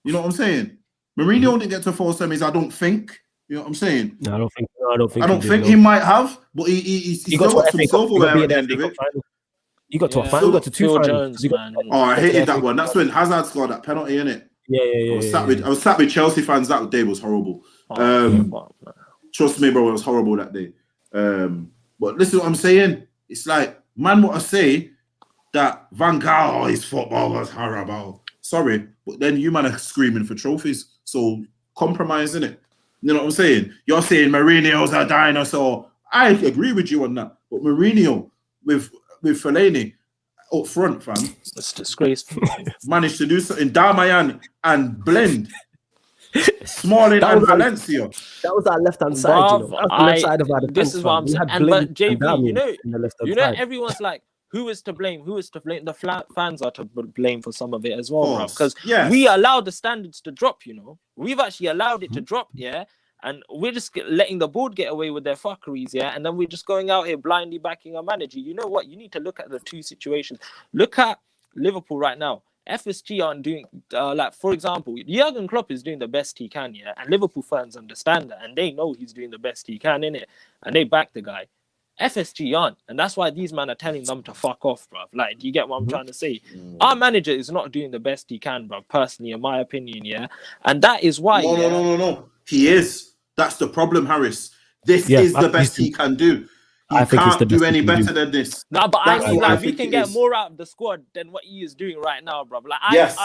You know what I'm saying? Mourinho didn't get to 4 semis, I don't think. You know what I'm saying? No, I don't think. No, I don't think. I don't did, think no. he might have, but he He got still to got an some FA Cup. He got silverware to at the the end FA of Cup it. final. He got to a Yeah. final. He got to two Phil finals. Jones, He got, man. Oh, I got to the hated FA that one. Cup That's final. when Hazard scored that penalty, innit? Yeah. I was sat with Chelsea fans that day. Was horrible. Oh, fuck, man. Trust me, bro, it was horrible that day. But listen, what I'm saying. It's like, man, what I say that Van Gaal, his football was horrible. Sorry, but then you man are screaming for trophies. So compromise, innit? You know what I'm saying? You're saying Mourinho's a dinosaur. I agree with you on that. But Mourinho with Fellaini up front, fam, It's disgraceful. managed to do something. Darmian and Blend, Smalling That and was our- Valencia. That was our left hand side, you know. That was the left side of our defense. This is what I'm We saying. had And Blind but JV, Darmian you know, in the left-hand side. everyone's like, who is to blame? Who is to blame? The fans are to blame for some of it as well, bro. Course, Because yes. we allowed the standards to drop. You know, we've actually allowed it to drop. Yeah. And we're just letting the board get away with their fuckeries, yeah? And then we're just going out here blindly backing a manager. You know what? You need to look at the two situations. Look at Liverpool right now. FSG aren't doing, like, for example, Jurgen Klopp is doing the best he can, yeah? And Liverpool fans understand that. And they know he's doing the best he can, innit? And they back the guy. FSG aren't. And that's why these men are telling them to fuck off, bruv. Like, do you get what I'm trying to say? Our manager is not doing the best he can, bruv, personally, in my opinion, yeah? And that is why, No. He is. That's the problem, Harris. This is the best he can do. I think it's the can't do best any he can better do. than this. No, but That's I mean, what I like, we think can it get is. more out of the squad than what he is doing right now, bro. Like, Yes.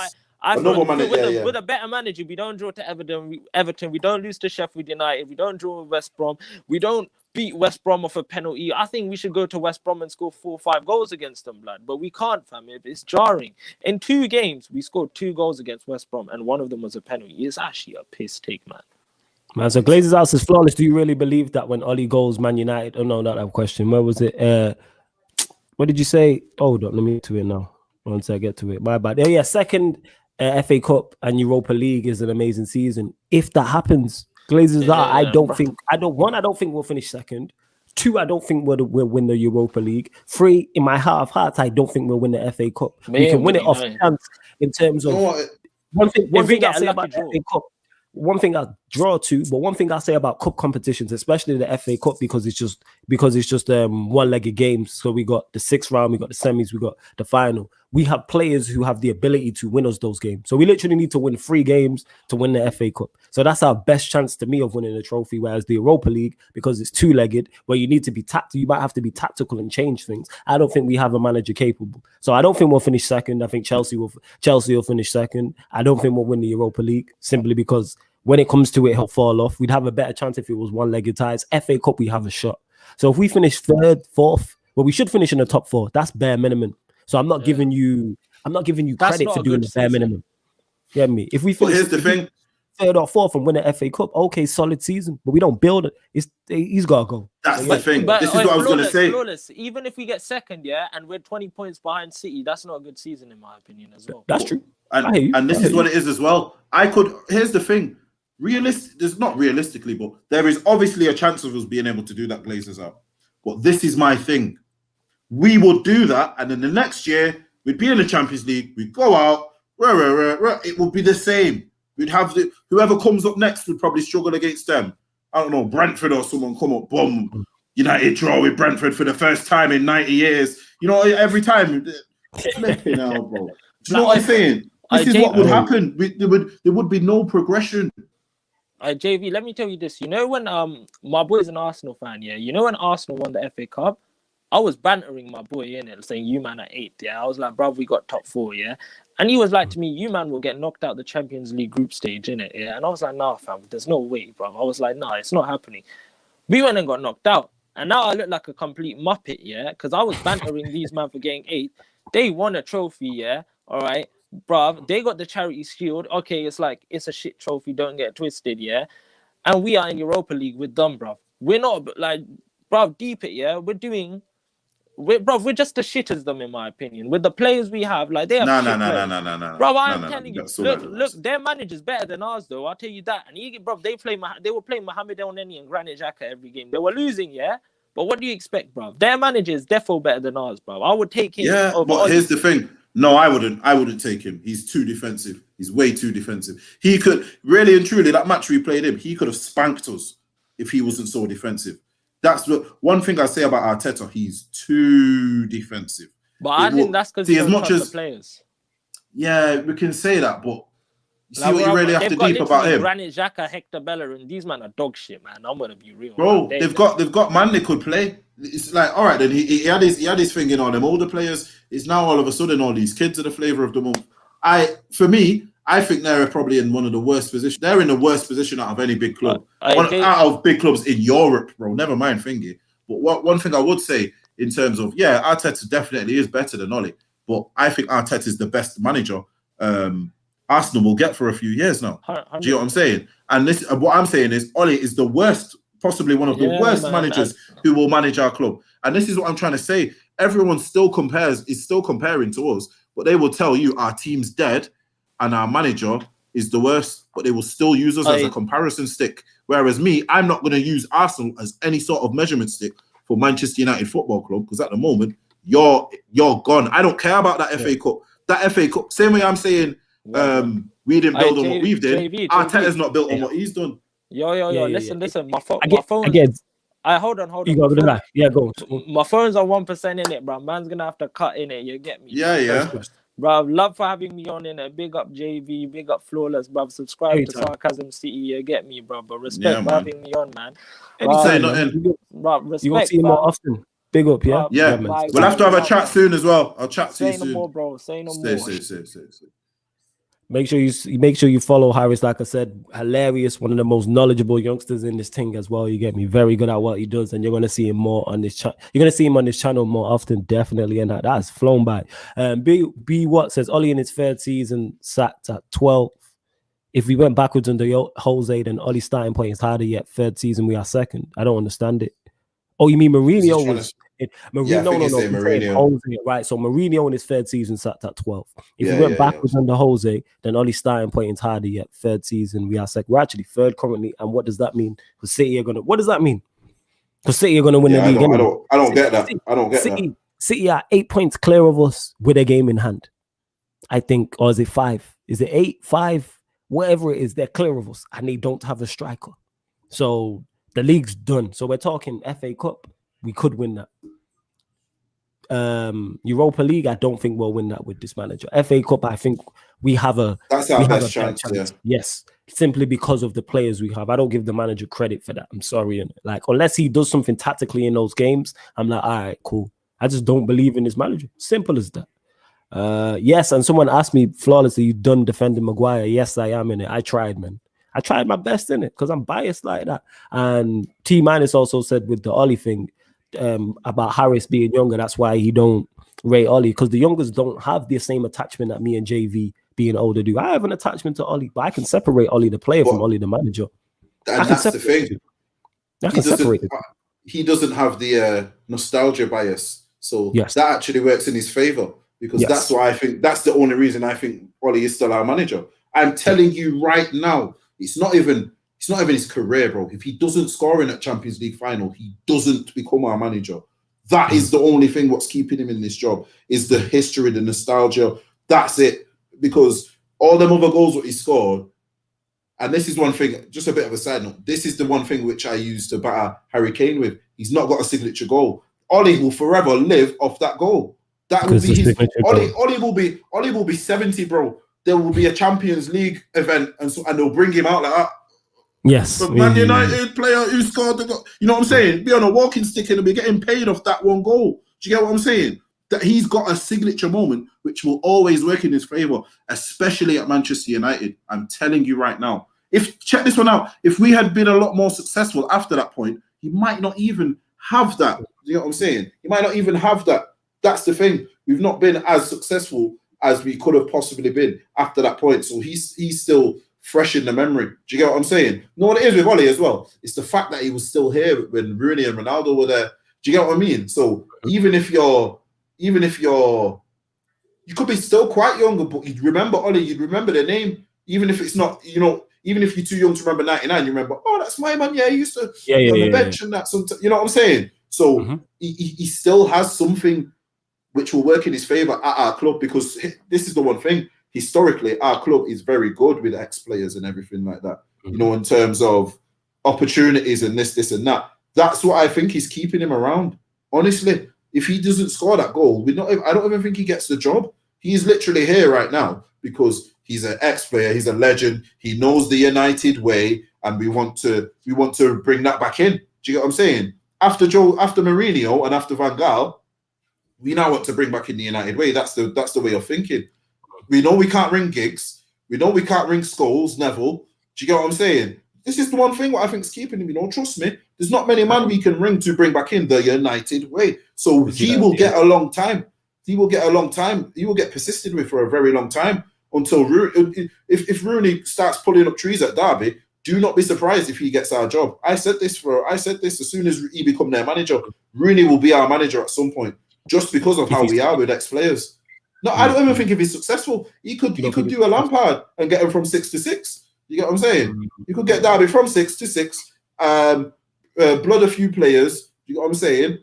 I Another thought manager, with a better manager, we don't draw to Everton, we don't lose to Sheffield United, we don't draw with West Brom, we don't beat West Brom off a penalty. I think we should go to West Brom and score 4 or 5 goals against them, blood. But we can't, fam. It's jarring. In 2 games, we scored 2 goals against West Brom, and one of them was a penalty. It's actually a piss take, man. Man, so Glazer's house is flawless. Do you really believe that when Oli goes Man United? Oh no, not that question. Where was it? What did you say? Hold on, let me get to it now. Once I get to it, my bad. Yeah, second FA Cup and Europa League is an amazing season. If that happens, Glazer's out. I don't think we'll finish second. 2, I don't think we'll win the Europa League. 3, in my heart of hearts, I don't think we'll win the FA Cup. We can win it off chance in terms of one thing I'll say about the FA Cup. One thing I'll draw to, but one thing I'll say about cup competitions, especially the FA Cup, because it's just one-legged games. So we got the 6th round, we got the semis, we got the final. We have players who have the ability to win us those games. So we literally need to win 3 games to win the FA Cup. So that's our best chance to me of winning a trophy. Whereas the Europa League, because it's 2-legged, where you need to be you might have to be tactical and change things. I don't think we have a manager capable. So I don't think we'll finish second. I think Chelsea will finish second. I don't think we'll win the Europa League simply because when it comes to it, he'll fall off. We'd have a better chance if it was one-legged ties. FA Cup, we have a shot. So if we finish 3rd, 4th, well, we should finish in the top 4. That's bare minimum. So I'm not giving you credit for doing the bare minimum. Get me? If we finish, here's the thing: 3rd or 4th and win an FA Cup, okay, solid season. But we don't build it. He's got to go. That's the thing. This is what I was going to say. Flawless. Even if we get second, and we're 20 points behind City, that's not a good season in my opinion as well. That's true. And this is what it is as well. Here's the thing. There's not realistically, but there is obviously a chance of us being able to do that Glazers out. But this is my thing. We will do that, and then the next year we'd be in the Champions League, we'd go out, it would be the same. We'd have whoever comes up next would probably struggle against them. I don't know, Brentford or someone come up, boom, United draw with Brentford for the first time in 90 years. You know, every time. Flipping hell, bro. Do you know what I'm saying? This is what would happen. There would be no progression. JV, let me tell you this. You know when my boy's an Arsenal fan, yeah? You know when Arsenal won the FA Cup? I was bantering my boy in it, saying, you man are 8th, yeah? I was like, bruv, we got top 4, yeah? And he was like to me, you man will get knocked out the Champions League group stage, innit, yeah? And I was like, nah, fam, there's no way, bruv. I was like, nah, it's not happening. We went and got knocked out. And now I look like a complete muppet, yeah? Because I was bantering these man for getting 8th. They won a trophy, yeah? All right? Bruv, they got the Charity Shield. Okay, it's like, it's a shit trophy, don't get twisted, yeah? And we are in Europa League with them, bruv. We're not, like, bruv, deep it, yeah? We're just as shit as them, in my opinion. With the players we have, like, they have No. Bruv, I'm telling you, look, their manager's better than ours, though, I'll tell you that. And bruv, they were playing Mohamed El Neni and Granit Xhaka every game. They were losing, yeah? But what do you expect, bruv? Their manager is defo better than ours, bruv. I would take him. Yeah, but here's the thing. No, I wouldn't. I wouldn't take him. He's too defensive. He's way too defensive. He could really and truly that match we played him. He could have spanked us if he wasn't so defensive. That's the one thing I say about Arteta. He's too defensive. But I think that's because he don't trust the players. Yeah, we can say that, but you see what you really have to deep about him. Granit Xhaka, Hector Bellerin, these men are dog shit, man. I'm gonna be real, bro. They've got man they could play. It's like, all right, then he had his thing in on them older players. It's now all of a sudden all these kids are the flavor of the month. For me, I think they're probably in one of the worst positions. They're in the worst position out of any big club, out of big clubs in Europe, bro. Never mind thingy. But one thing I would say in terms of Arteta definitely is better than Ole, but I think Arteta is the best manager Arsenal will get for a few years now. Do you know what I'm saying? And this, what I'm saying is, Ole is the worst, possibly one of the worst managers who will manage our club. And this is what I'm trying to say. Everyone is still comparing to us, but they will tell you our team's dead and our manager is the worst, but they will still use us as a comparison stick. Whereas me, I'm not going to use Arsenal as any sort of measurement stick for Manchester United Football Club, because at the moment, you're gone. I don't care about that FA Cup. That FA Cup, same way I'm saying we didn't build on what we've done. Arteta's not built on what he's done. Listen. My phone. Again. Hold on. You go to that. Yeah, go. My phone's on 1% in it, bro. Man's gonna have to cut in it. You get me? Yeah. Bro, love for having me on in it. Big up JV, big up Flawless, bro. Subscribe to Sarcasm City. You get me, bro. But respect for having me on, man. Bro, respect. You want to see him more often. Big up, yeah. Yeah, we'll have to have a chat soon as well. I'll chat to you soon. Say no more, bro. Say no more. Say. Make sure you follow Harris. Like I said, hilarious, one of the most knowledgeable youngsters in this thing as well. You get me, very good at what he does, and you're gonna see him more on this channel. You're gonna see him on this channel more often, definitely. And that's flown by. B Watt says Ole in his third season sat at 12. If we went backwards under Jose, then Ole's starting point is harder. Yet third season we are second. I don't understand it. Oh, you mean Mourinho was? Mourinho. Jose, right? So Mourinho in his third season sat at 12. If we went backwards under Jose, then Ole's starting point is harder. Yet third season we are second. We're actually third currently. And what does that mean? Because City are gonna. What does that mean? Because City are gonna win the league. I don't get that. I don't get that. City are 8 points clear of us with a game in hand. I think, or is it 5? Is it 8, 5? Whatever it is, they're clear of us, and they don't have a striker. So the league's done. So we're talking FA Cup. We could win that. Europa League, I don't think we'll win that with this manager. FA Cup, I think we have a that's our best chance. Yeah. Yes, simply because of the players we have. I don't give the manager credit for that. I'm sorry. Like, unless he does something tactically in those games, I'm like, all right, cool. I just don't believe in this manager. Simple as that. Yes, and someone asked me, Flawless, are you done defending Maguire? Yes, I am in it. I tried, man. I tried my best in it because I'm biased like that. And T-Minus also said with the Ole thing, about Harris being younger, that's why he don't rate Ole, because the youngers don't have the same attachment that me and JV being older do. I have an attachment to Ole, but I can separate Ole the player from Ole the manager. And that's the thing. I can separate it. He doesn't have the nostalgia bias, so that actually works in his favor, because that's why I think that's the only reason I think Ole is still our manager. I'm telling you right now, it's not even his career, bro. If he doesn't score in that Champions League final, he doesn't become our manager. That is the only thing what's keeping him in this job, is the history, the nostalgia. That's it. Because all them other goals that he scored, and this is one thing, just a bit of a side note, this is the one thing which I use to batter Harry Kane with. He's not got a signature goal. Ole will forever live off that goal. That will be his Ole will be 70, bro. There will be a Champions League event, and they'll bring him out like that. Yes, the Man United player who scored the goal. You know what I'm saying? Be on a walking stick and be getting paid off that one goal. Do you get what I'm saying? That he's got a signature moment which will always work in his favor, especially at Manchester United. I'm telling you right now. Check this one out. If we had been a lot more successful after that point, he might not even have that. Do you know what I'm saying? He might not even have that. That's the thing. We've not been as successful as we could have possibly been after that point. So he's still fresh in the memory. Do you get what I'm saying? You know what it is with Ole as well? It's the fact that he was still here when Rooney and Ronaldo were there. Do you get what I mean? So even if you could be still quite younger, but you'd remember Ole, you'd remember the name, even if it's not, even if you're too young to remember 99, you remember, oh, that's my man. Yeah, he used to be on the bench and that. You know what I'm saying? So he still has something which will work in his favor at our club, because this is the one thing. Historically, our club is very good with ex-players and everything like that. You know, in terms of opportunities and this, and that. That's what I think is keeping him around. Honestly, if he doesn't score that goal, I don't even think he gets the job. He's literally here right now because he's an ex-player, he's a legend, he knows the United way, and we want to bring that back in. Do you get what I'm saying? After Mourinho and after Van Gaal, we now want to bring back in the United way. That's the way of thinking. We know we can't ring Giggs. We know we can't ring Scholes, Neville. Do you get what I'm saying? This is the one thing what I think is keeping him. You know, trust me, there's not many men we can ring to bring back in the United way. So he will get a long time. He will get a long time. He will get persisted with for a very long time until if Rooney starts pulling up trees at Derby, do not be surprised if he gets our job. I said this as soon as he become their manager. Rooney will be our manager at some point, just because of how we are with ex-players. No, I don't even think if he's successful, he could do a Lampard and get him from 6 to 6. You get what I'm saying? You could get Derby from 6 to 6, blood a few players. You get what I'm saying?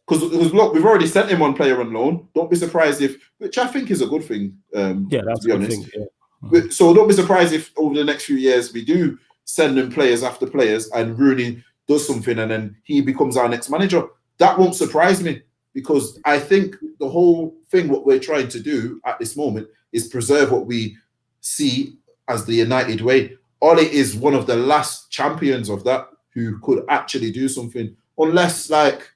Because look, we've already sent him one player on loan. Don't be surprised which I think is a good thing. That's to be a good honest. thing. Yeah. So don't be surprised if over the next few years we do send him players after players, and Rooney does something, and then he becomes our next manager. That won't surprise me, because I think the whole thing, what we're trying to do at this moment, is preserve what we see as the United way. Ole is one of the last champions of that who could actually do something, unless, like,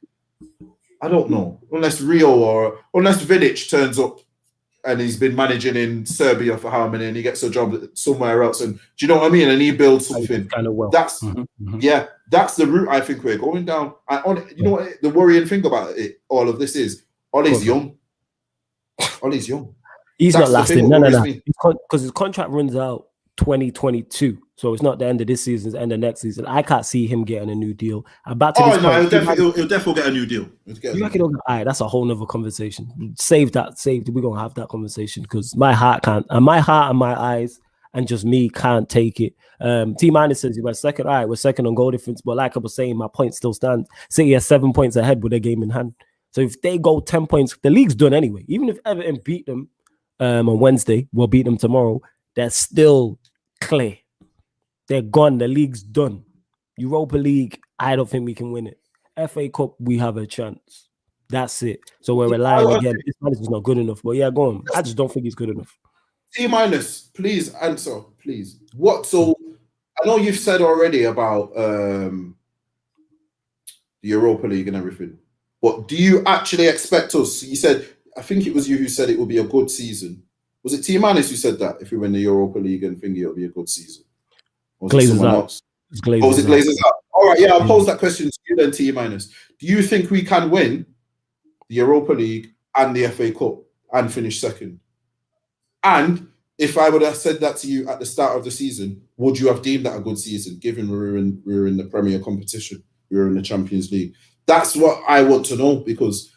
I don't know, unless Rio or unless Vidic turns up and he's been managing in Serbia for how many, and he gets a job somewhere else, and do you know what I mean? And he builds something kind of well. That's that's the route I think we're going down. You know what the worrying thing about it, all of this is, Ole's young. Ole's young. He's That's not lasting. No. me. Because his contract runs out 2022. So it's not the end of this season, it's the end of next season. I can't see him getting a new deal. He'll definitely get a new deal. That's a whole nother conversation. Save that. We're going to have that conversation, because my heart can't, and my heart and my eyes and just me can't take it. T- says we're second. All right, we're second on goal difference. But like I was saying, my point still stands. City are 7 points ahead with their game in hand. So if they go 10 points, the league's done anyway. Even if Everton beat them on Wednesday, we'll beat them tomorrow, they're still clear. They're gone. The league's done. Europa League, I don't think we can win it. FA Cup, we have a chance. That's it. So we're relying again. This manager's not good enough. But yeah, go on. I just don't think he's good enough. T-, please answer, please. So I know you've said already about the Europa League and everything, but do you actually expect us? You said, I think it was you who said it will be a good season. Was it T- who said that if we win the Europa League and thingy, it'll be a good season? Glazers out. Was it Glazers out? All right, yeah, I'll pose that question to you then, T-. Do you think we can win the Europa League and the FA Cup and finish second? And if I would have said that to you at the start of the season, would you have deemed that a good season, given we were in the Premier competition, we were in the Champions League? That's what I want to know, because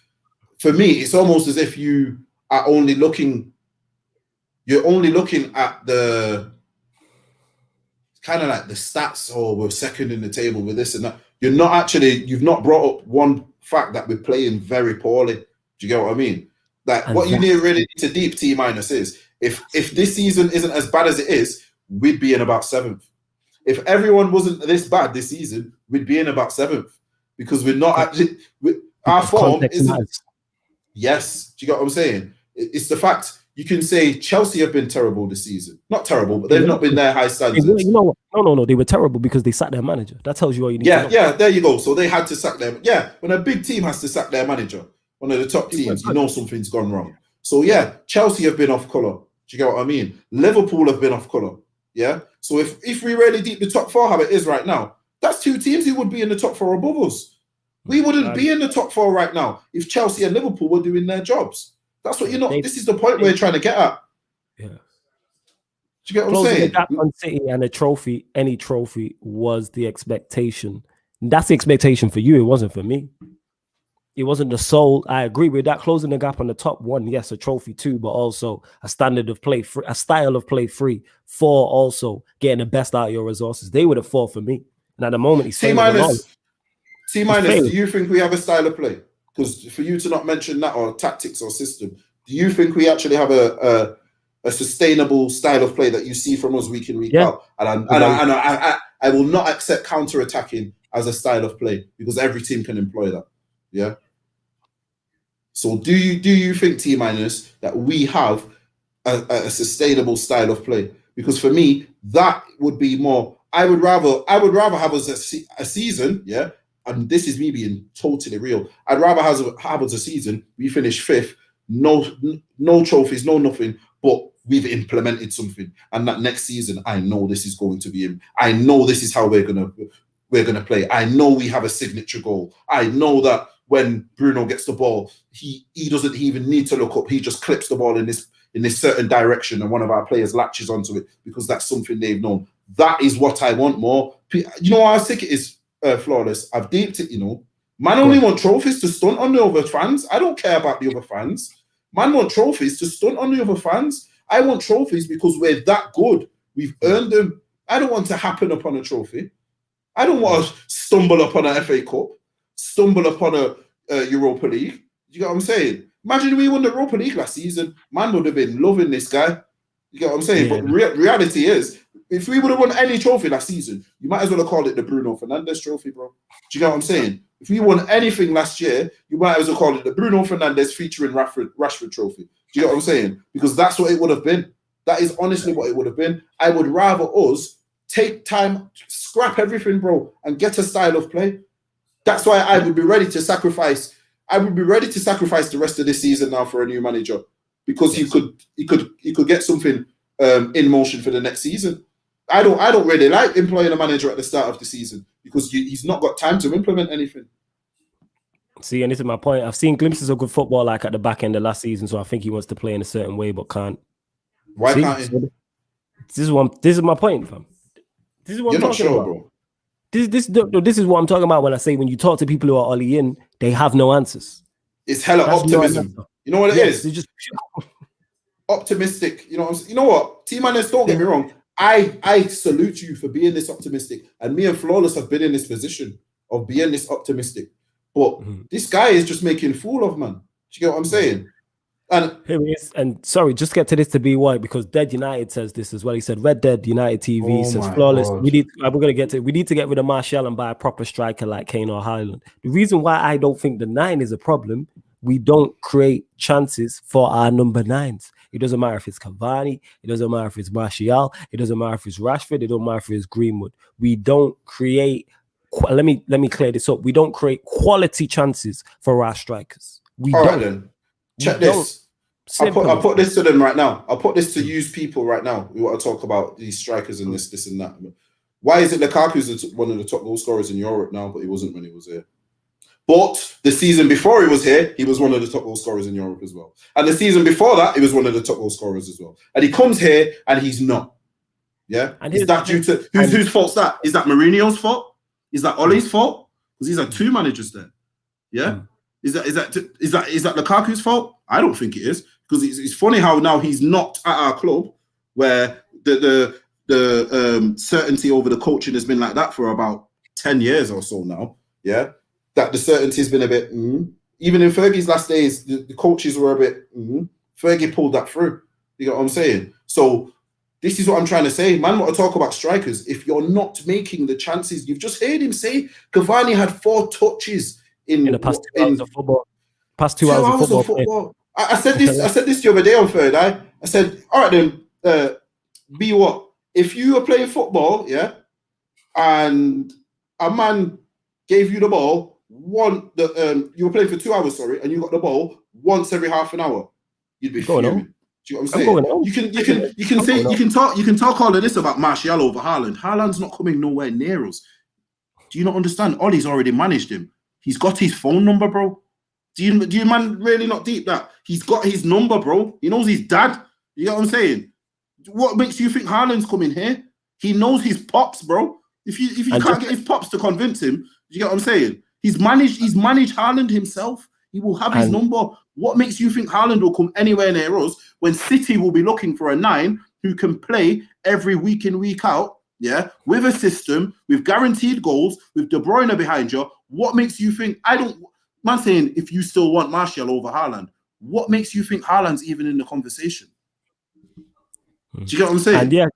for me, it's almost as if you are only looking at the kind of like the stats, or we're second in the table with this and that. You've not brought up one fact that we're playing very poorly. Do you get what I mean? Like, and what you really need to deep T- is, if this season isn't as bad as it is, we'd be in about 7th. If everyone wasn't this bad this season, we'd be in about 7th, because we're not actually, our form isn't. Yes, do you get what I'm saying? It's the fact. You can say Chelsea have been terrible this season. Not terrible, but they've not been their high standards. You know what? No. They were terrible because they sacked their manager. That tells you all you need to know. Yeah, there you go. So they had to sack them. Yeah, when a big team has to sack their manager, one of the top teams, you know something's gone wrong. So yeah, Chelsea have been off colour. Do you get what I mean? Liverpool have been off colour. Yeah. So if we really deep the top 4 how it is right now, that's 2 teams who would be in the top 4 above us. We wouldn't be in the top 4 right now if Chelsea and Liverpool were doing their jobs. That's what this is the point we're trying to get at. Yeah. Do you get what I'm saying? The gap on City and a trophy, any trophy, was the expectation. That's the expectation for you. It wasn't for me. It wasn't the sole. I agree with that. Closing the gap on the top 1, yes, a trophy too, but also a standard of play, a style of play 3. 4, also getting the best out of your resources. They were the 4 for me. And at the moment, he's T-, do you think we have a style of play? because for you to not mention that or tactics or system, do you think we actually have a sustainable style of play that you see from us week in, week out? And I will not accept counter-attacking as a style of play because every team can employ that. Yeah. So do you think, T minus, that we have a sustainable style of play? Because for me, that would be more. I would rather have us a season, yeah. And this is me being totally real. I'd rather have us a season. We finish 5th, no trophies, no nothing, but we've implemented something. And that next season, I know this is going to be. I know this is how we're gonna play. I know we have a signature goal. I know that when Bruno gets the ball, he doesn't even need to look up. He just clips the ball in this certain direction, and one of our players latches onto it because that's something they've known. That is what I want more. You know how sick it is, Flawless. I've deeped it, you know. Man only want trophies to stunt on the other fans. I don't care about the other fans. Man want trophies to stunt on the other fans. I want trophies because we're that good. We've earned them. I don't want to happen upon a trophy. I don't want to stumble upon an FA Cup, stumble upon a Europa League. You get what I'm saying? Imagine we won the Europa League last season. Man would have been loving this guy. You get what I'm saying? Yeah. But reality is, if we would have won any trophy last season, you might as well have called it the Bruno Fernandes trophy, bro. Do you get what I'm saying? If we won anything last year, you might as well call it the Bruno Fernandes featuring Rashford trophy. Do you get what I'm saying? Because that's what it would have been. That is honestly what it would have been. I would rather us take time, scrap everything, bro, and get a style of play. That's why I would be ready to sacrifice. I would be ready to sacrifice the rest of this season now for a new manager because he could get something in motion for the next season. I don't really like employing a manager at the start of the season because he's not got time to implement anything. See, and this is my point. I've seen glimpses of good football like at the back end of last season, so I think he wants to play in a certain way but can't. Why can't he? This is my point, fam. This is what You're I'm not talking sure, about. bro. This is what I'm talking about when I say when you talk to people who are OLE in, they have no answers. It's hella optimism. You know what it is? Just optimistic. You know what? T-Manus, don't get me wrong. I salute you for being this optimistic. And me and Flawless have been in this position of being this optimistic. But this guy is just making fool of man. Do you get what I'm saying? And here he is. And sorry, just get to this to be white because Dead United says this as well. He said Red Dead United TV says Flawless. God. We need to get rid of Martial and buy a proper striker like Kane or Highland. The reason why I don't think the 9 is a problem, we don't create chances for our number 9s. It doesn't matter if it's Cavani, it doesn't matter if it's Martial, it doesn't matter if it's Rashford, it doesn't matter if it's Greenwood. We don't create. Let me clear this up. We don't create quality chances for our strikers. All right then. Check this. I'll put this to them right now. I'll put this to use people right now. We want to talk about these strikers and this and that. Why is it Lukaku's one of the top goal scorers in Europe now, but he wasn't when he was here? But the season before he was here, he was one of the top goal scorers in Europe as well. And the season before that, he was one of the top goal scorers as well. And he comes here and he's not. Yeah? And is that due to whose fault's that? Is that Mourinho's fault? Is that Ole's fault? Because he's had 2 managers there. Yeah? Is that Lukaku's fault? I don't think it is. Because it's funny how now he's not at our club where the certainty over the coaching has been like that for about 10 years or so now. Yeah? That the certainty has been a bit, Even in Fergie's last days, the coaches were a bit, Fergie pulled that through. You get what I'm saying? So this is what I'm trying to say. Man, want to talk about strikers. If you're not making the chances, you've just heard him say Cavani had 4 touches in the past 2 hours of football. Past 2 hours of football. I said this the other day on Third Eye. I said, all right then, be what? If you were playing football, yeah, and a man gave you the ball, you were playing for 2 hours, and you got the ball once every half an hour, you'd be fuming. Do you know what I'm saying? You can talk all of this about Martial over Haaland. Haaland's not coming nowhere near us. Do you not understand? Ollie's already managed him. He's got his phone number, bro. Do you man really not deep that? He's got his number, bro. He knows his dad. You know what I'm saying? What makes you think Haaland's coming here? He knows his pops, bro. If you can't get his pops to convince him, you get what I'm saying? He's managed Haaland himself. He will have his number. What makes you think Haaland will come anywhere near us when City will be looking for a 9 who can play every week in, week out, yeah, with a system, with guaranteed goals, with De Bruyne behind you? What makes you think Man saying if you still want Martial over Haaland, what makes you think Haaland's even in the conversation? Do you get what I'm saying? And yeah,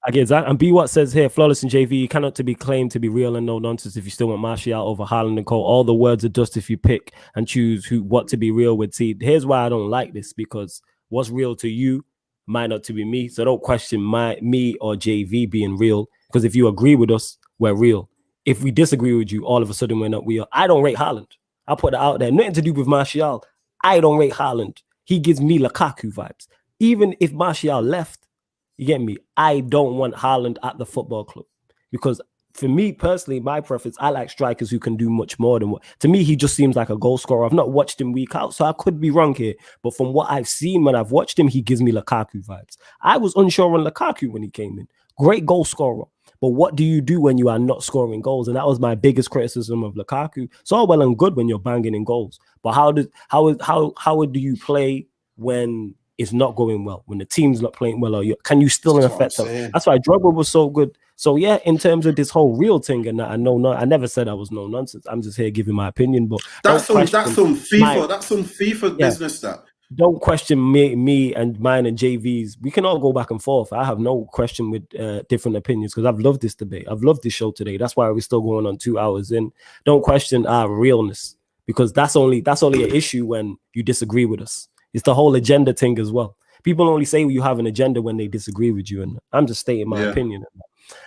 I get that. And B what says here, flawless and JV, you cannot to be claimed to be real and no nonsense if you still want Martial over Haaland and Cole. All the words are dust if you pick and choose what to be real with. See, here's why I don't like this, because what's real to you might not to be me. So don't question me or JV being real, because if you agree with us, we're real. If we disagree with you, all of a sudden we're not real. I don't rate Haaland. I'll put that out there. Nothing to do with Martial. I don't rate Haaland. He gives me Lukaku vibes. Even if Martial left, you get me? I don't want Haaland at the football club, because for me personally, my preference, I like strikers who can do much more than what. To me, he just seems like a goal scorer. I've not watched him week out, so I could be wrong here. But from what I've seen when I've watched him, he gives me Lukaku vibes. I was unsure on Lukaku when he came in. Great goal scorer. But what do you do when you are not scoring goals? And that was my biggest criticism of Lukaku. It's all well and good when you're banging in goals, but how do you play when it's not going well, when the team's not playing well? Or can you still affect them? That's why Drogba was so good. So yeah, in terms of this whole real thing, and I never said I was no nonsense. I'm just here giving my opinion. But that's some FIFA business. That don't question me and mine and JV's. We can all go back and forth. I have no question with different opinions, because I've loved this debate. I've loved this show today. That's why we're still going on 2 hours in. Don't question our realness, because that's only an issue when you disagree with us. It's the whole agenda thing as well. People only say you have an agenda when they disagree with you, and I'm just stating my opinion.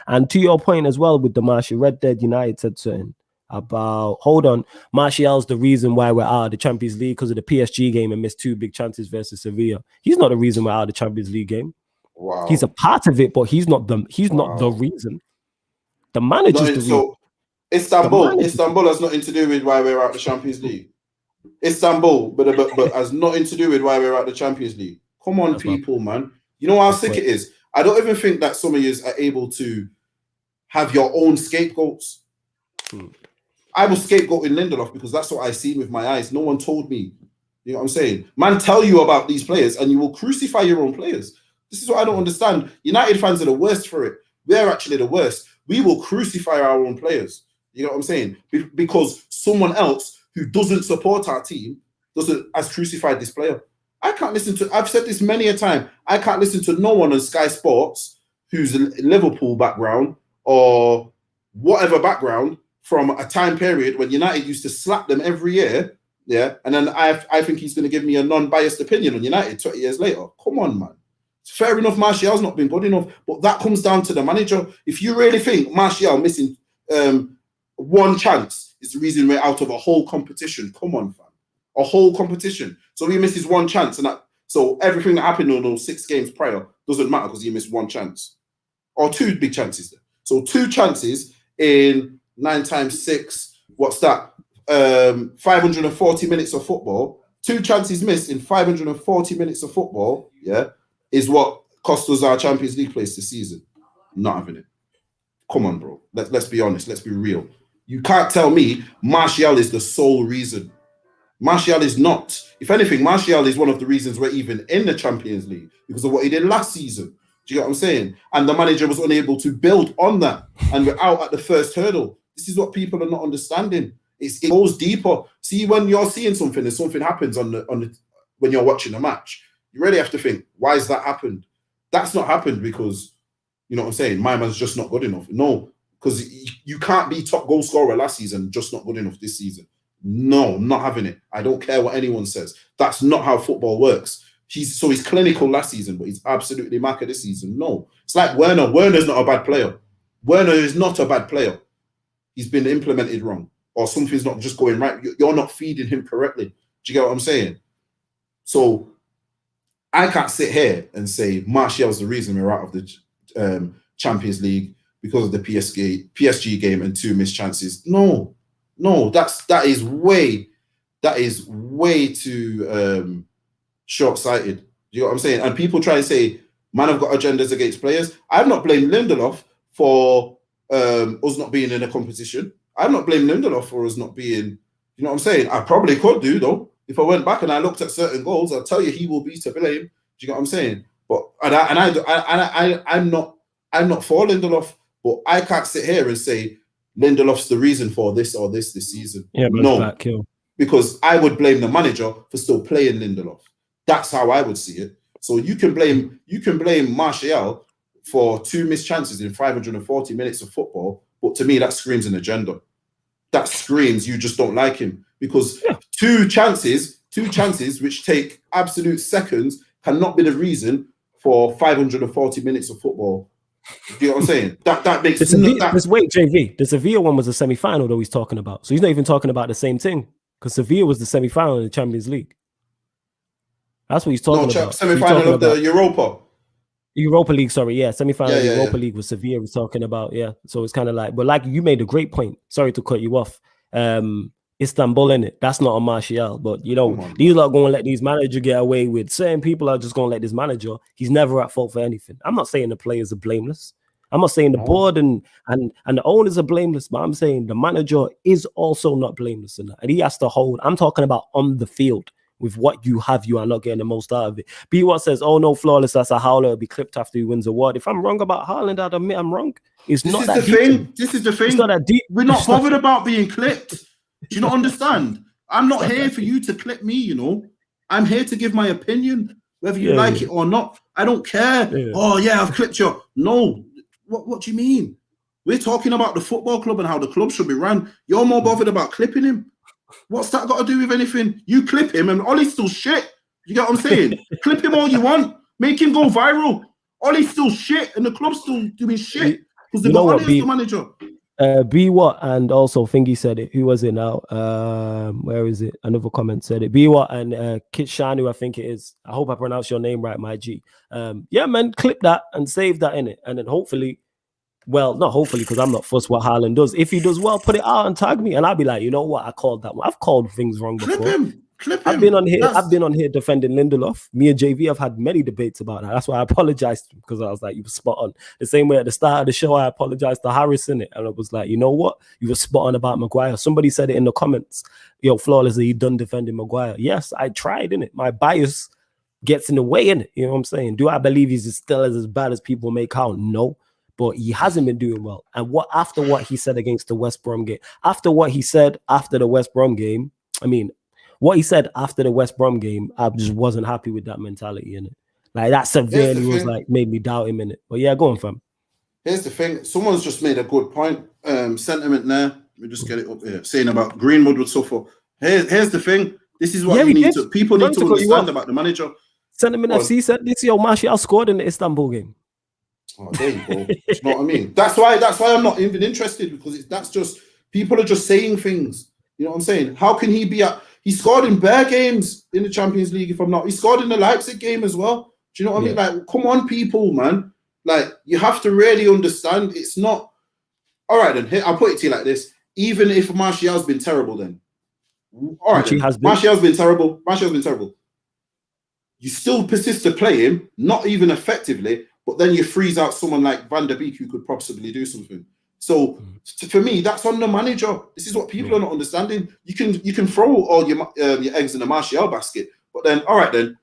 And to your point as well with the Martial, Red Dead United said something about, hold on, Martial's the reason why we're out of the Champions League because of the PSG game and missed 2 big chances versus Sevilla. He's not the reason we're out of the Champions League game. Wow. He's a part of it, but he's not the reason. The manager's the reason. Istanbul has nothing to do with why we're out of the Champions League. Istanbul, but has nothing to do with why we're out of the Champions League. Come on, people, man. You know how sick it is? I don't even think that some of you are able to have your own scapegoats. I was scapegoating Lindelof because that's what I seen with my eyes. No one told me. You know what I'm saying? Man, tell you about these players and you will crucify your own players. This is what I don't understand. United fans are the worst for it. We're actually the worst. We will crucify our own players. You know what I'm saying? Because someone else who doesn't support our team has crucified this player. I can't listen to, I've said this many a time, I can't listen to no one on Sky Sports who's a Liverpool background or whatever background from a time period when United used to slap them every year, and then I think he's going to give me a non-biased opinion on United 20 years later. Come on, man. It's fair enough, Martial's not been good enough, but that comes down to the manager. If you really think Martial missing one chance is the reason we're out of a whole competition, come on, fam. A whole competition. So he misses one chance, and so everything that happened in those 6 games prior doesn't matter because he missed one chance. Or 2 big chances. So 2 chances in 9 times 6, what's that? 540 minutes of football. 2 chances missed in 540 minutes of football, is what cost us our Champions League place this season. Not having it. Come on, bro. Let's be honest. Let's be real. You can't tell me Martial is the sole reason. Martial is not. If anything, Martial is one of the reasons we're even in the Champions League because of what he did last season. Do you get what I'm saying? And the manager was unable to build on that. And we're out at the first hurdle. This is what people are not understanding. It goes deeper. See, when you're seeing something and something happens when you're watching a match, you really have to think, why has that happened? That's not happened because, you know what I'm saying, my man's just not good enough. No, because you can't be top goal scorer last season, just not good enough this season. No, I'm not having it. I don't care what anyone says. That's not how football works. He's clinical last season, but he's absolutely macca this season. No, it's like Werner. Werner's not a bad player. Werner is not a bad player. He's been implemented wrong, or something's not just going right. You're not feeding him correctly. Do you get what I'm saying? So I can't sit here and say Martial's the reason we're out of the Champions League because of the PSG game and 2 missed chances. No, that is way too short-sighted. You know what I'm saying? And people try and say, man, I've got agendas against players. I've not blamed Lindelof for us not being in a competition. I've not blamed Lindelof for us not being, you know what I'm saying? I probably could do, though. If I went back and I looked at certain goals, I'll tell you he will be to blame. Do you know what I'm saying? But I'm not for Lindelof, but I can't sit here and say Lindelof's the reason for this or this season. Yeah, but no, that kill. because I would blame the manager for still playing Lindelof. That's how I would see it. So you can blame Martial for 2 missed chances in 540 minutes of football, but to me that screams an agenda. That screams you just don't like him, because two chances which take absolute seconds cannot be the reason for 540 minutes of football. Do you know what I'm saying? That makes wait, JV. The Sevilla one was a semi-final though he's talking about. So he's not even talking about the same thing, because Sevilla was the semi-final in the Champions League. That's what he's talking about. Semi-final of the Europa League, sorry, semi-final of Europa League was Sevilla was talking about, So it's kind of like, but like you made a great point. Sorry to cut you off. Istanbul, innit? That's not a Martial, but these are going to let these managers get away with. Certain people are just going to let this manager. He's never at fault for anything. I'm not saying the players are blameless. I'm not saying the board and the owners are blameless, but I'm saying the manager is also not blameless in that, and he has to hold. I'm talking about on the field. With what you have, you are not getting the most out of it. B what says, "Oh no, flawless. That's a howler. It'll be clipped after he wins a award." If I'm wrong about Haaland, I'd admit I'm wrong. This is the thing. It's not that deep. We're not bothered about being clipped. Do you not understand? I'm not here for you to clip me. I'm here to give my opinion, whether you like it or not. I don't care. Yeah. Oh yeah, I've clipped you. No. What do you mean? We're talking about the football club and how the club should be run. You're more bothered about clipping him. What's that got to do with anything? You clip him and Ollie's still shit. You get what I'm saying? Clip him all you want. Make him go viral. Ollie's still shit and the club's still doing shit because they've got Ollie as the manager. B what and also Thingy said it. Who was it now? Where is it? Another comment said it. B what and Kit Shanu, I think it is. I hope I pronounce your name right, my G. Yeah, man, clip that and save that in it. And then hopefully, well, not hopefully, because I'm not fussed what Haaland does. If he does well, put it out and tag me, and I'll be like, you know what? I called that one. I've called things wrong before. Clip him. I've been on here defending Lindelof. Me and JV have had many debates about that. That's why I apologized, because I was like, you were spot on. The same way at the start of the show, I apologized to Harris in it, and I was like, you know what? You were spot on about Maguire. Somebody said it in the comments. Yo, flawlessly, you done defending Maguire. Yes, I tried, in it. My bias gets in the way, in it. You know what I'm saying? Do I believe he's still as bad as people make out? No. But he hasn't been doing well. And after what he said against the West Brom game, after what he said after the West Brom game, what he said after the West Brom game, I just wasn't happy with that mentality in it. Like that severely was like made me doubt him in it. But yeah, go on, fam. Here's the thing. Someone's just made a good point. Sentiment there. Let me just get it up here. Saying about Greenwood would suffer. Here's the thing. This is what people need to understand about the manager. Sentiment FC said this year Martial scored in the Istanbul game. Oh, there you go. You know what I mean? That's why I'm not even interested, because that's just people are just saying things. You know what I'm saying? How can he be he scored in bare games in the Champions League, if I'm not. He scored in the Leipzig game as well. Do you know what I mean? Like, come on, people, man. Like, you have to really understand it's not all right then. Here, I'll put it to you like this. Even if Martial's been terrible, then all right. Martial's been terrible. You still persist to play him, not even effectively. But then you freeze out someone like Van der Beek who could possibly do something. So for me, that's on the manager. This is what people are not understanding. You can throw all your eggs in the Martial basket, but then all right then,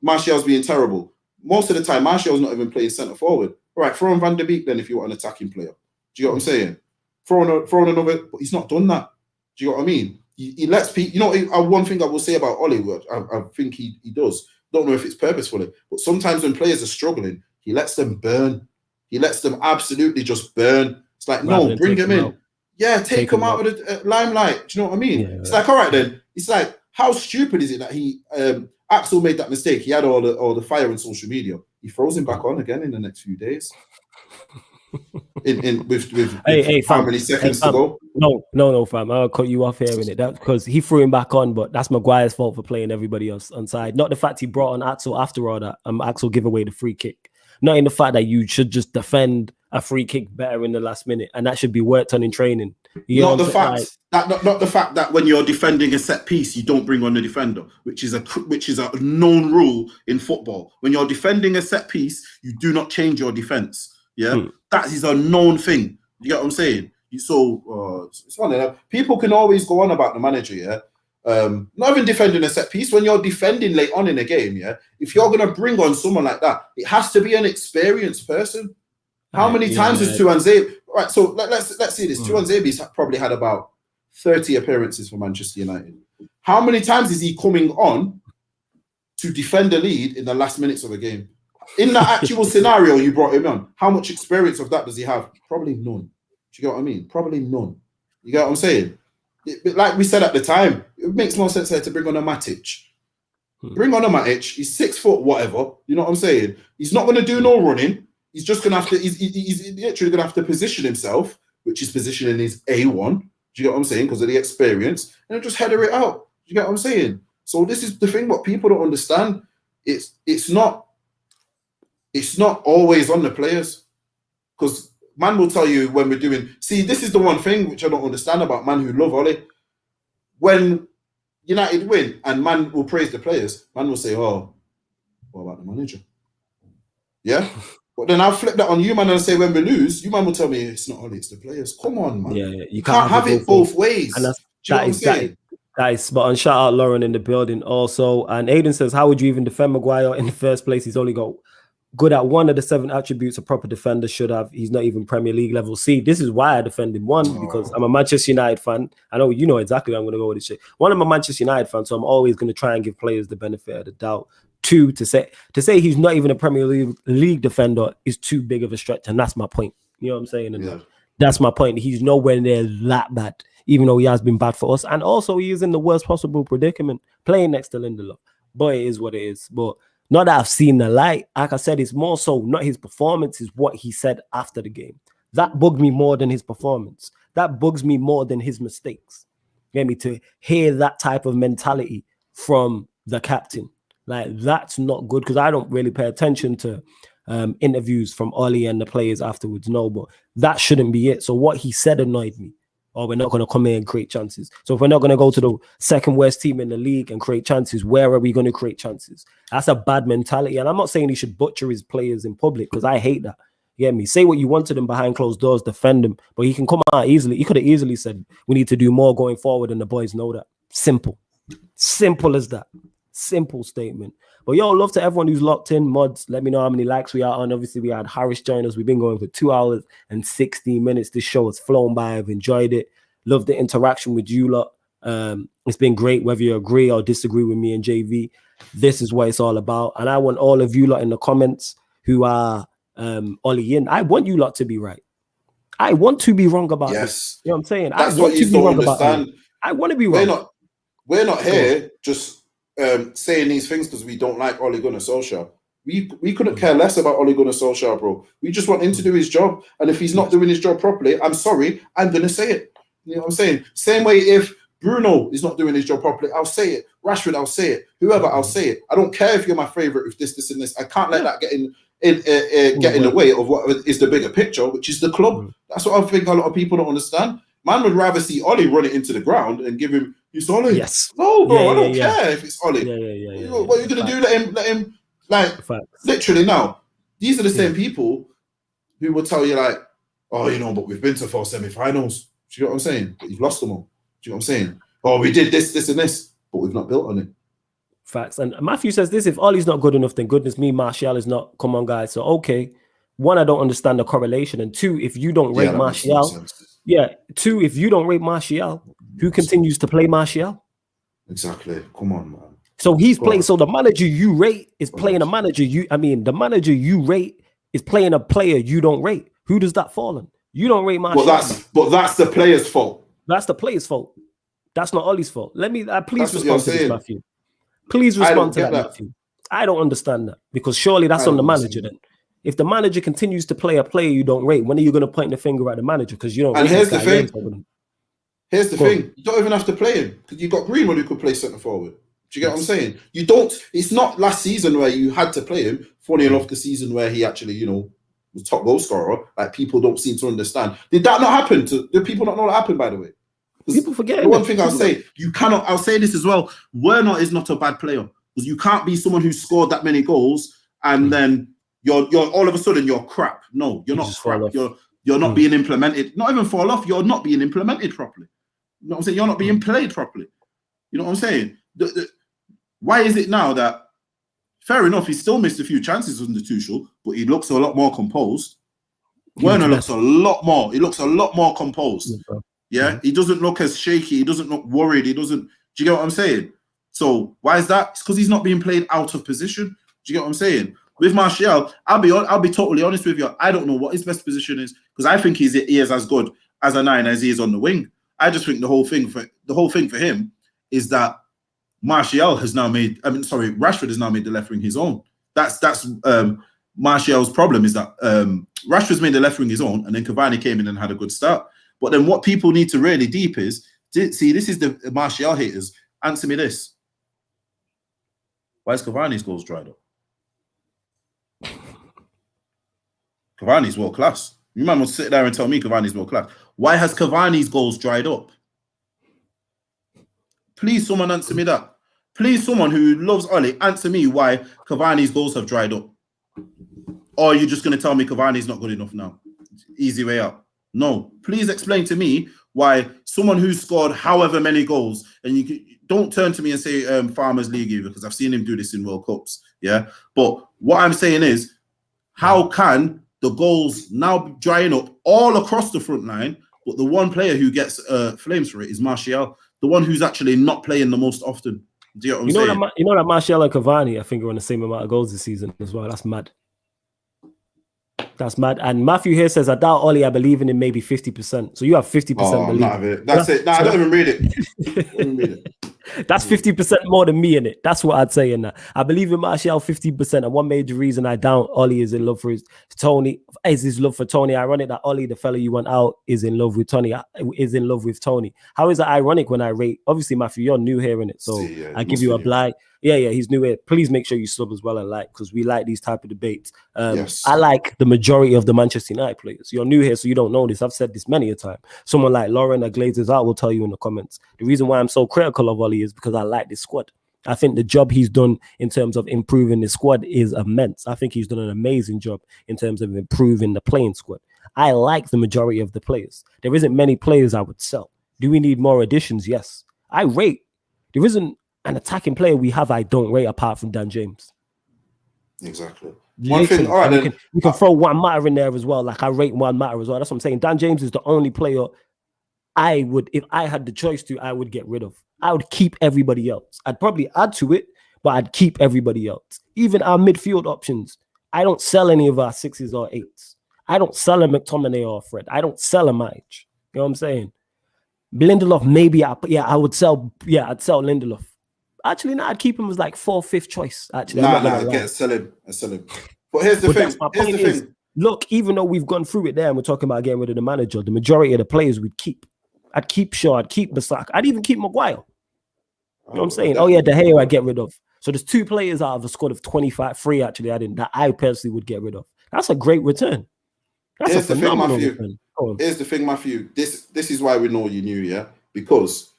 Martial's being terrible. Most of the time, Martial's not even playing centre forward. All right, throw on Van der Beek then if you want an attacking player. Do you get what I'm saying? Throw on another, but he's not done that. Do you get what I mean? He lets people. You know, one thing I will say about Ollie, I think he does. Don't know if it's purposefully, but sometimes when players are struggling, he lets them burn. He lets them absolutely just burn. It's like, no, bring him in. Yeah, take him out of the limelight. Do you know what I mean? Yeah, it's like, all right then. It's like, how stupid is it that he Axel made that mistake? He had all the fire on social media. He throws him back on again in the next few days. with how many seconds to go? No, fam. I'll cut you off here in it. That's because he threw him back on, but that's Maguire's fault for playing everybody else on side. Not the fact he brought on Axel after all that. Axel give away the free kick. Not in the fact that you should just defend a free kick better in the last minute, and that should be worked on in training. Not the fact that when you're defending a set piece, you don't bring on the defender, which is a known rule in football. When you're defending a set piece, you do not change your defense. Yeah, that is a known thing. You get what I'm saying? So it's one of them. People can always go on about the manager. Yeah. Not even defending a set piece. When you're defending late on in a game, yeah, if you're gonna bring on someone like that, it has to be an experienced person. How many times has Tuanzebe? Right, so let's see this. Tuanzebe's probably had about 30 appearances for Manchester United. How many times is he coming on to defend the lead in the last minutes of a game? In that actual scenario you brought him on, how much experience of that does he have? Probably none. Do you get what I mean? Probably none. You get what I'm saying? Like we said at the time, it makes more sense there to bring on a Matic. Bring on a Matic. He's 6 foot, whatever. You know what I'm saying? He's not going to do no running. He's just going to have to. He's literally going to have to position himself, which his positioning is A1. Do you get what I'm saying? Because of the experience, and just header it out. Do you get what I'm saying? So this is the thing. What people don't understand. It's not always on the players, because man will tell you when we're doing. See, this is the one thing which I don't understand about man who love OLE. When United win and man will praise the players, man will say, "Oh, what about the manager?" Yeah, but then I'll flip that on you, man, and say when we lose, you man will tell me it's not OLE, it's the players. Come on, man. Yeah, you can't have it both ways. And Do you know what I'm saying? That is spot on. Shout out Lauren in the building also. And Aiden says, how would you even defend Maguire in the first place? He's only got good at one of the 7 attributes a proper defender should have. He's not even Premier League level. See, this is why I defend him. One, because I'm a Manchester United fan. I know you know exactly where I'm going to go with this shit. One, I'm a Manchester United fan, so I'm always going to try and give players the benefit of the doubt. 2, to say he's not even a Premier League defender is too big of a stretch, and that's my point. You know what I'm saying? And that's my point. He's nowhere near that bad, even though he has been bad for us. And also, he is in the worst possible predicament, playing next to Lindelof. But it is what it is. But not that I've seen the light. Like I said, it's more so not his performance, it's what he said after the game. That bugged me more than his performance. That bugs me more than his mistakes. Get me? To hear that type of mentality from the captain. Like, that's not good, because I don't really pay attention to interviews from OLE and the players afterwards. No, but that shouldn't be it. So what he said annoyed me. Or we're not going to come here and create chances. So if we're not going to go to the second worst team in the league and create chances, where are we going to create chances? That's a bad mentality. And I'm not saying he should butcher his players in public, because I hate that. You get me? Say what you want to them behind closed doors, defend them. But he can come out easily. He could have easily said, we need to do more going forward, and the boys know that. Simple. Simple as that. Simple statement. But yo, love to everyone who's locked in. Mods, let me know how many likes we are on. Obviously, we had Harris join us. We've been going for 2 hours and 16 minutes. This show has flown by. I've enjoyed it. Love the interaction with you lot. It's been great, whether you agree or disagree with me and JV. This is what it's all about. And I want all of you lot in the comments who are OLE in. I want you lot to be right. I want to be wrong about this. You know what I'm saying? That's what you don't understand. I want to be wrong. We're not here just saying these things because we don't like Ole Gunnar Solskjaer. We couldn't care less about Ole Gunnar Solskjaer, bro. We just want him to do his job. And if he's not doing his job properly, I'm sorry, I'm going to say it. You know what I'm saying? Same way if Bruno is not doing his job properly, I'll say it. Rashford, I'll say it. Whoever, I'll say it. I don't care if you're my favorite with this, and this. I can't let that get in the way of what is the bigger picture, which is the club. That's what I think a lot of people don't understand. Man would rather see Ole run it into the ground and give him, it's Ole. Yes. No, bro, I don't care if it's Ole. What are you going to do? Let him, like, literally now, these are the same people who will tell you, like, oh, you know, but we've been to 4 semi-finals. Do you know what I'm saying? But you've lost them all. Do you know what I'm saying? Oh, we did this, and this, but we've not built on it. Facts. And Matthew says this, if Ollie's not good enough, then goodness me, Martial is not. Come on, guys. So, okay. 1, I don't understand the correlation. And 2, if you don't rate Martial, if you don't rate Martial, who continues to play Martial? Exactly. Come on, man. So he's playing. So the manager you rate is playing a manager the manager you rate is playing a player you don't rate. Who does that fall on? You don't rate Martial. But that's the player's fault. That's the player's fault. That's not Ollie's fault. Let me please respond to this, Matthew. Please respond to that, Matthew. I don't understand that, because surely that's on the manager then. If the manager continues to play a player you don't rate, when are you going to point the finger at the manager? Because you don't. And here's the thing. Here's the thing. You don't even have to play him, because you got Greenwood who could play centre forward. Do you get what I'm saying? You don't. It's not last season where you had to play him. Funny enough, the season where he actually, you know, was top goal scorer. Like, people don't seem to understand. Did that not happen? Do people not know that happened? By the way, people forget. The one thing I'll say, you cannot. I'll say this as well. Werner is not a bad player, because you can't be someone who scored that many goals and then you're all of a sudden you're crap. No, you're not crap. You're not being implemented. Not even fall off. You're not being implemented properly. You know what I'm saying? You're not being played properly. You know what I'm saying? Why is it now that, fair enough, he still missed a few chances under Tuchel, but he looks a lot more composed. Werner looks a lot more. He looks a lot more composed. Yeah, he doesn't look as shaky. He doesn't look worried. He doesn't. Do you get what I'm saying? So why is that? It's because he's not being played out of position. Do you get what I'm saying? With Martial, I'll be totally honest with you. I don't know what his best position is because I think he is as good as a 9 as he is on the wing. I just think the whole thing for him is that Rashford has now made the left wing his own. That's Martial's problem is that Rashford's made the left wing his own, and then Cavani came in and had a good start. But then what people need to really deep is see, this is the Martial haters. Answer me this: why is Cavani's goals dried up? Cavani's world class. You might must sit there and tell me Cavani's world class. Why has Cavani's goals dried up? Please, someone answer me that. Please, someone who loves Ole, answer me why Cavani's goals have dried up. Or are you just going to tell me Cavani's not good enough now? Easy way out. No. Please explain to me why someone who scored however many goals, and don't turn to me and say Farmers League either, because I've seen him do this in World Cups. Yeah. But what I'm saying is, how can the goals now drying up all across the front line, but the one player who gets flames for it is Martial, the one who's actually not playing the most often. Do you know what I'm saying? You know that Martial and Cavani, I think, are on the same amount of goals this season as well. That's mad. That's mad. And Matthew here says, I doubt Ole, I believe in him maybe 50%. So you have 50% belief. Not of it. That's it. No, I don't even read it. That's 50% more than me in it. That's what I'd say in that. I believe in Martial 50%. And one major reason I doubt Ole is in love for Tony. Ironic that Ole, the fella you want out, is in love with Tony. How is that ironic when I rate? Obviously, Matthew, you're new here in it. So I give you a blind. Yeah, he's new here. Please make sure you sub as well and like, because we like these type of debates. Yes. I like the majority of the Manchester United players. You're new here, so you don't know this. I've said this many a time. Someone like Lauren that glazes out will tell you in the comments. The reason why I'm so critical of Ole is because I like this squad. I think the job he's done in terms of improving the squad is immense. I think he's done an amazing job in terms of improving the playing squad. I like the majority of the players. There isn't many players I would sell. Do we need more additions? Yes. I rate. There isn't an attacking player we have I don't rate apart from Dan James. Exactly. One thing, all right, you can throw Juan Mata in there as well. Like I rate Juan Mata as well. That's what I'm saying. Dan James is the only player I would, if I had the choice to, I would get rid of. I would keep everybody else. I'd probably add to it, but I'd keep everybody else. Even our midfield options. I don't sell any of our 6s or 8s. I don't sell a McTominay or a Fred. I don't sell a Maich. You know what I'm saying? Lindelof, maybe I would sell. Yeah, I'd sell Lindelof. Actually, no, I'd keep him as like 4th, 5th choice. Actually, sell him. But here's the thing. Look, even though we've gone through it there and we're talking about getting rid of the manager, the majority of the players we'd keep. I'd keep Shaw, I'd keep Basak, I'd even keep Maguire. You know what I'm saying? Oh yeah, De Gea I'd get rid of. So there's 2 players out of a squad of 3 actually that I personally would get rid of. That's a great return. That's a phenomenal return. Here's the thing, Matthew. This is why we know you knew, yeah? Because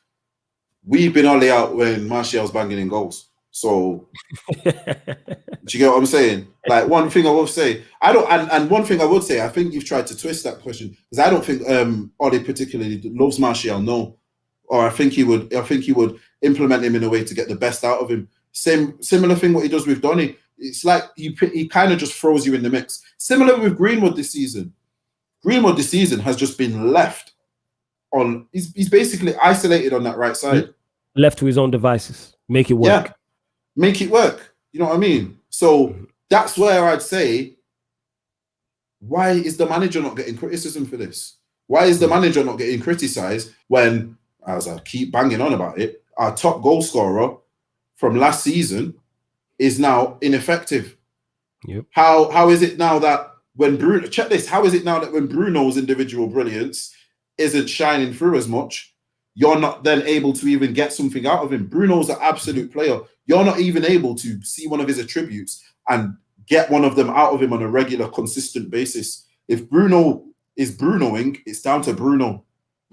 we've been Ole out when Martial's banging in goals. So do you get what I'm saying? Like one thing I will say, one thing I would say, I think you've tried to twist that question because I don't think Ole particularly loves Martial, no. Or I think he would implement him in a way to get the best out of him. Similar thing what he does with Donny. It's like he kind of just throws you in the mix. Similar with Greenwood this season. Greenwood this season has just been left on. He's basically isolated on that right side. Left to his own devices. Make it work. Yeah, make it work. You know what I mean? So that's where I'd say, why is the manager not getting criticism for this? Why is the manager not getting criticized when, as I keep banging on about it, our top goal scorer from last season is now ineffective? Yep. How is it now that when Bruno, check this, how is it now that when Bruno's individual brilliance isn't shining through as much, you're not then able to even get something out of him? Bruno's an absolute player. You're not even able to see one of his attributes and get one of them out of him on a regular, consistent basis. If Bruno is Brunoing, it's down to Bruno.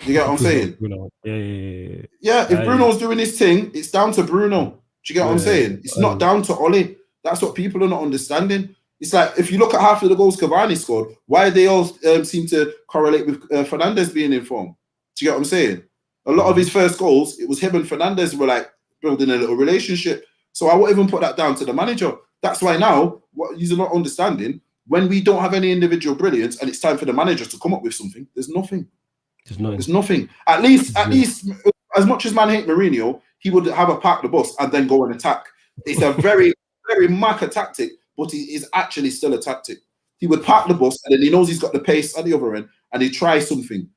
You get what I'm saying? Bruno. Yeah, if Bruno's doing his thing, it's down to Bruno. Do you get what I'm saying? It's not down to Ole. That's what people are not understanding. It's like, if you look at half of the goals Cavani scored, why they all seem to correlate with Fernandes being in form? Do you get what I'm saying? A lot of his first goals, it was him and Fernandes were like building a little relationship. So I won't even put that down to the manager. That's why now, what you're not understanding, when we don't have any individual brilliance and it's time for the manager to come up with something, there's nothing. There's nothing. At least, as much as man hate Mourinho, he would have a park the bus and then go and attack. It's a very, very Maka tactic, but it is actually still a tactic. He would park the bus and then he knows he's got the pace at the other end and he tries something.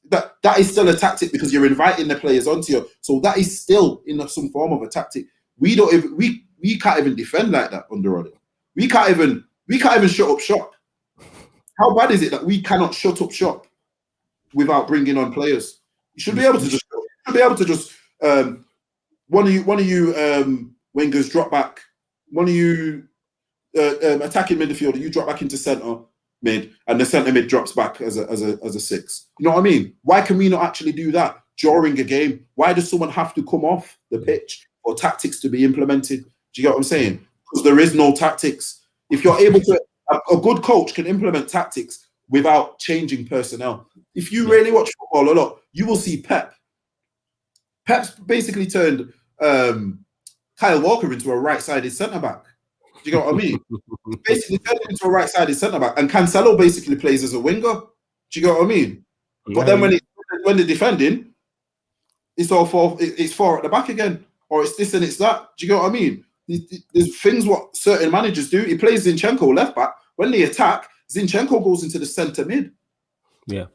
That is still a tactic because you're inviting the players onto you. So that is still in some form of a tactic. We can't even defend like that under OLE. We can't even shut up shop. How bad is it that we cannot shut up shop without bringing on players? You should be able to just one of you wingers drop back. One of you attacking midfielder, you drop back into centre mid, and the centre mid drops back as a 6. You know what I mean? Why can we not actually do that during a game? Why does someone have to come off the pitch for tactics to be implemented? Do you get what I'm saying? Because there is no tactics. If you're able to, a good coach can implement tactics without changing personnel. If you really watch football a lot, you will see Pep. Pep's basically turned Kyle Walker into a right-sided centre-back. Do you get what I mean? Basically turned him into a right-sided centre-back. And Cancelo basically plays as a winger. Do you get what I mean? But then when they're defending, it's four at the back again. Or it's this and it's that. Do you get what I mean? There's things what certain managers do. He plays Zinchenko left back. When they attack, Zinchenko goes into the centre mid. Yeah.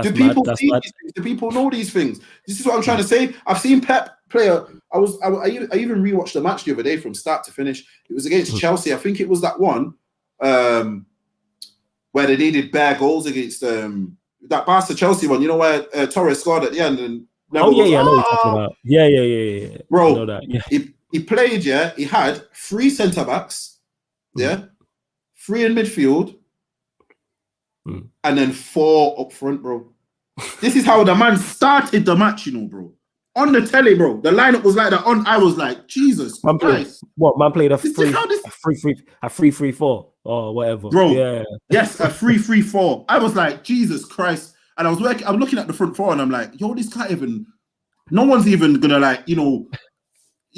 Do people see these things? Do people know these things? This is what I'm trying to say. I've seen Pep play. I even rewatched the match the other day from start to finish. It was against Chelsea. I think it was that one where they needed bare goals against that Barca Chelsea one. You know where Torres scored at the end and. I know what you're talking about. Yeah. Bro, I know that. Yeah. He played, he had 3 centre-backs, 3 in midfield, and then 4 up front, bro. This is how the man started the match, bro. On the telly, bro. The lineup was like that. I was like, Jesus Christ. Man played a 3-3-4 or whatever. Bro, yeah. Yes, a 3-3-4. I was like, Jesus Christ. And I'm looking at the front 4 and I'm like, yo, this can't even, no one's even gonna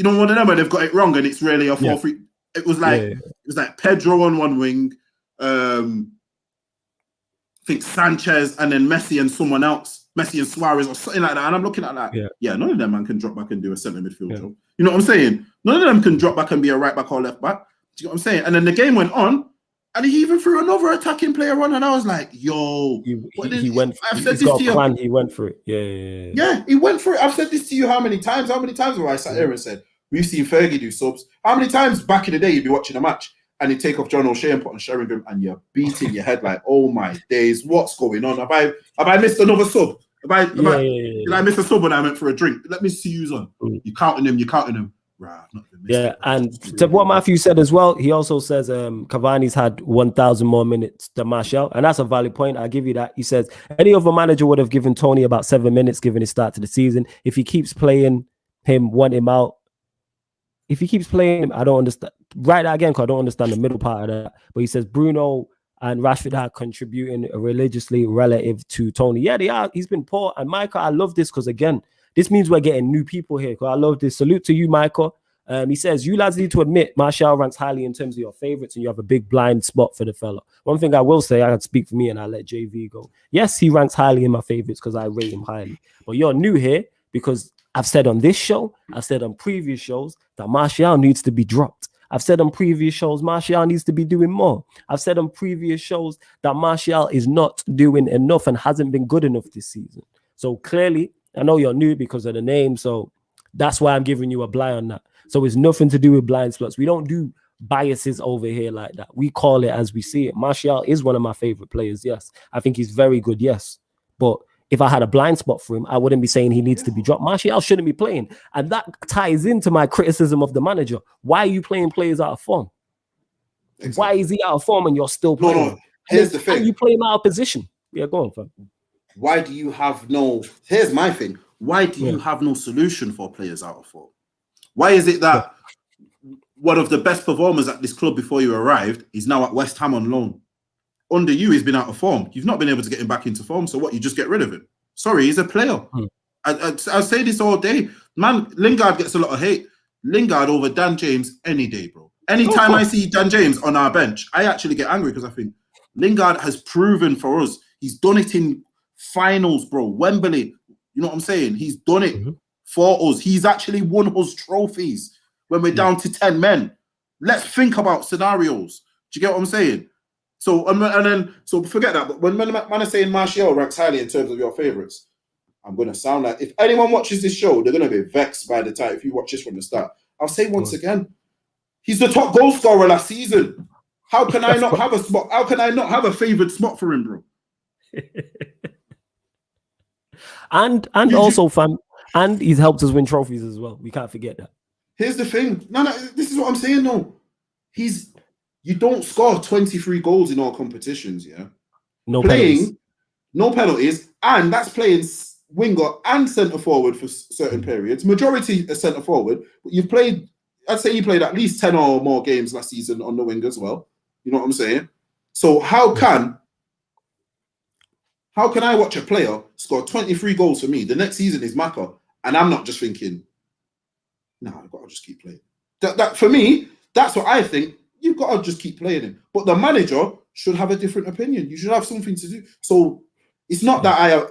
one of them where they've got it wrong and it's really a 4-3. It was like it was like Pedro on one wing, I think Sanchez and then Messi and someone else, Messi and Suarez or something like that. And I'm looking at that. Yeah, none of them man can drop back and do a centre midfield job. You know what I'm saying? None of them can drop back and be a right back or left back. Do you know what I'm saying? And then the game went on. And he even threw another attacking player on, and I was like, "Yo, he went. I've said this to you. Plan, he went for it. Yeah, he went for it. I've said this to you how many times? How many times have I sat here and said we've seen Fergie do subs? How many times back in the day you'd be watching a match and you take off John O'Shea and put on Sheringham, and you're beating your head like, "Oh my days, what's going on? Have I missed another sub? Did I miss a sub when I went for a drink? Let me see who's on. You counting him. Right, and to what Matthew said as well, he also says Cavani's had 1,000 more minutes than Martial, and that's a valid point. I'll give you that. He says any other manager would have given Tony about 7 minutes given his start to the season. If he keeps playing him, want him out. If he keeps playing him, I don't understand. Write that again, because I don't understand the middle part of that. But he says Bruno and Rashford are contributing religiously relative to Tony. Yeah, they are. He's been poor. And Michael, I love this because, again, this means we're getting new people here. I love this. Salute to you, Michael. He says, you lads need to admit Martial ranks highly in terms of your favorites and you have a big blind spot for the fella. One thing I will say, I can speak for me and I'll let JV go. Yes, he ranks highly in my favorites because I rate him highly. But you're new here because I've said on this show, I've said on previous shows that Martial needs to be dropped. I've said on previous shows, Martial needs to be doing more. I've said on previous shows that Martial is not doing enough and hasn't been good enough this season. So clearly, I know you're new because of the name, so that's why I'm giving you a blind on that. So it's nothing to do with blind spots. We don't do biases over here like that. We call it as we see it. Martial is one of my favorite players, yes. I think he's very good, yes. But if I had a blind spot for him, I wouldn't be saying he needs to be dropped. Martial shouldn't be playing. And that ties into my criticism of the manager. Why are you playing players out of form? Exactly. Why is he out of form and you're still playing? No. Here's the thing. And you play him out of position. Yeah, go on, fam. Why do you have no... Here's my thing. Why do you have no solution for players out of form? Why is it that one of the best performers at this club before you arrived is now at West Ham on loan? Under you, he's been out of form. You've not been able to get him back into form. So what, you just get rid of him? Sorry, he's a player. I say this all day. Man, Lingard gets a lot of hate. Lingard over Dan James any day, bro. Anytime I see Dan James on our bench, I actually get angry because I think Lingard has proven for us. He's done it in finals, bro. Wembley. You know what I'm saying? He's done it for us. He's actually won us trophies when we're down to 10 men. Let's think about scenarios. Do you get what I'm saying? So so forget that. But when man are saying Martial ranks highly in terms of your favorites, I'm gonna sound like, if anyone watches this show, they're gonna be vexed by the time if you watch this from the start. I'll say once again, he's the top goal scorer last season. How can I not have a spot? How can I not have a favorite spot for him, bro? and also, fam, and he's helped us win trophies as well. We can't forget that. Here's the thing. No, this is what I'm saying, though. You don't score 23 goals in all competitions, yeah? No penalties. No penalties, and that's playing winger and centre forward for certain periods. Majority is centre forward, but you've played, I'd say you played at least 10 or more games last season on the wing as well. You know what I'm saying? So how can I watch a player score 23 goals for me? The next season is Maka, and I'm not just thinking, nah, I've got to just keep playing. That for me, that's what I think. You've got to just keep playing him. But the manager should have a different opinion. You should have something to do. So it's not that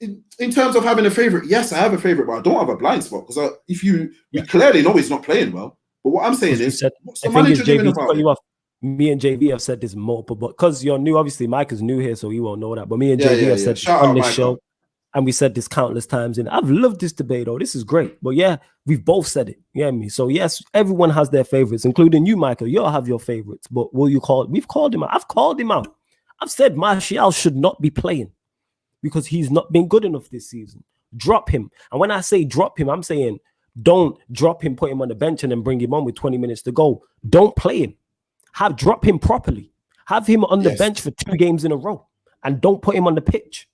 in terms of having a favorite, yes, I have a favorite, but I don't have a blind spot because we clearly know he's not playing well. But what I'm saying is, what's the manager doing about it? Me and JV have said this multiple, but because you're new, obviously Mike is new here, so he won't know that. But me and JV have said on this show, and we said this countless times, and I've loved this debate. Oh, this is great. But yeah, we've both said it. You know what I mean? So yes, everyone has their favorites, including you, Michael. You all have your favorites. But we've called him out. I've called him out. I've said Martial should not be playing because he's not been good enough this season. Drop him. And when I say drop him, I'm saying don't drop him, put him on the bench, and then bring him on with 20 minutes to go. Don't play him. Drop him properly. Have him on the bench for 2 games in a row, and don't put him on the pitch.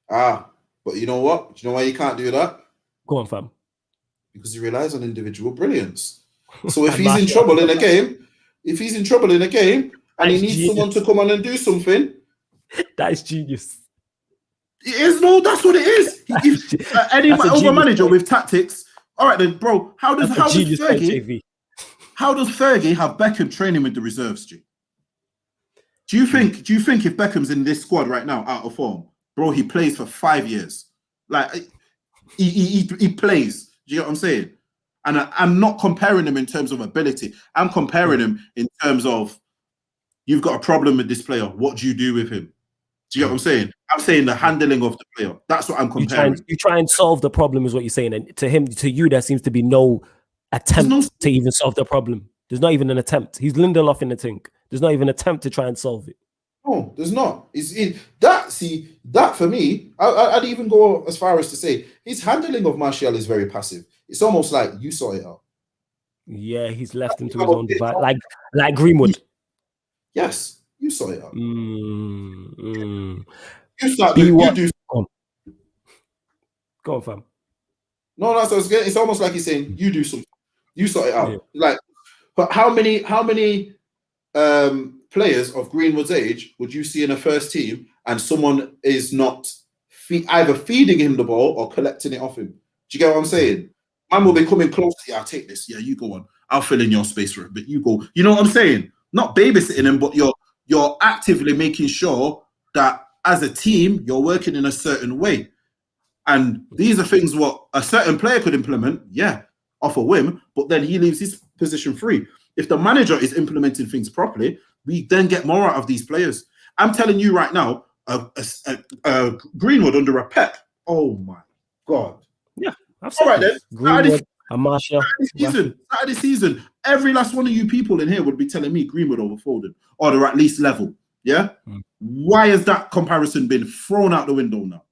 But you know what? Do you know why you can't do that? Go on, fam. Because he relies on individual brilliance. So if he's in trouble in a game, and he needs someone to come on and do something, that is genius. It is, no, that's what it is. Any other manager with tactics. All right then, bro. How does Fergie have Beckham training with the reserves, G? Do you think if Beckham's in this squad right now out of form, bro, he plays for 5 years? Like he plays. Do you get what I'm saying? And I'm not comparing him in terms of ability. I'm comparing him in terms of, you've got a problem with this player. What do you do with him? Do you get what I'm saying? I'm saying the handling of the player. That's what I'm comparing. You try and solve the problem is what you're saying. And to you, there seems to be no attempt to even solve the problem. There's not even an attempt. He's Lindelof in the tank. There's not even an attempt to try and solve it. No, there's not. That for me, I'd even go as far as to say his handling of Martial is very passive. It's almost like you sort it out. Yeah, he's left him to his own device, like Greenwood. Yes, you sort it out. You start. You do. Go on, fam. No, it's almost like he's saying you do something. You sort it out. Yeah. Like, but how many players of Greenwood's age would you see in a first team and someone is not either feeding him the ball or collecting it off him? Do you get what I'm saying? Man will be coming close to you. I'll take this. Yeah, you go on. I'll fill in your space for a bit. You go. You know what I'm saying? Not babysitting him, but you're actively making sure that as a team, you're working in a certain way. And these are things what a certain player could implement, off a whim, but then he leaves his position free. If the manager is implementing things properly, we then get more out of these players. I'm telling you right now, Greenwood under a Pep. Oh my God. Yeah. All right then. Greenwood and Martial. Saturday season, every last one of you people in here would be telling me Greenwood over Foden, or they're at least level. Yeah. Why has that comparison been thrown out the window now?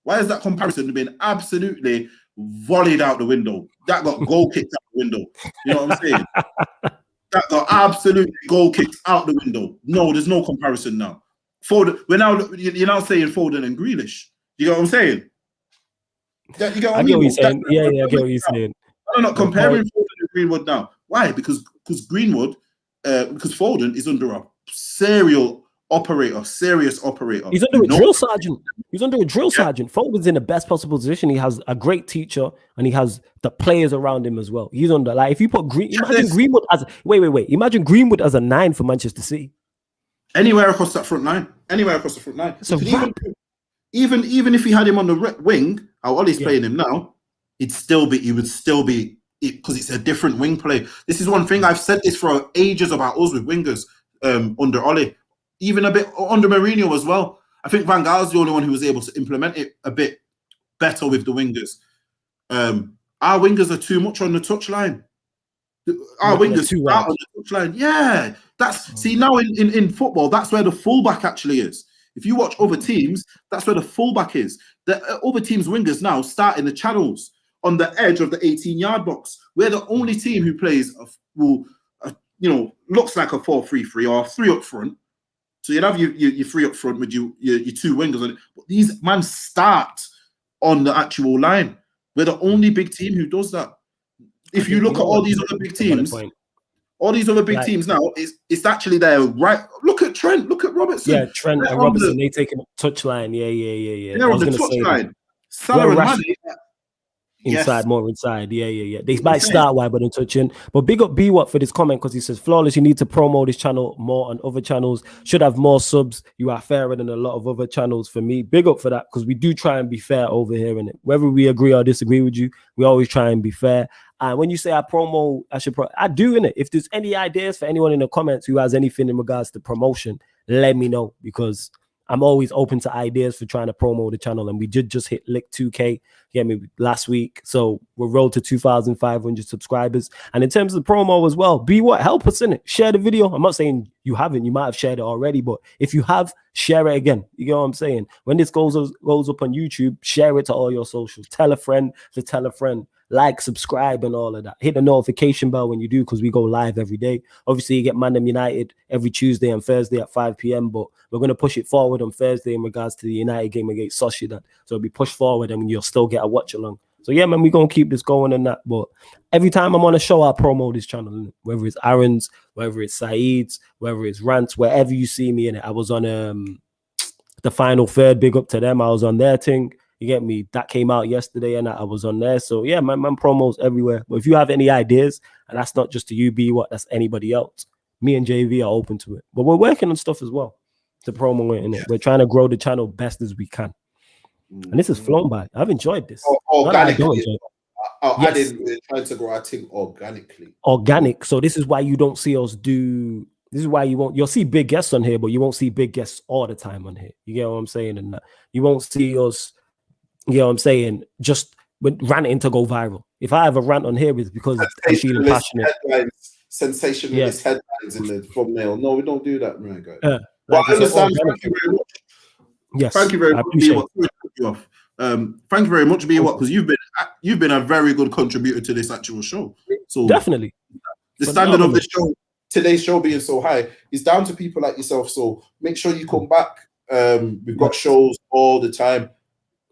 Why has that comparison been absolutely volleyed out the window? That got goal kicked out the window. You know what I'm saying? That got absolutely goal kicked out the window. No, there's no comparison now. Foden, you're now saying Foden and Grealish. You get what I'm saying? You get what I mean? What you're saying. I get what you're saying. I'm not comparing Foden and Greenwood now. Why? Because Greenwood, because Foden is under a serious operator. He's under a drill sergeant. Foden's in the best possible position. He has a great teacher and he has the players around him as well. He's under, like, if you put imagine Greenwood as imagine Greenwood as a 9 for Manchester City. Anywhere across that front line. So even if he had him on the wing, how Ollie's playing him now, he would still be because it's a different wing play. This is one thing I've said this for ages about us with wingers under Ole, even a bit under Mourinho as well. I think Van Gaal's the only one who was able to implement it a bit better with the wingers. Our wingers are too much on the touchline. Our wingers too out on the touchline. Yeah, see now in football, that's where the fullback actually is. If you watch other teams, that's where the fullback is. The other teams' wingers now start in the channels on the edge of the 18-yard box. We're the only team who plays looks like a 4-3-3 or 3 up front. So you'd have your 3 up front with your 2 wingers on it. But these man start on the actual line. We're the only big team who does that. If you look at all these other big teams, teams now, it's actually there, right? Look at Trent, look at Robertson. Yeah, Trent and Robertson, they take a touchline. Yeah. They're on the touchline. Salah and Mane. Inside, more inside. Yeah. They might start wide, but they're touching. But big up B-Watt for this comment because he says, Flawless, you need to promo this channel more on other channels. Should have more subs. You are fairer than a lot of other channels for me. Big up for that because we do try and be fair over here. In it, whether we agree or disagree with you, we always try and be fair. And when you say I promo, I do in it. If there's any ideas for anyone in the comments who has anything in regards to promotion, let me know because I'm always open to ideas for trying to promo the channel. And we did just hit lick 2K last week. So we're rolled to 2,500 subscribers. And in terms of the promo as well, help us in it. Share the video. I'm not saying you haven't. You might have shared it already. But if you have, share it again. You get what I'm saying? When this goes up on YouTube, share it to all your socials. Tell a friend to tell a friend. Like, subscribe, and all of that. Hit the notification bell when you do, because we go live every day. Obviously, you get ManDem United every Tuesday and Thursday at 5 p.m., but we're going to push it forward on Thursday in regards to the United game against Sociedad. So it'll be pushed forward, and you'll still get a watch along. So yeah, man, we're going to keep this going and that. But every time I'm on a show, I promote this channel, whether it's Aaron's, whether it's Saeed's, whether it's Rants, wherever you see me in it. I was on the Final Third, big up to them. I was on their thing. You get me? That came out yesterday and I was on there. So yeah, man promos everywhere. But if you have any ideas, and that's not just to you, B-Watt, that's anybody else, me and JV are open to it. But we're working on stuff as well to promo it in it. We're trying to grow the channel best as we can. And this has flown by. I've enjoyed this. Organically. I didn't try to grow our thing organically. Organic. So this is why you don't see us do. This is why you'll see big guests on here, but you won't see big guests all the time on here. You get what I'm saying? And you won't see us. You know what I'm saying? Just ranting to go viral. If I have a rant on here, it's because I'm feeling passionate. Sensationalist headlines in the thumbnail. No, we don't do that, man, guys. Well, I understand. Thank you very much. Yes, thank you very much. Thank you very much, B-Watt, because you've been a very good contributor to this actual show. So definitely, the standard of the show, today's show being so high, is down to people like yourself. So make sure you come back. We've got shows all the time.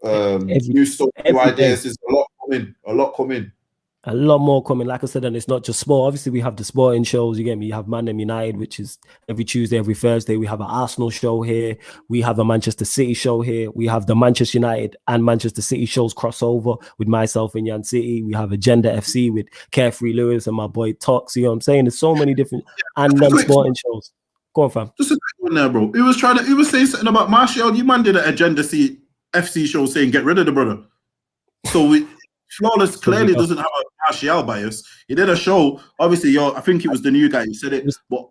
New stuff, new ideas. There's a lot more coming. Like I said, and it's not just sport. Obviously, we have the sporting shows. You get me? You have ManDem United, which is every Tuesday, every Thursday. We have an Arsenal show here. We have a Manchester City show here. We have the Manchester United and Manchester City shows crossover with myself and Yan City. We have Agenda FC with Carefree Lewis and my boy Tox. You know what I'm saying? There's so many different and non-sporting shows. Go on, fam. Just a quick one there, bro. He was saying something about Martial. You man did an Agenda FC show saying get rid of the brother. So Flawless clearly doesn't have a Martial bias. He did a show. Obviously, I think it was the new guy who said it. It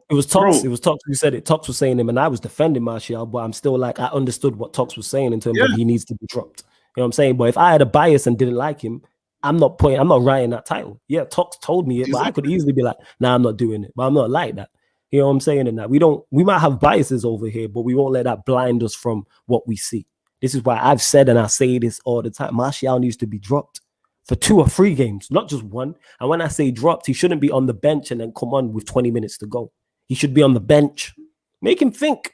was Tox. It was Tox who said it. Tox was saying him, and I was defending Martial, but I'm still like, I understood what Tox was saying in terms of he needs to be dropped. You know what I'm saying? But if I had a bias and didn't like him, I'm not writing that title. Yeah, Tox told me it, but I could easily be like, nah, I'm not doing it. But I'm not like that. You know what I'm saying? And that we might have biases over here, but we won't let that blind us from what we see. This is why I've said, and I say this all the time, Martial needs to be dropped for 2 or 3 games, not just 1. And when I say dropped, he shouldn't be on the bench and then come on with 20 minutes to go. He should be on the bench. Make him think.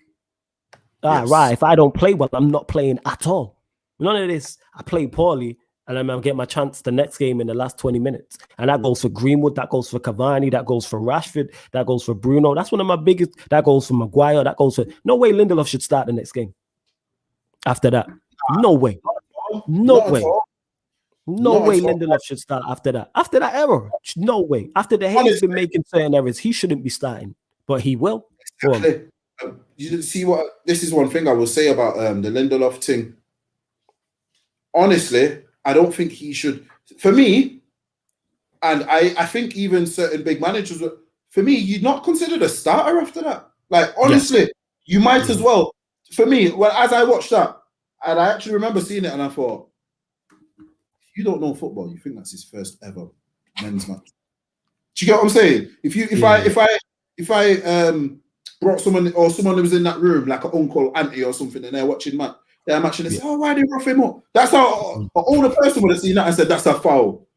Right, if I don't play well, I'm not playing at all. None of this, I play poorly, and I'm going to get my chance the next game in the last 20 minutes. And that goes for Greenwood, that goes for Cavani, that goes for Rashford, that goes for Bruno. That's one of my biggest, that goes for Maguire, that goes for... No way Lindelof should start the next game. After that, no way. No way Lindelof should start after that. After that error, no way. After the head has been making certain errors, he shouldn't be starting, but he will. Exactly. You didn't see what... This is one thing I will say about the Lindelof thing. Honestly, I don't think he should... for me, and I think even certain big managers, for me, you're not considered a starter after that. Like, honestly, you might as well. For me, well, as I watched that, and I actually remember seeing it, and I thought, if you don't know football, you think that's his first ever men's match. Do you get what I'm saying? If I brought someone or someone who was in that room, like an uncle, auntie, or something, and they're watching their match, and they say, "Oh, why they rough him up?" That's how an older person would have seen that and said, "That's a foul."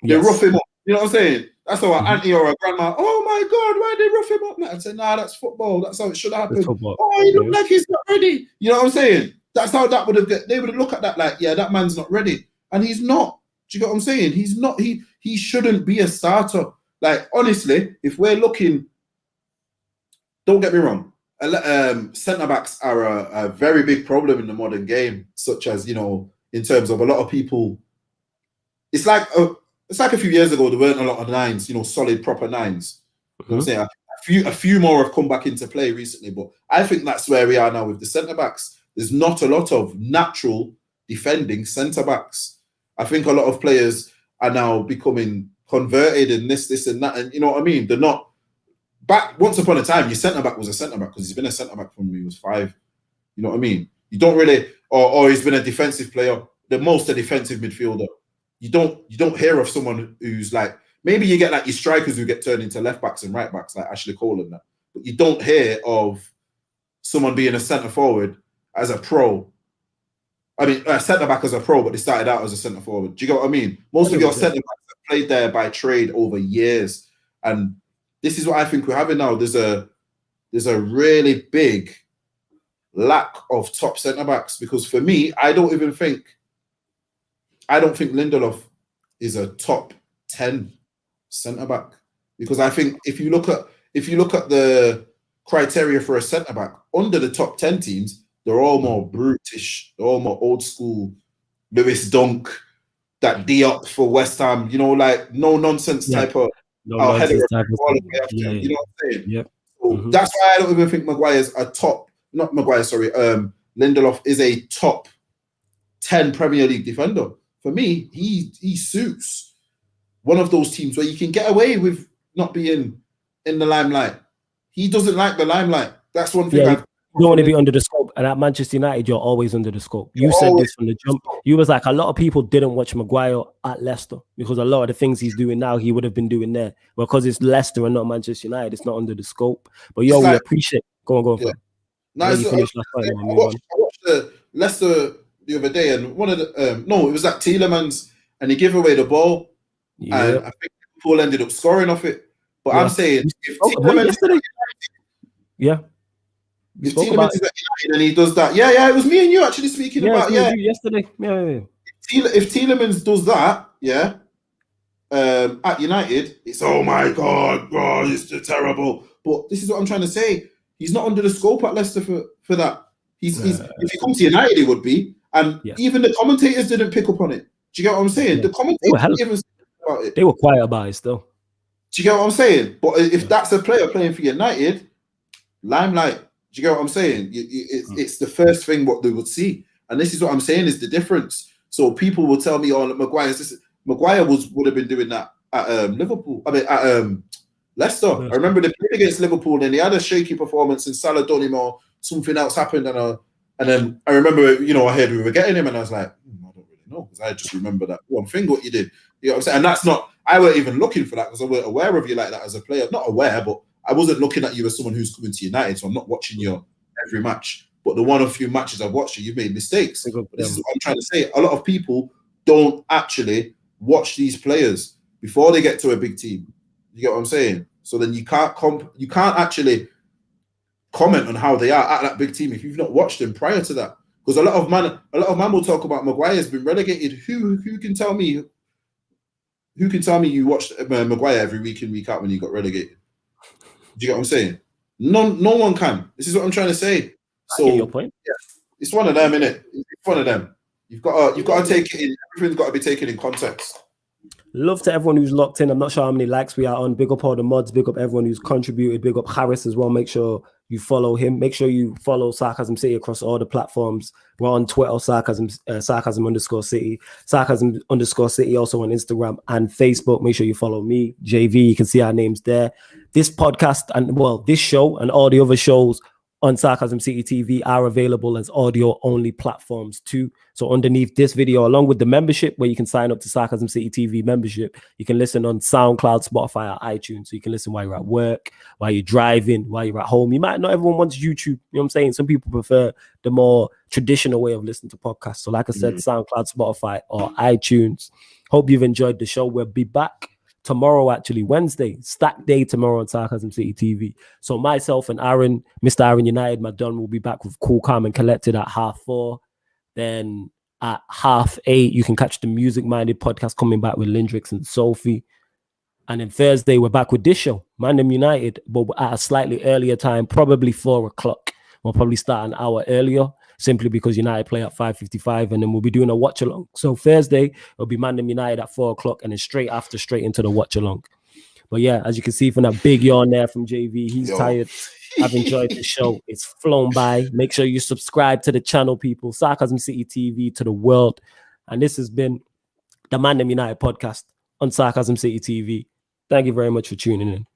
They rough him up. You know what I'm saying? That's how an auntie or a grandma, "Oh my God, why they rough him up?" And say, "Nah, that's football. That's how it should happen." Oh, he look like he's not ready. You know what I'm saying? That's how that would have. They would have looked at that like, yeah, that man's not ready, and he's not. Do you get what I'm saying? He's not. He shouldn't be a starter. Like, honestly, if we're looking, don't get me wrong, centre backs are a very big problem in the modern game. Such as, you know, in terms of a lot of people, it's like a few years ago there weren't a lot of nines, you know, solid proper nines. You know what I'm saying? A few more have come back into play recently, but I think that's where we are now with the centre backs. There's not a lot of natural defending centre backs. I think a lot of players are now becoming converted in this and that, and you know what I mean? They're not back. Once upon a time, your centre back was a centre back because he's been a centre back from when he was 5. You know what I mean? You don't really, or he's been a defensive player, the most a defensive midfielder. You don't hear of someone who's like, maybe you get like your strikers who get turned into left backs and right backs like Ashley Cole and that, but you don't hear of someone being a centre forward as a pro. I mean, a centre back as a pro, but they started out as a centre forward. Do you get what I mean? Most of your centre backs have played there by trade over years, and this is what I think we're having now. There's a really big lack of top centre backs because for me, I don't think Lindelof is a top 10 centre back because I think if you look at the criteria for a centre back under the top 10 teams, they're all more brutish, they're all more old school. Lewis Dunk, that Diop for West Ham, you know, like no nonsense type of. You know what I'm saying? Yep. So that's why I don't even think Maguire's a top. Not Maguire, sorry. Lindelof is a top 10 Premier League defender. For me, he suits one of those teams where you can get away with not being in the limelight. He doesn't like the limelight. That's one thing. You don't want to be under the scope, and at Manchester United, you're always under the scope. You said this from the jump. You was like, a lot of people didn't watch Maguire at Leicester because a lot of the things he's doing now, he would have been doing there. Because it's Leicester and not Manchester United, it's not under the scope. But we appreciate. Go on. Yeah. I watched Leicester the other day, and one of the it was that Tielemans, and he gave away the ball, and I think Paul ended up scoring off it. But I'm saying, if Tielemans, if Tielemans is at United and he does that, it was me and you actually speaking about yesterday. If Tielemans does that, at United, it's oh my God, bro, it's terrible. But this is what I'm trying to say. He's not under the scope at Leicester for that. He's if he comes to United, he would be. And even the commentators didn't pick up on it. Do you get what I'm saying? The commentators didn't even speak about it. They were quiet about it still. Do you get what I'm saying? But if that's a player playing for United, limelight. Do you get what I'm saying? It's the first thing what they would see. And this is what I'm saying is the difference. So people will tell me, oh, Maguire would have been doing that at Liverpool. I mean, at Leicester. I remember they played against Liverpool and they had a shaky performance and Salah done him or something else happened. And then I remember, you know, I heard we were getting him and I was like, I don't really know because I just remember that one thing what you did. You know what I'm saying? And that's not, I weren't even looking for that because I weren't aware of you like that as a player. Not aware, but I wasn't looking at you as someone who's coming to United, so I'm not watching your every match. But the one or few matches I've watched you've made mistakes. This is what I'm trying to say. A lot of people don't actually watch these players before they get to a big team. You get what I'm saying? So then you can't actually comment on how they are at that big team if you've not watched them prior to that. Because a lot of man will talk about Maguire's been relegated. Who can tell me? Who can tell me you watched Maguire every week in, week out when he got relegated? Do you get what I'm saying? No one can. This is what I'm trying to say. So I get your point. Yeah, it's one of them, innit? It's one of them. You've got to take it in. Everything's got to be taken in context. Love to everyone who's locked in. I'm not sure how many likes we are on. Big up all the mods. Big up everyone who's contributed. Big up Harris as well. Make sure you follow him. Make sure you follow Sarcasm City across all the platforms. We're on Twitter, sarcasm_city. Sarcasm_city also on Instagram and Facebook. Make sure you follow me, JV. You can see our names there. This podcast and, well, this show and all the other shows on Sarcasm City TV are available as audio-only platforms too. So underneath this video, along with the membership, where you can sign up to Sarcasm City TV membership, you can listen on SoundCloud, Spotify, or iTunes. So you can listen while you're at work, while you're driving, while you're at home. You might not everyone wants YouTube. You know what I'm saying? Some people prefer the more traditional way of listening to podcasts. So like I said, SoundCloud, Spotify, or iTunes. Hope you've enjoyed the show. We'll be back tomorrow, actually, Wednesday, stack day tomorrow on Sarcasm City TV. So myself and Aaron, Mr. Aaron United, my Don, will be back with Cool, Calm, and Collected at 4:30. Then at 8:30, you can catch the Music Minded podcast coming back with Lindrix and Sophie. And then Thursday, we're back with this show, ManDem United, but at a slightly earlier time, probably 4 o'clock. We'll probably start an hour earlier, simply because United play at 5:55, and then we'll be doing a watch along. So Thursday, it'll be ManDem United at 4 o'clock, and then straight into the watch along. But yeah, as you can see from that big yawn there from JV, he's tired. I've enjoyed the show. It's flown by. Make sure you subscribe to the channel, people. Sarcasm City TV to the world. And this has been the ManDem United podcast on Sarcasm City TV. Thank you very much for tuning in.